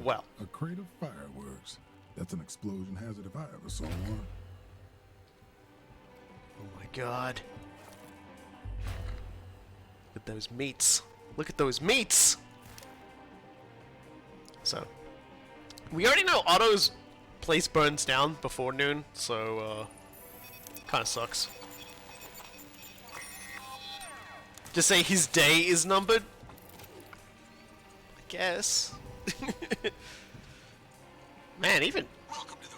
Well. A crate of fireworks. That's an explosion hazard if I ever saw one. Oh my god. Look at those meats. Look at those meats! So, we already know Otto's place burns down before noon, so, kinda sucks. Just say his day is numbered? I guess. Man, even...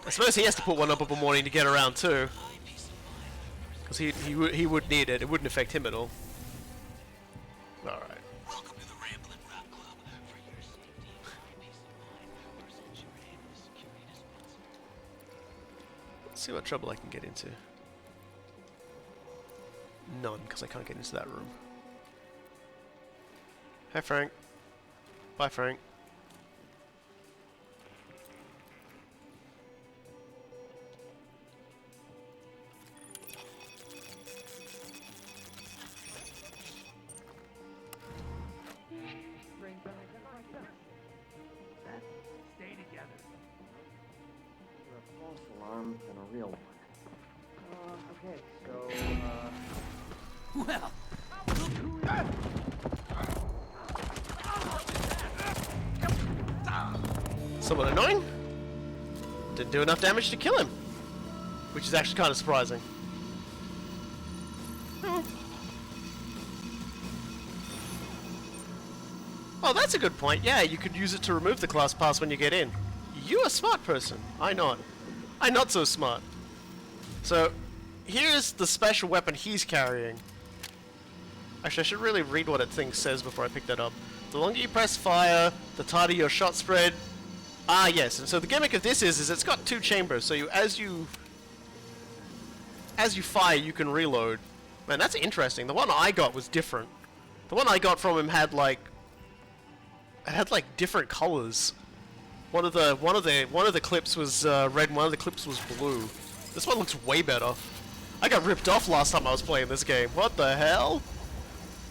I suppose he has to put one up a morning to get around too. Because he would need it. It wouldn't affect him at all. Alright. Welcome to the Ramblin' Rap Club. For your safety and my peace of mind, present your name as security dispenser. Let's see what trouble I can get into. None, because I can't get into that room. Hey Frank. Bye Frank. Stay together. A false alarm and a real one. Okay, so, Well, Somewhat annoying. Didn't do enough damage to kill him. Which is actually kind of surprising. Oh, that's a good point. Yeah, you could use it to remove the class pass when you get in. You a smart person. I not. I not so smart. So, here's the special weapon he's carrying. Actually, I should really read what it thing says before I pick that up. The longer you press fire, the tighter your shot spread. Ah, yes. And so the gimmick of this is it's got two chambers. So as you fire, you can reload. Man, that's interesting. The one I got was different. The one I got from him had like different colors. One of the clips was red, and one of the clips was blue. This one looks way better. I got ripped off last time I was playing this game. What the hell?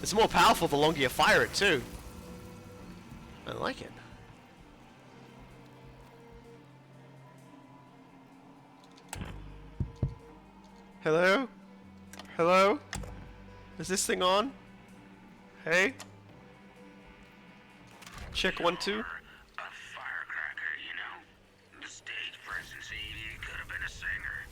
It's more powerful the longer you fire it too. I like it. Hello? Hello? Is this thing on? Hey? Check 1, 2. A firecracker, you know. The stage presence, he could have been a singer.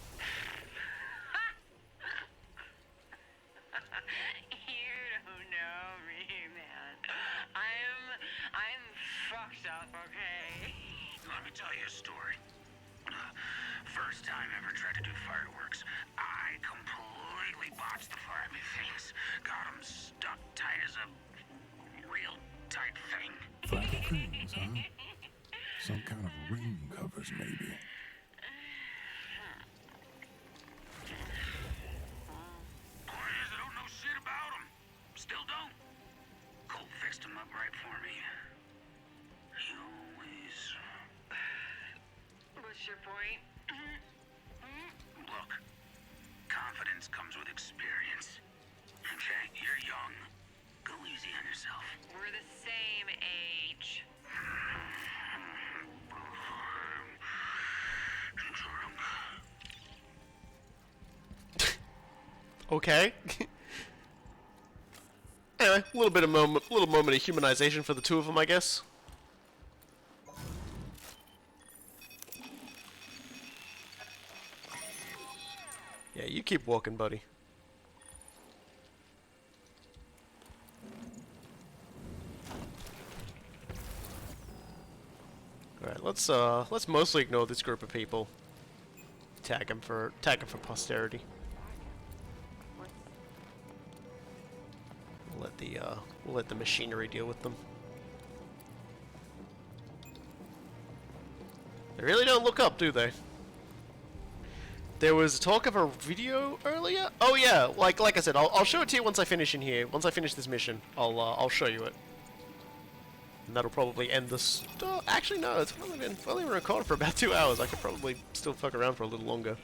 You don't know me, man. I'm yourself, okay? Let me tell you a story. First time I ever tried to do fireworks, I completely botched the fiery things. Got them stuck tight as a real tight thing. Flappy rings, huh? Some kind of ring covers, maybe. Point is, I don't know shit about them. Still don't. Colt fixed them up right for me. He always... What's your point? Look, confidence comes with experience. Okay, you're young. Go easy on yourself. We're the same age. Okay. Anyway, a little moment of humanization for the two of them, I guess. Yeah, you keep walking, buddy. Alright, let's mostly ignore this group of people. Tag them for posterity. We'll let the machinery deal with them. They really don't look up, do they? There was talk of a video earlier. Oh yeah, like I said, I'll show it to you once I finish in here. Once I finish this mission, I'll show you it. And that'll probably end this. Actually, no, it's only been recorded for about 2 hours. I could probably still fuck around for a little longer.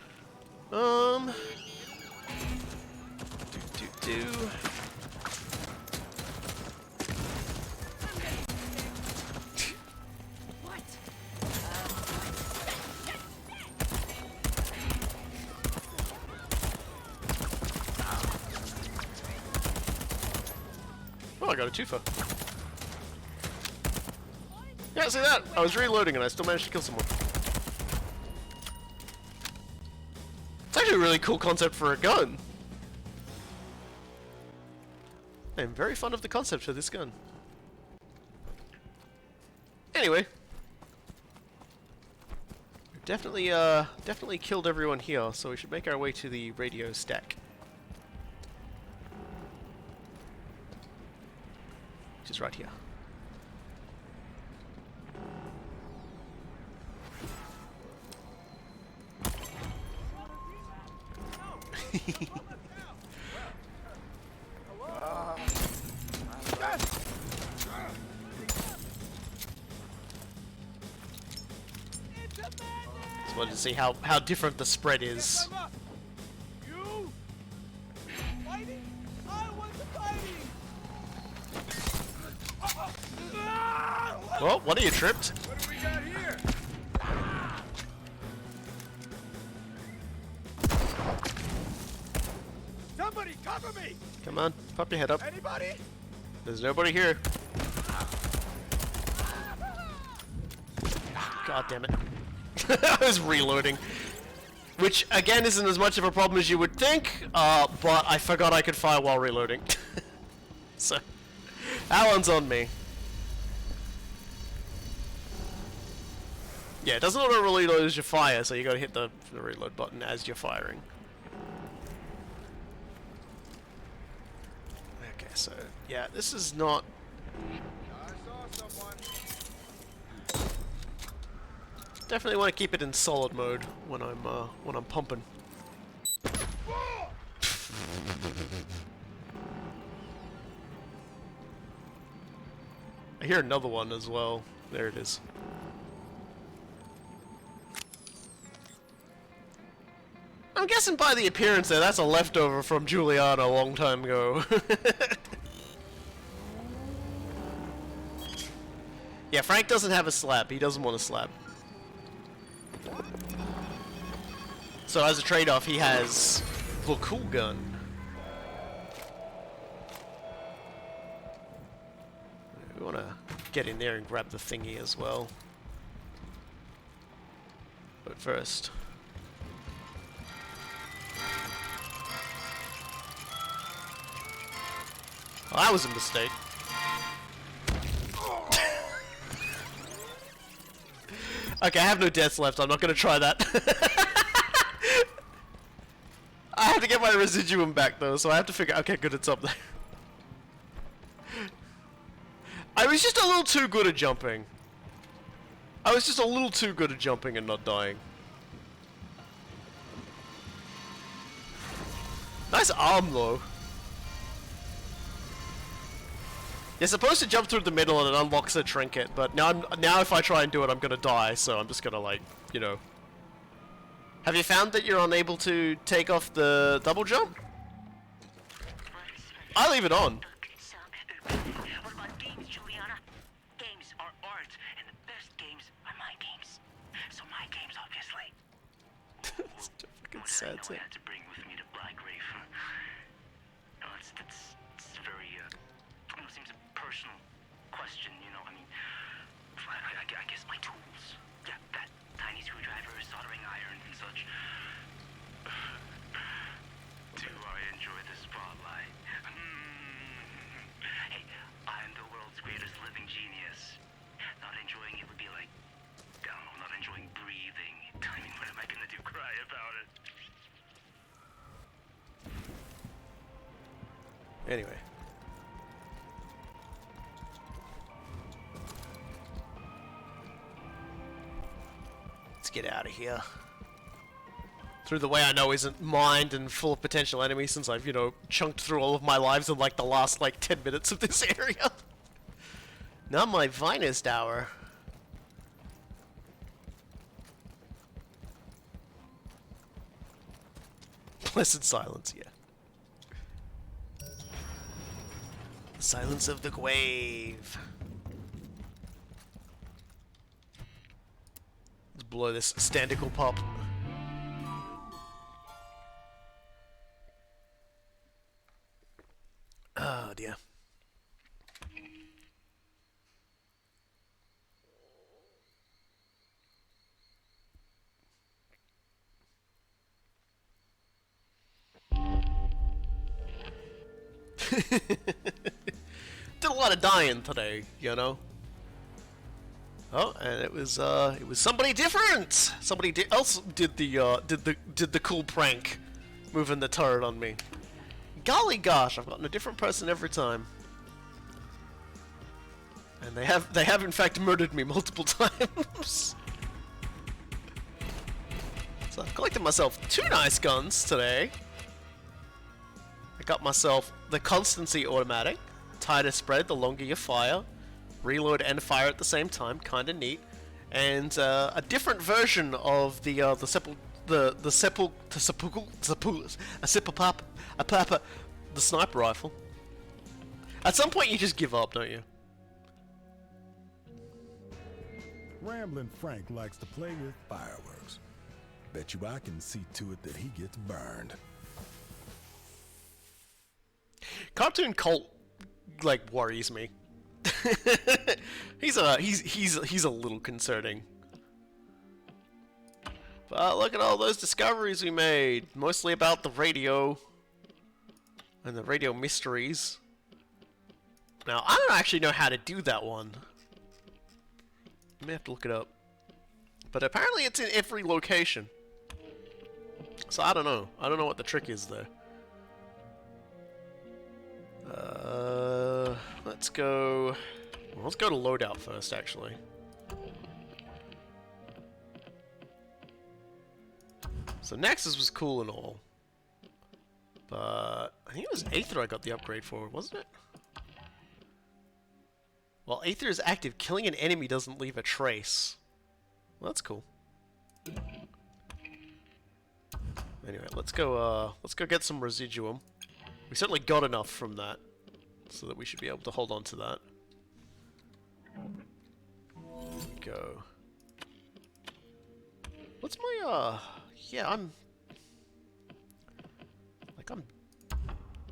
Oh, I got a twofer. Yeah, see that? I was reloading and I still managed to kill someone. It's actually a really cool concept for a gun. I'm very fond of the concept for this gun. Anyway. We've definitely killed everyone here, so we should make our way to the radio stack. Which is right here. Just wanted to see how different the spread is. You fighting? I was fighting. Well, what are you tripped? What do we got here? Somebody cover me! Come on, pop your head up. Anybody? There's nobody here. God damn it. I was reloading. Which, again, isn't as much of a problem as you would think, but I forgot I could fire while reloading. So, that one's on me. Yeah, it doesn't auto reload as you fire, so you gotta hit the reload button as you're firing. Okay, so, yeah, this is not... I saw someone. Definitely want to keep it in solid mode when I'm pumping. I hear another one as well. There it is. I'm guessing by the appearance there, that's a leftover from Julianna a long time ago. Yeah, Frank doesn't have a slab. He doesn't want a slab. So as a trade-off, he has the cool gun. We want to get in there and grab the thingy as well. But first... Well, that was a mistake. Okay, I have no deaths left. I'm not gonna try that. I have to get my residuum back though, so I have to figure. Okay, good, it's up there. I was just a little too good at jumping. I was just a little too good at jumping and not dying. Nice arm though. You're supposed to jump through the middle and it unlocks a trinket, but now if I try and do it, I'm gonna die. So I'm just gonna like, you know. Have you found that you're unable to take off the double jump? I leave it on. What about games, Julianna? Games are art, and the best games are my games. So my games, obviously. It's fucking sad. I had to bring with me to Blackgrave. No, it's very, seems a personal question, you know, I mean, I guess my tools. Yeah, that tiny screwdriver, soldering iron, and such. Do I enjoy the spotlight? Hey, I'm the world's greatest living genius. Not enjoying it would be like, I don't know, not enjoying breathing. I mean, what am I gonna do, cry about it? Anyway. Let's get out of here. Through the way I know isn't mined and full of potential enemies since I've, you know, chunked through all of my lives in like the last like 10 minutes of this area. Not my finest hour. Blessed silence, yeah. The silence of the grave. Let's blow this standicle pop. Oh dear. Did a lot of dying today, you know. Oh, and it was somebody different. Somebody else did the cool prank, moving the turret on me. Golly gosh, I've gotten a different person every time. And they have in fact murdered me multiple times. So I've collected myself 2 nice guns today. I got myself the constancy automatic, tighter spread the longer you fire, reload and fire at the same time, kinda neat, and a different version of the sniper rifle. At some point you just give up, don't you? Ramblin' Frank likes to play with fireworks. Bet you I can see to it that he gets burned. Cartoon Colt like worries me. he's a little concerning. But look at all those discoveries we made, mostly about the radio and the radio mysteries. Now I don't actually know how to do that one. I may have to look it up. But apparently it's in every location. So I don't know. I don't know what the trick is there. Let's go. Well, let's go to loadout first, actually. So Nexus was cool and all, but I think it was Aether I got the upgrade for, wasn't it? While Aether is active, killing an enemy doesn't leave a trace. Well, that's cool. Anyway, let's go get some residuum. We certainly got enough from that, so that we should be able to hold on to that. Go. What's my, yeah, I'm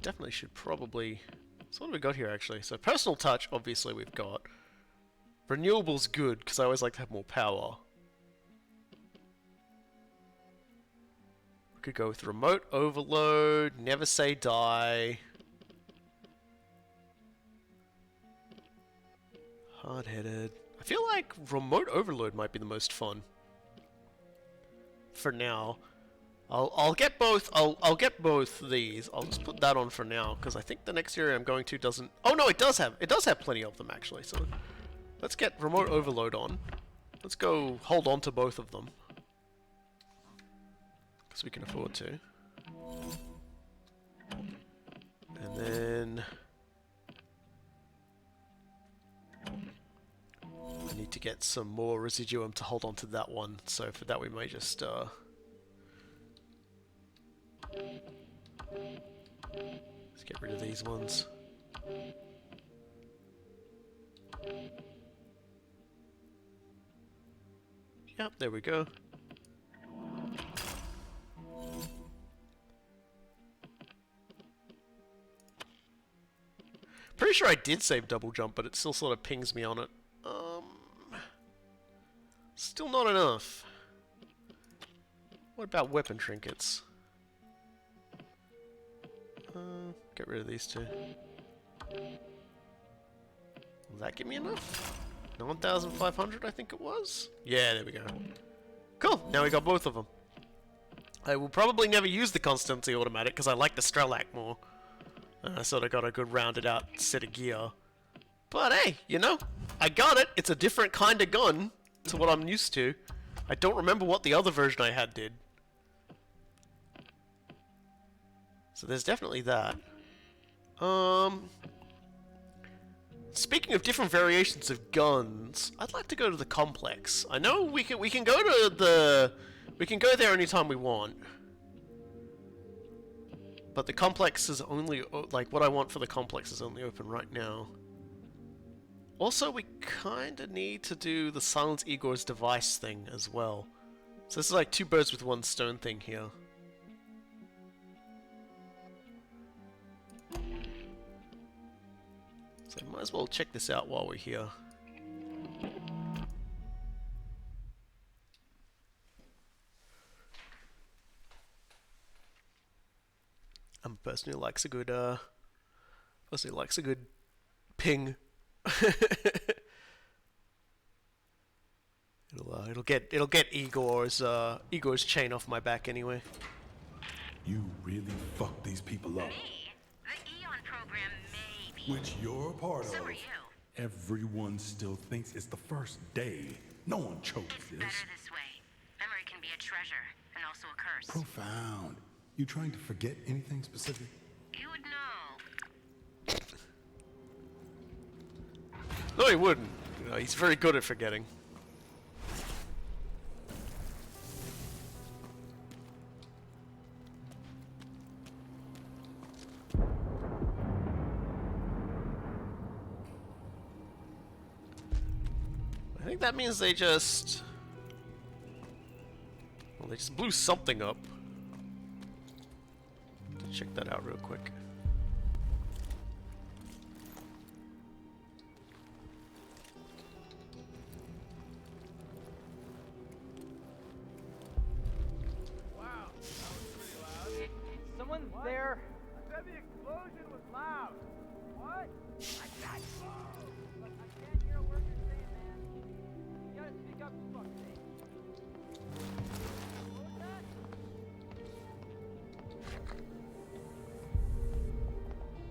definitely should probably, so what have we got here actually? So personal touch, obviously we've got. Renewable's good, because I always like to have more power. We could go with remote overload, never say die. Hard-headed. I feel like remote overload might be the most fun. For now. I'll get both. I'll get both these. I'll just put that on for now because I think the next area I'm going to doesn't. Oh no, it does have plenty of them actually. So let's get remote overload on. Let's go hold on to both of them because we can afford to. And then I need to get some more residuum to hold on to that one. So for that we might just let's get rid of these ones. Yep, there we go. Pretty sure I did save double jump, but it still sort of pings me on it. Still not enough. What about weapon trinkets? Get rid of these two. Will that give me enough? 9,500 I think it was? Yeah, there we go. Cool, now we got both of them. I will probably never use the constantly automatic because I like the Strelak more. I sort of got a good rounded out set of gear. But hey, you know, I got it. It's a different kind of gun to what I'm used to. I don't remember what the other version I had did. So there's definitely that. Speaking of different variations of guns, I'd like to go to the complex. I know we can go to the there anytime we want. But the complex is only like what I want for the complex is only open right now. Also, we kind of need to do the Silence Igor's device thing as well. So this is like two birds with one stone thing here. So might as well check this out while we're here. I'm a person who likes a good ping. It'll get Igor's chain off my back anyway. You really fucked these people up. Me? The Eon program may be. Which you're a part of. So are you. Everyone still thinks it's the first day. No one chose It's this. better this way. Memory can be a treasure and also a curse. Profound. You trying to forget anything specific? You would know. No, he wouldn't. You know, he's very good at forgetting. I think that means they just... well, they just blew something up. Check that out real quick. Wow, that was pretty loud. Someone's there. I said the explosion was loud. What? I got Look, I can't hear a word you're saying, man. You gotta speak up, for fuck's sake. What was that?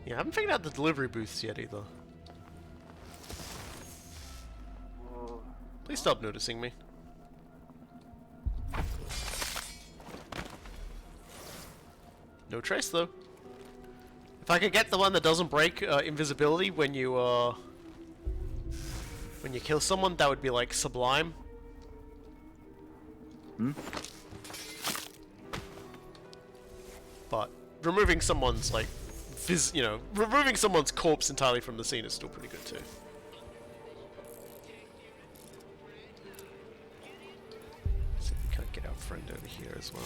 Yeah, I haven't figured out the delivery booths yet either. Please stop noticing me. No trace though. If I could get the one that doesn't break invisibility when you kill someone, that would be like sublime. But removing someone's like removing someone's corpse entirely from the scene is still pretty good too. See if we can't get our friend over here as well.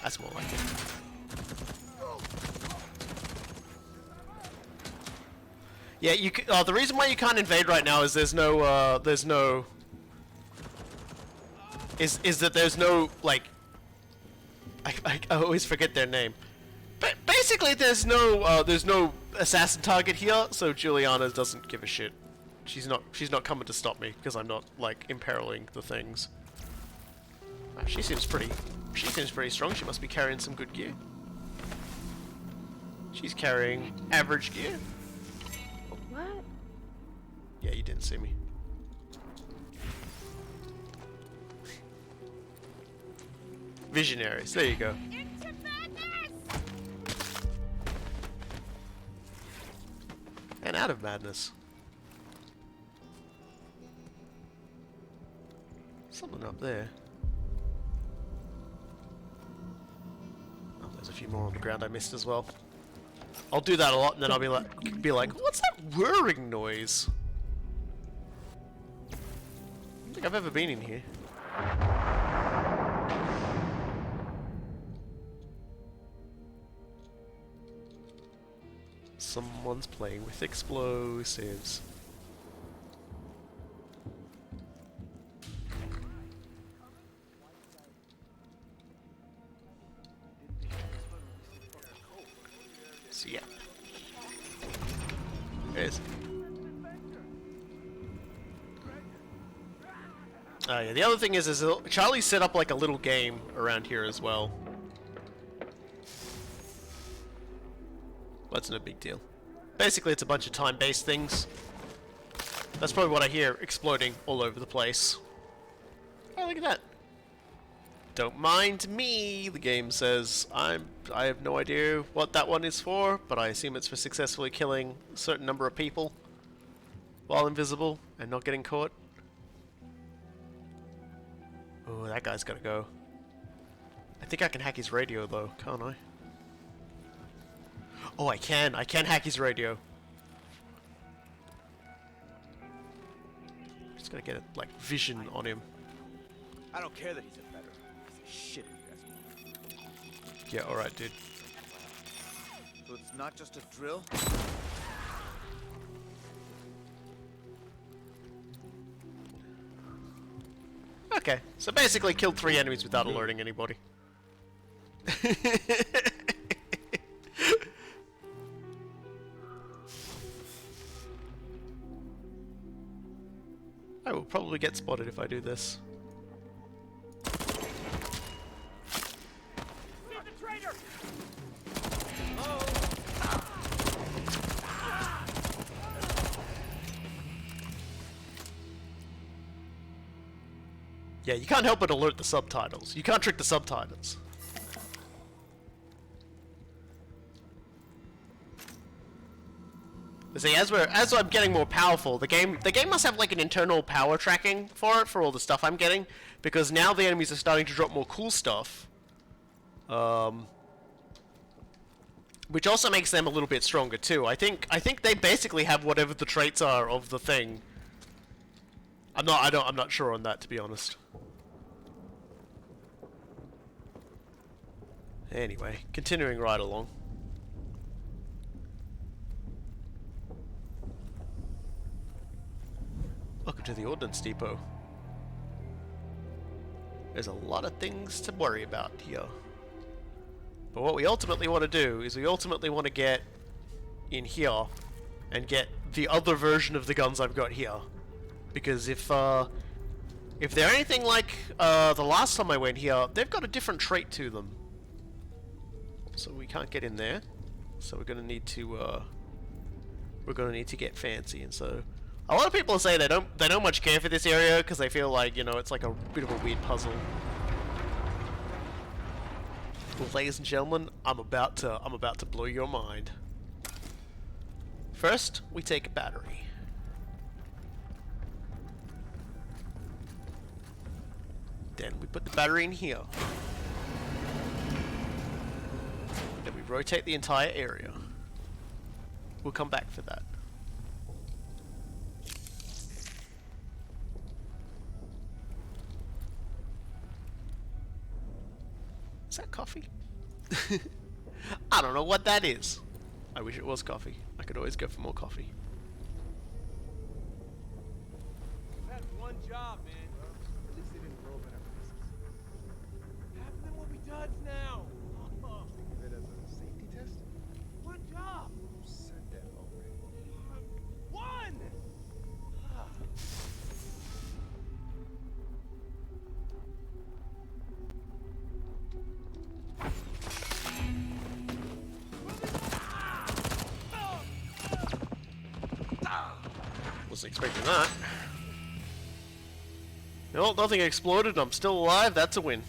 That's more like it. Yeah, you. The reason why you can't invade right now is there's no. Is that there's no like I always forget their name. But basically, there's no assassin target here, so Julianna doesn't give a shit. She's not coming to stop me because I'm not like imperiling the things. She seems pretty strong. She must be carrying some good gear. She's carrying average gear. What? Yeah, you didn't see me. Visionaries. There you go. And out of madness. Something up there. Oh, there's a few more on the ground I missed as well. I'll do that a lot, and then I'll be like, what's that whirring noise? I don't think I've ever been in here. Someone's playing with explosives. So yeah. There it is. Yeah, the other thing is Charlie set up like a little game around here as well. That's no big deal. Basically, it's a bunch of time-based things. That's probably what I hear exploding all over the place. Oh, look at that. Don't mind me, the game says. I have no idea what that one is for, but I assume it's for successfully killing a certain number of people while invisible and not getting caught. Oh, that guy's gotta go. I think I can hack his radio though, can't I? Oh, I can hack his radio. Just gotta get like vision on him. I don't care that he's a veteran. He's a shit if you ask me. Yeah, alright, dude. So it's not just a drill? Okay, so basically killed 3 enemies without alerting anybody. I will probably get spotted if I do this. Yeah, you can't help but alert the subtitles. You can't trick the subtitles. See, as I'm getting more powerful, the game must have like an internal power tracking for it, for all the stuff I'm getting, because now the enemies are starting to drop more cool stuff. Which also makes them a little bit stronger too. I think they basically have whatever the traits are of the thing. I'm not sure on that, to be honest. Anyway, continuing right along. Welcome to the Ordnance Depot. There's a lot of things to worry about here. But what we ultimately want to do is we ultimately want to get in here and get the other version of the guns I've got here. Because if they're anything like the last time I went here, they've got a different trait to them. So we can't get in there. So we're gonna need to get fancy. And so a lot of people say they don't much care for this area because they feel like, you know, it's like a bit of a weird puzzle. Well, ladies and gentlemen, I'm about to blow your mind. First, we take a battery. Then we put the battery in here. Then we rotate the entire area. We'll come back for that. Is that coffee? I don't know what that is. I wish it was coffee. I could always go for more coffee. That's one job, man. At least they didn't blow up in our faces. Half of them will be duds now. expecting that. No, nothing exploded. I'm still alive. That's a win.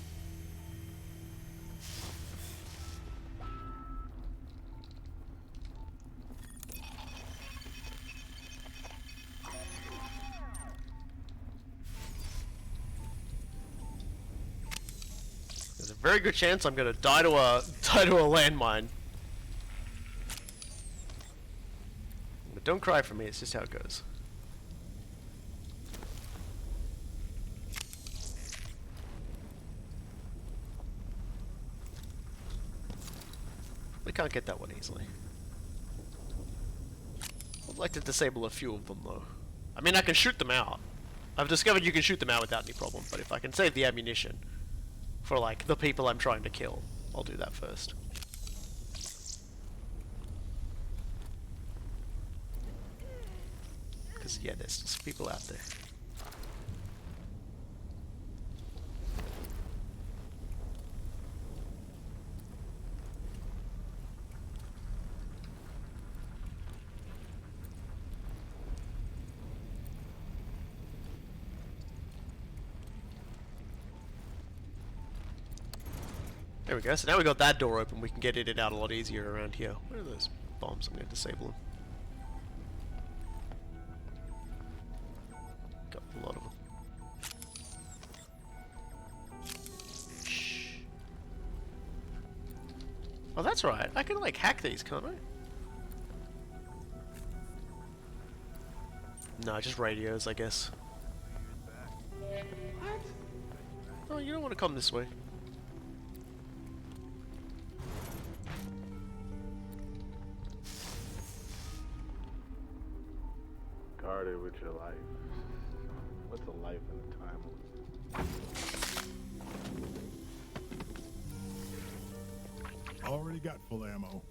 There's a very good chance I'm gonna die to a landmine. But don't cry for me. It's just how it goes. We can't get that one easily. I'd like to disable a few of them though. I mean, I can shoot them out. I've discovered you can shoot them out without any problem, but if I can save the ammunition for like the people I'm trying to kill, I'll do that first. Because yeah, there's just people out there. There we go, so now we got that door open, we can get in and out a lot easier around here. Where are those bombs? I'm going to disable them. Got a lot of them. Shh. Oh, that's right, I can like hack these, can't I? No, just radios, I guess. What? Oh, you don't want to come this way. Guarded with your life. What's a life in a time? Already got full ammo.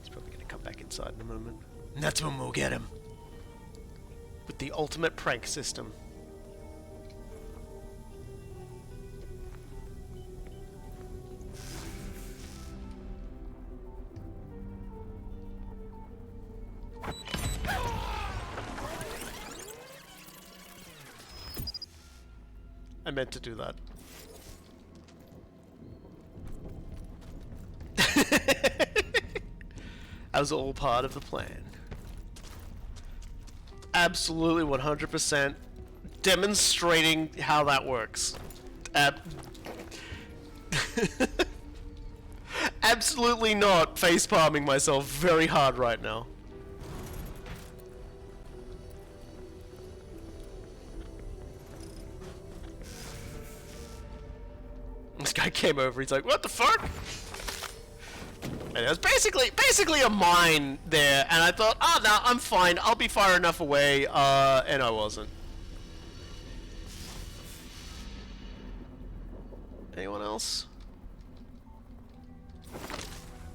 He's probably gonna come back inside in a moment. And that's when we'll get him. With the ultimate prank system. I meant to do that. That was all part of the plan. Absolutely 100% demonstrating how that works. Absolutely not facepalming myself very hard right now. This guy came over, he's like, what the fuck? And it was basically a mine there, and I thought, oh no, I'm fine, I'll be far enough away, and I wasn't. Anyone else?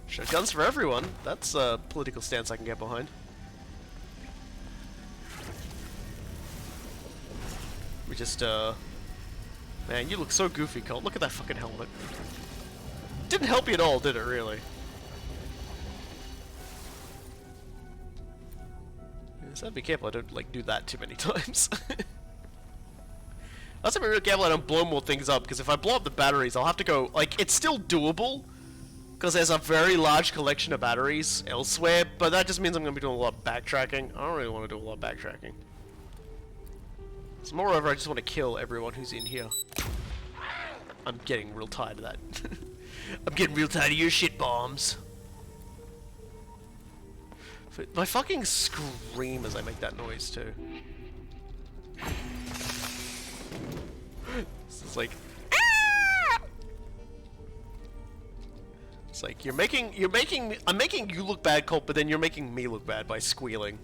Shotguns for everyone, that's a political stance I can get behind. We just, man, you look so goofy, Colt. Look at that fucking helmet. Didn't help you at all, did it, really? So I'd be careful I don't, like, do that too many times. I also have to be real careful I don't blow more things up, because if I blow up the batteries, I'll have to go... Like, it's still doable, because there's a very large collection of batteries elsewhere, but that just means I'm going to be doing a lot of backtracking. I don't really want to do a lot of backtracking. So moreover, I just want to kill everyone who's in here. I'm getting real tired of that. I'm getting real tired of your shit bombs. I fucking scream as I make that noise too. It's like, ah! It's like I'm making you look bad, Colt, but then you're making me look bad by squealing.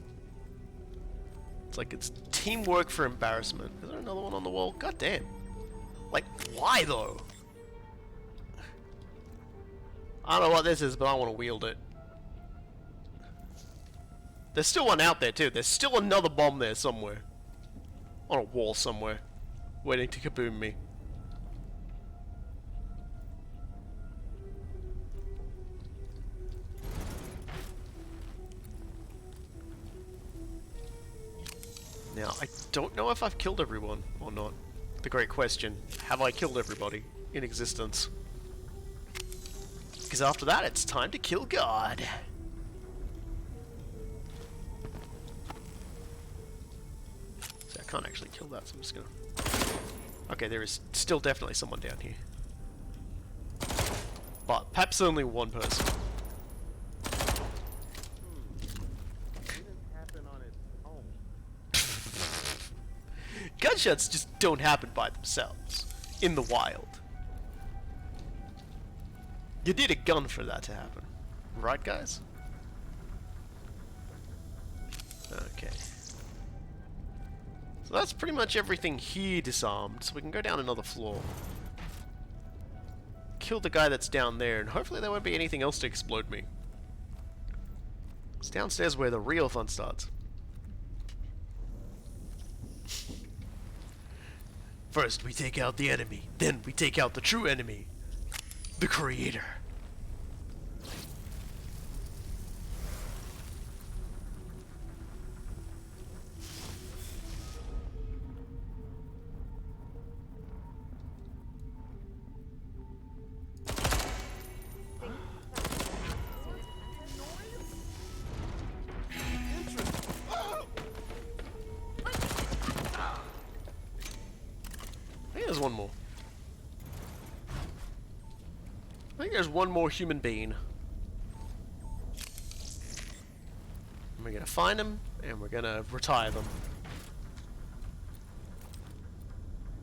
It's like it's teamwork for embarrassment. Is there another one on the wall? God damn. Like, why though? I don't know what this is, but I want to wield it. There's still one out there too. There's still another bomb there somewhere. On a wall somewhere. Waiting to kaboom me. Now, I don't know if I've killed everyone or not. The great question. Have I killed everybody in existence? Because after that, it's time to kill God. So I can't actually kill that, so I'm just gonna... Okay, there is still definitely someone down here. But perhaps only one person. Gunshots just don't happen by themselves in the wild. You need a gun for that to happen. Right, guys? Okay. So that's pretty much everything here disarmed, so we can go down another floor. Kill the guy that's down there, and hopefully there won't be anything else to explode me. It's downstairs where the real fun starts. First we take out the enemy, then we take out the true enemy. The Creator. I think there's one more. I think there's one more human being. And we're gonna find them, and we're gonna retire them.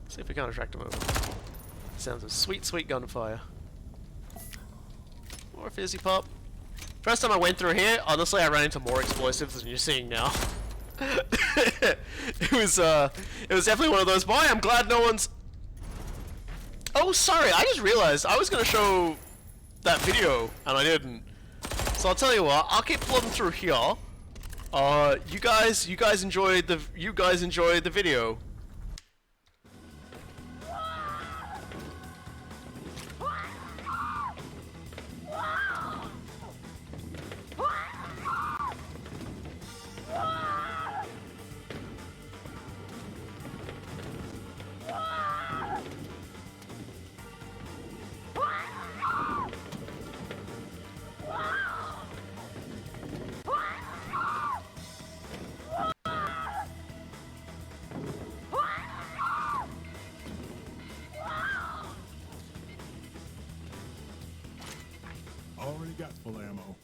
See if we can't attract them over. Sounds of sweet, sweet gunfire. More fizzy pop. First time I went through here, honestly, I ran into more explosives than you're seeing now. it was definitely one of those. Boy, I'm glad no one's. Oh, sorry, I just realized I was gonna show that video and I didn't. So I'll tell you what, I'll keep floating through here. You guys enjoyed the video. Already got full ammo.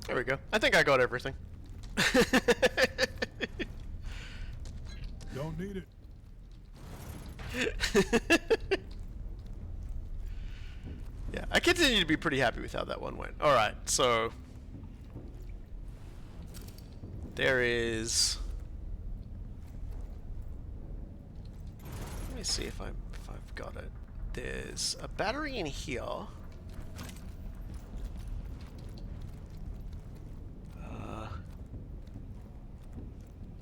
There we go. I think I got everything. Don't need it. Yeah, I continue to be pretty happy with how that one went. Alright, so... There is... Let me see if I've got it. There's a battery in here.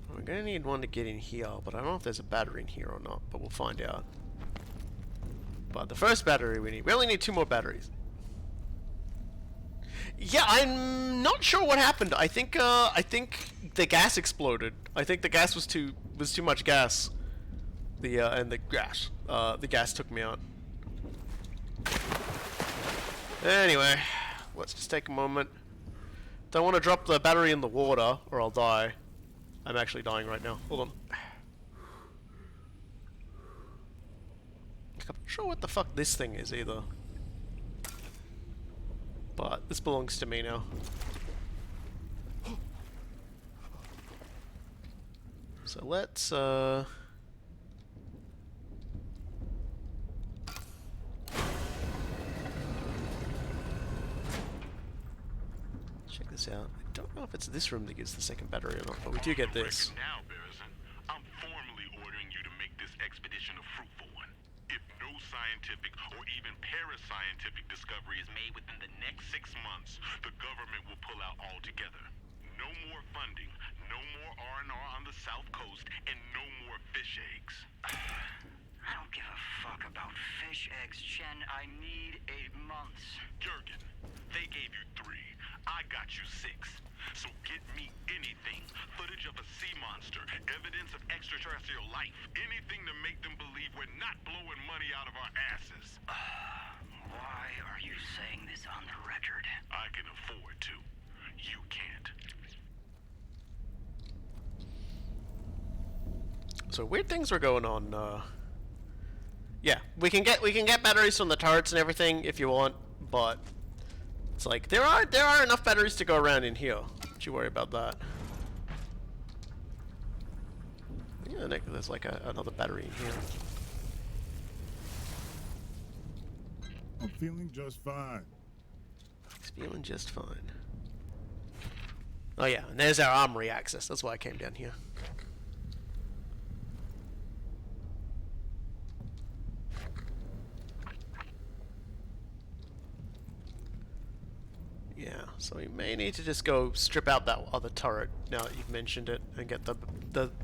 We're gonna need one to get in here, but I don't know if there's a battery in here or not, but we'll find out. But the first battery we only need 2 more batteries. Yeah, I'm not sure what happened. I think the gas exploded. I think the gas was too much gas. The gas took me out. Anyway, let's just take a moment. Don't want to drop the battery in the water or I'll die. I'm actually dying right now. Hold on. I'm not sure what the fuck this thing is either. But this belongs to me now. So let's check this out. I don't know if it's this room that gives the second battery or not, but we do get this. Now, Barrison, I'm formally ordering you to make this expedition a fruitful one. If no scientific or even parascientific discovery is made within the next 6 months, the government will pull out altogether. No more funding, no more R&R on the South Coast, and no more fish eggs. I don't give a fuck about fish eggs, Chen. I need 8 months. Jurgen, they gave you 3. I got you 6. So get me anything. Footage of a sea monster, evidence of extraterrestrial life, anything to make them believe we're not blowing money out of our asses. Why are you saying this on the record? I can afford to. You can't. So weird things are going on. Yeah, we can get batteries from the turrets and everything if you want, but it's like there are enough batteries to go around in here. Don't you worry about that. Yeah, there's like another battery in here. I'm feeling just fine. He's feeling just fine. Oh yeah, and there's our armory access. That's why I came down here. Yeah, so we may need to just go strip out that other turret now that you've mentioned it and get the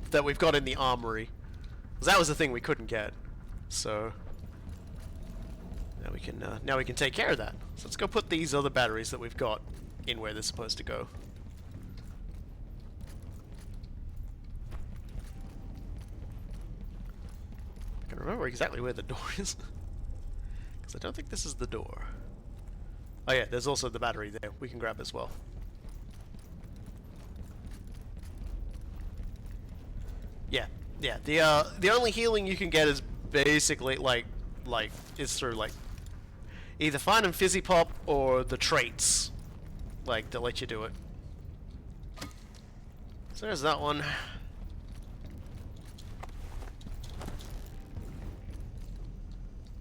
that we've got in the armory. 'Cause that was the thing we couldn't get. So now we can take care of that. So let's go put these other batteries that we've got in where they're supposed to go. I can remember exactly where the door is. Because I don't think this is the door. Oh yeah, there's also the battery there we can grab as well. Yeah. The only healing you can get is basically is through either finding Fizzy Pop or the traits that let you do it. So there's that one.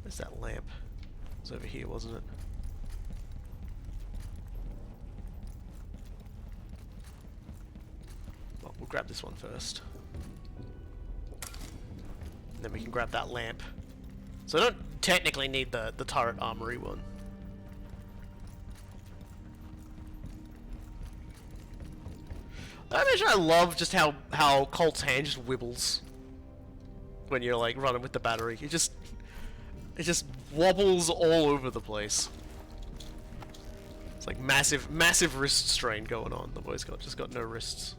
Where's that lamp? It was over here, wasn't it? Well, we'll grab this one first. And then we can grab that lamp. So I don't technically need the turret armory one. I love just how Colt's hand just wibbles when you're like running with the battery. It just wobbles all over the place. It's like massive wrist strain going on. The boy's just got no wrists.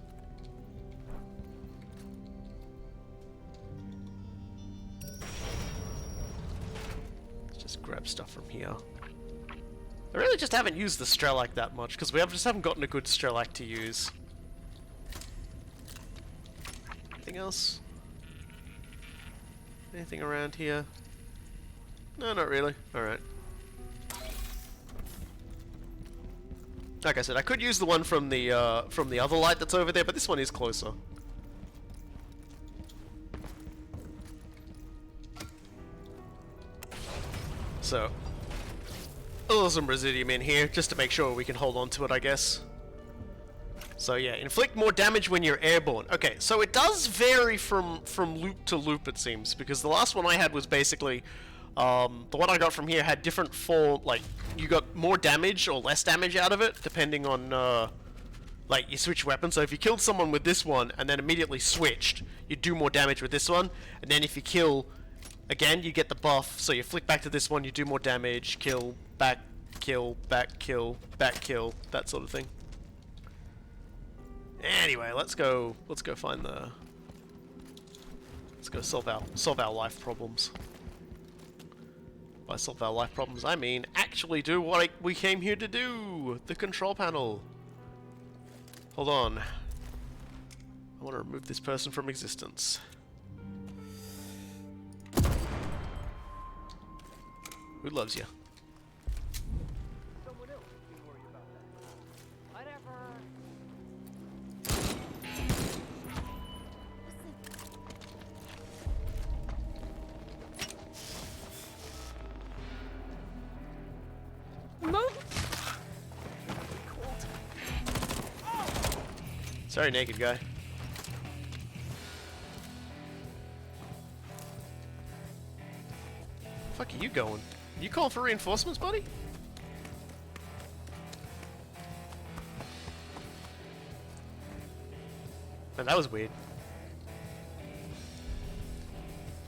Let's just grab stuff from here. I really just haven't used the Strelak that much because we just haven't gotten a good Strelak to use. Anything else? Anything around here? No, not really. Alright. Like I said, I could use the one from the other light that's over there, but this one is closer. So, a little some Residium in here, just to make sure we can hold on to it, I guess. So yeah, inflict more damage when you're airborne. Okay, so it does vary from loop to loop, it seems, because the last one I had was basically, the one I got from here had different you got more damage or less damage out of it, depending on, you switch weapons. So if you killed someone with this one, and then immediately switched, you do more damage with this one, and then if you kill, again, you get the buff, so you flick back to this one, you do more damage, kill, back kill, back kill, back kill, that sort of thing. Anyway, let's go find the... Let's go solve our life problems. By solve our life problems, I mean actually do what we came here to do! The control panel! Hold on. I want to remove this person from existence. Who loves you? Someone else can worry about that. Whatever. Move! Colt. Sorry, naked guy. Fuck are you going? You calling for reinforcements, buddy? Man, that was weird.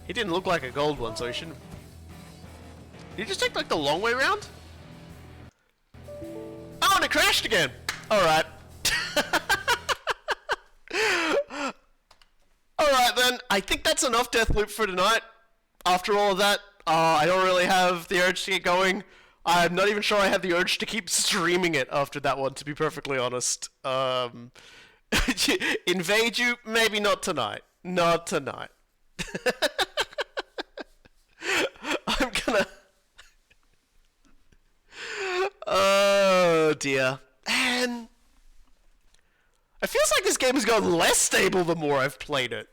He didn't look like a gold one, so he shouldn't. Did he just take like the long way around? Oh, and it crashed again! Alright. Alright then, I think that's enough Deathloop for tonight. After all of that, I don't really have the urge to get going. I'm not even sure I have the urge to keep streaming it after that one, to be perfectly honest. Invade you? Maybe not tonight. Not tonight. I'm gonna... Oh dear. And... it feels like this game has gotten less stable the more I've played it.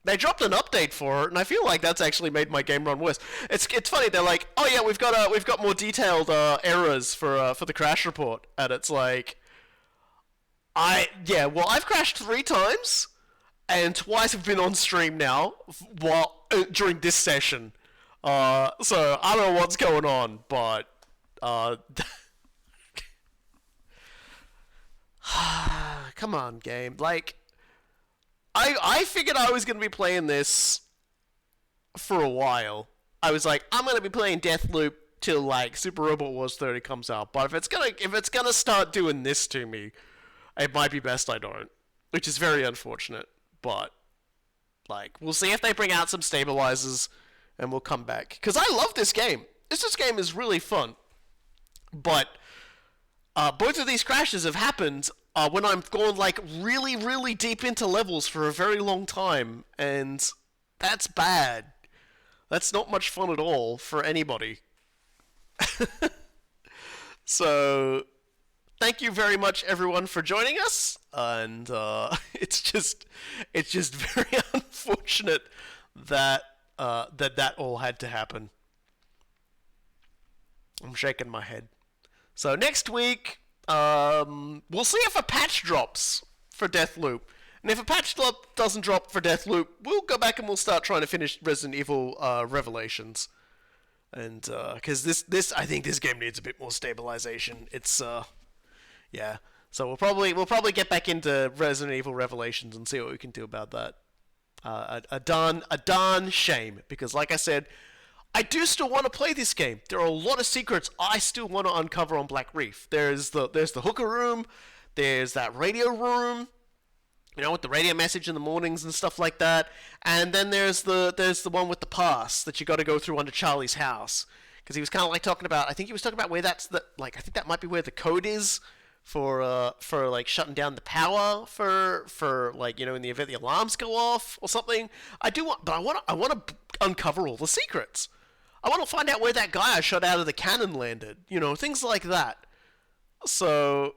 They dropped an update for it, and I feel like that's actually made my game run worse. It's funny. They're like, oh yeah, we've got more detailed errors for the crash report, and it's like, I've crashed 3 times, and twice have been on stream now during this session. So I don't know what's going on, but come on, game. Like, I figured I was gonna be playing this for a while. I was like, I'm gonna be playing Deathloop till like Super Robot Wars 30 comes out. But if it's gonna start doing this to me, it might be best I don't. Which is very unfortunate. But like, we'll see if they bring out some stabilizers, and we'll come back. Because I love this game. This game is really fun. But both of these crashes have happened when I'm going like really, really deep into levels for a very long time, and that's bad. That's not much fun at all for anybody. So, thank you very much, everyone, for joining us, and it's just very unfortunate that that all had to happen. I'm shaking my head. So next week, we'll see if a patch drops for Deathloop. And if a patch doesn't drop for Deathloop, we'll go back and we'll start trying to finish Resident Evil Revelations. And because I think this game needs a bit more stabilization. It's yeah. So we'll probably get back into Resident Evil Revelations and see what we can do about that. A darn shame, because like I said, I do still want to play this game. There are a lot of secrets I still want to uncover on Black Reef. There's the hooker room, there's that radio room, you know, with the radio message in the mornings and stuff like that. And then there's the one with the pass that you got to go through under Charlie's house, because he was kind of like talking about. I think he was talking about where I think that might be where the code is for like shutting down the power for like, you know, in the event the alarms go off or something. I want to uncover all the secrets. I want to find out where that guy I shot out of the cannon landed. You know, things like that. So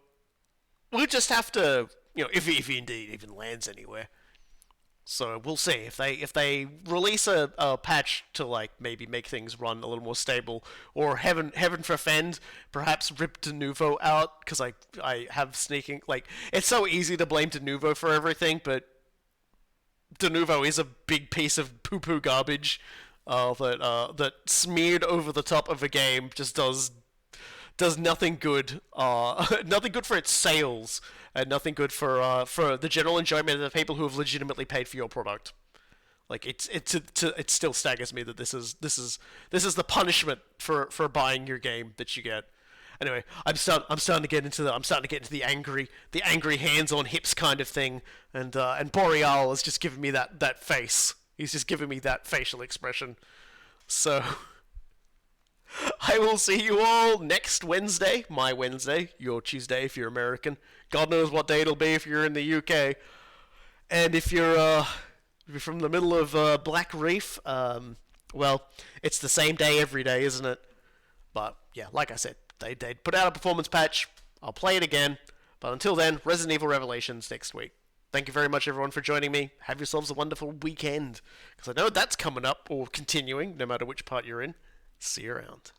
we'll just have to, you know, if he indeed even lands anywhere. So we'll see if they release a patch to like maybe make things run a little more stable, or heaven forfend, perhaps rip Denuvo out, because I have sneaking, like, it's so easy to blame Denuvo for everything, but Denuvo is a big piece of poo-poo garbage that smeared over the top of a game just does nothing good. Nothing good for its sales, and nothing good for the general enjoyment of the people who have legitimately paid for your product. Like it still staggers me that this is the punishment for buying your game that you get. Anyway, I'm starting to get into the angry hands on hips kind of thing, and Boreal is just giving me that face. He's just giving me that facial expression. So I will see you all next Wednesday, my Wednesday, your Tuesday if you're American. God knows what day it'll be if you're in the UK. And if you're from the middle of Black Reef, well, it's the same day every day, isn't it? But yeah, like I said, they put out a performance patch. I'll play it again. But until then, Resident Evil Revelations next week. Thank you very much, everyone, for joining me. Have yourselves a wonderful weekend, because I know that's coming up or continuing, no matter which part you're in. See you around.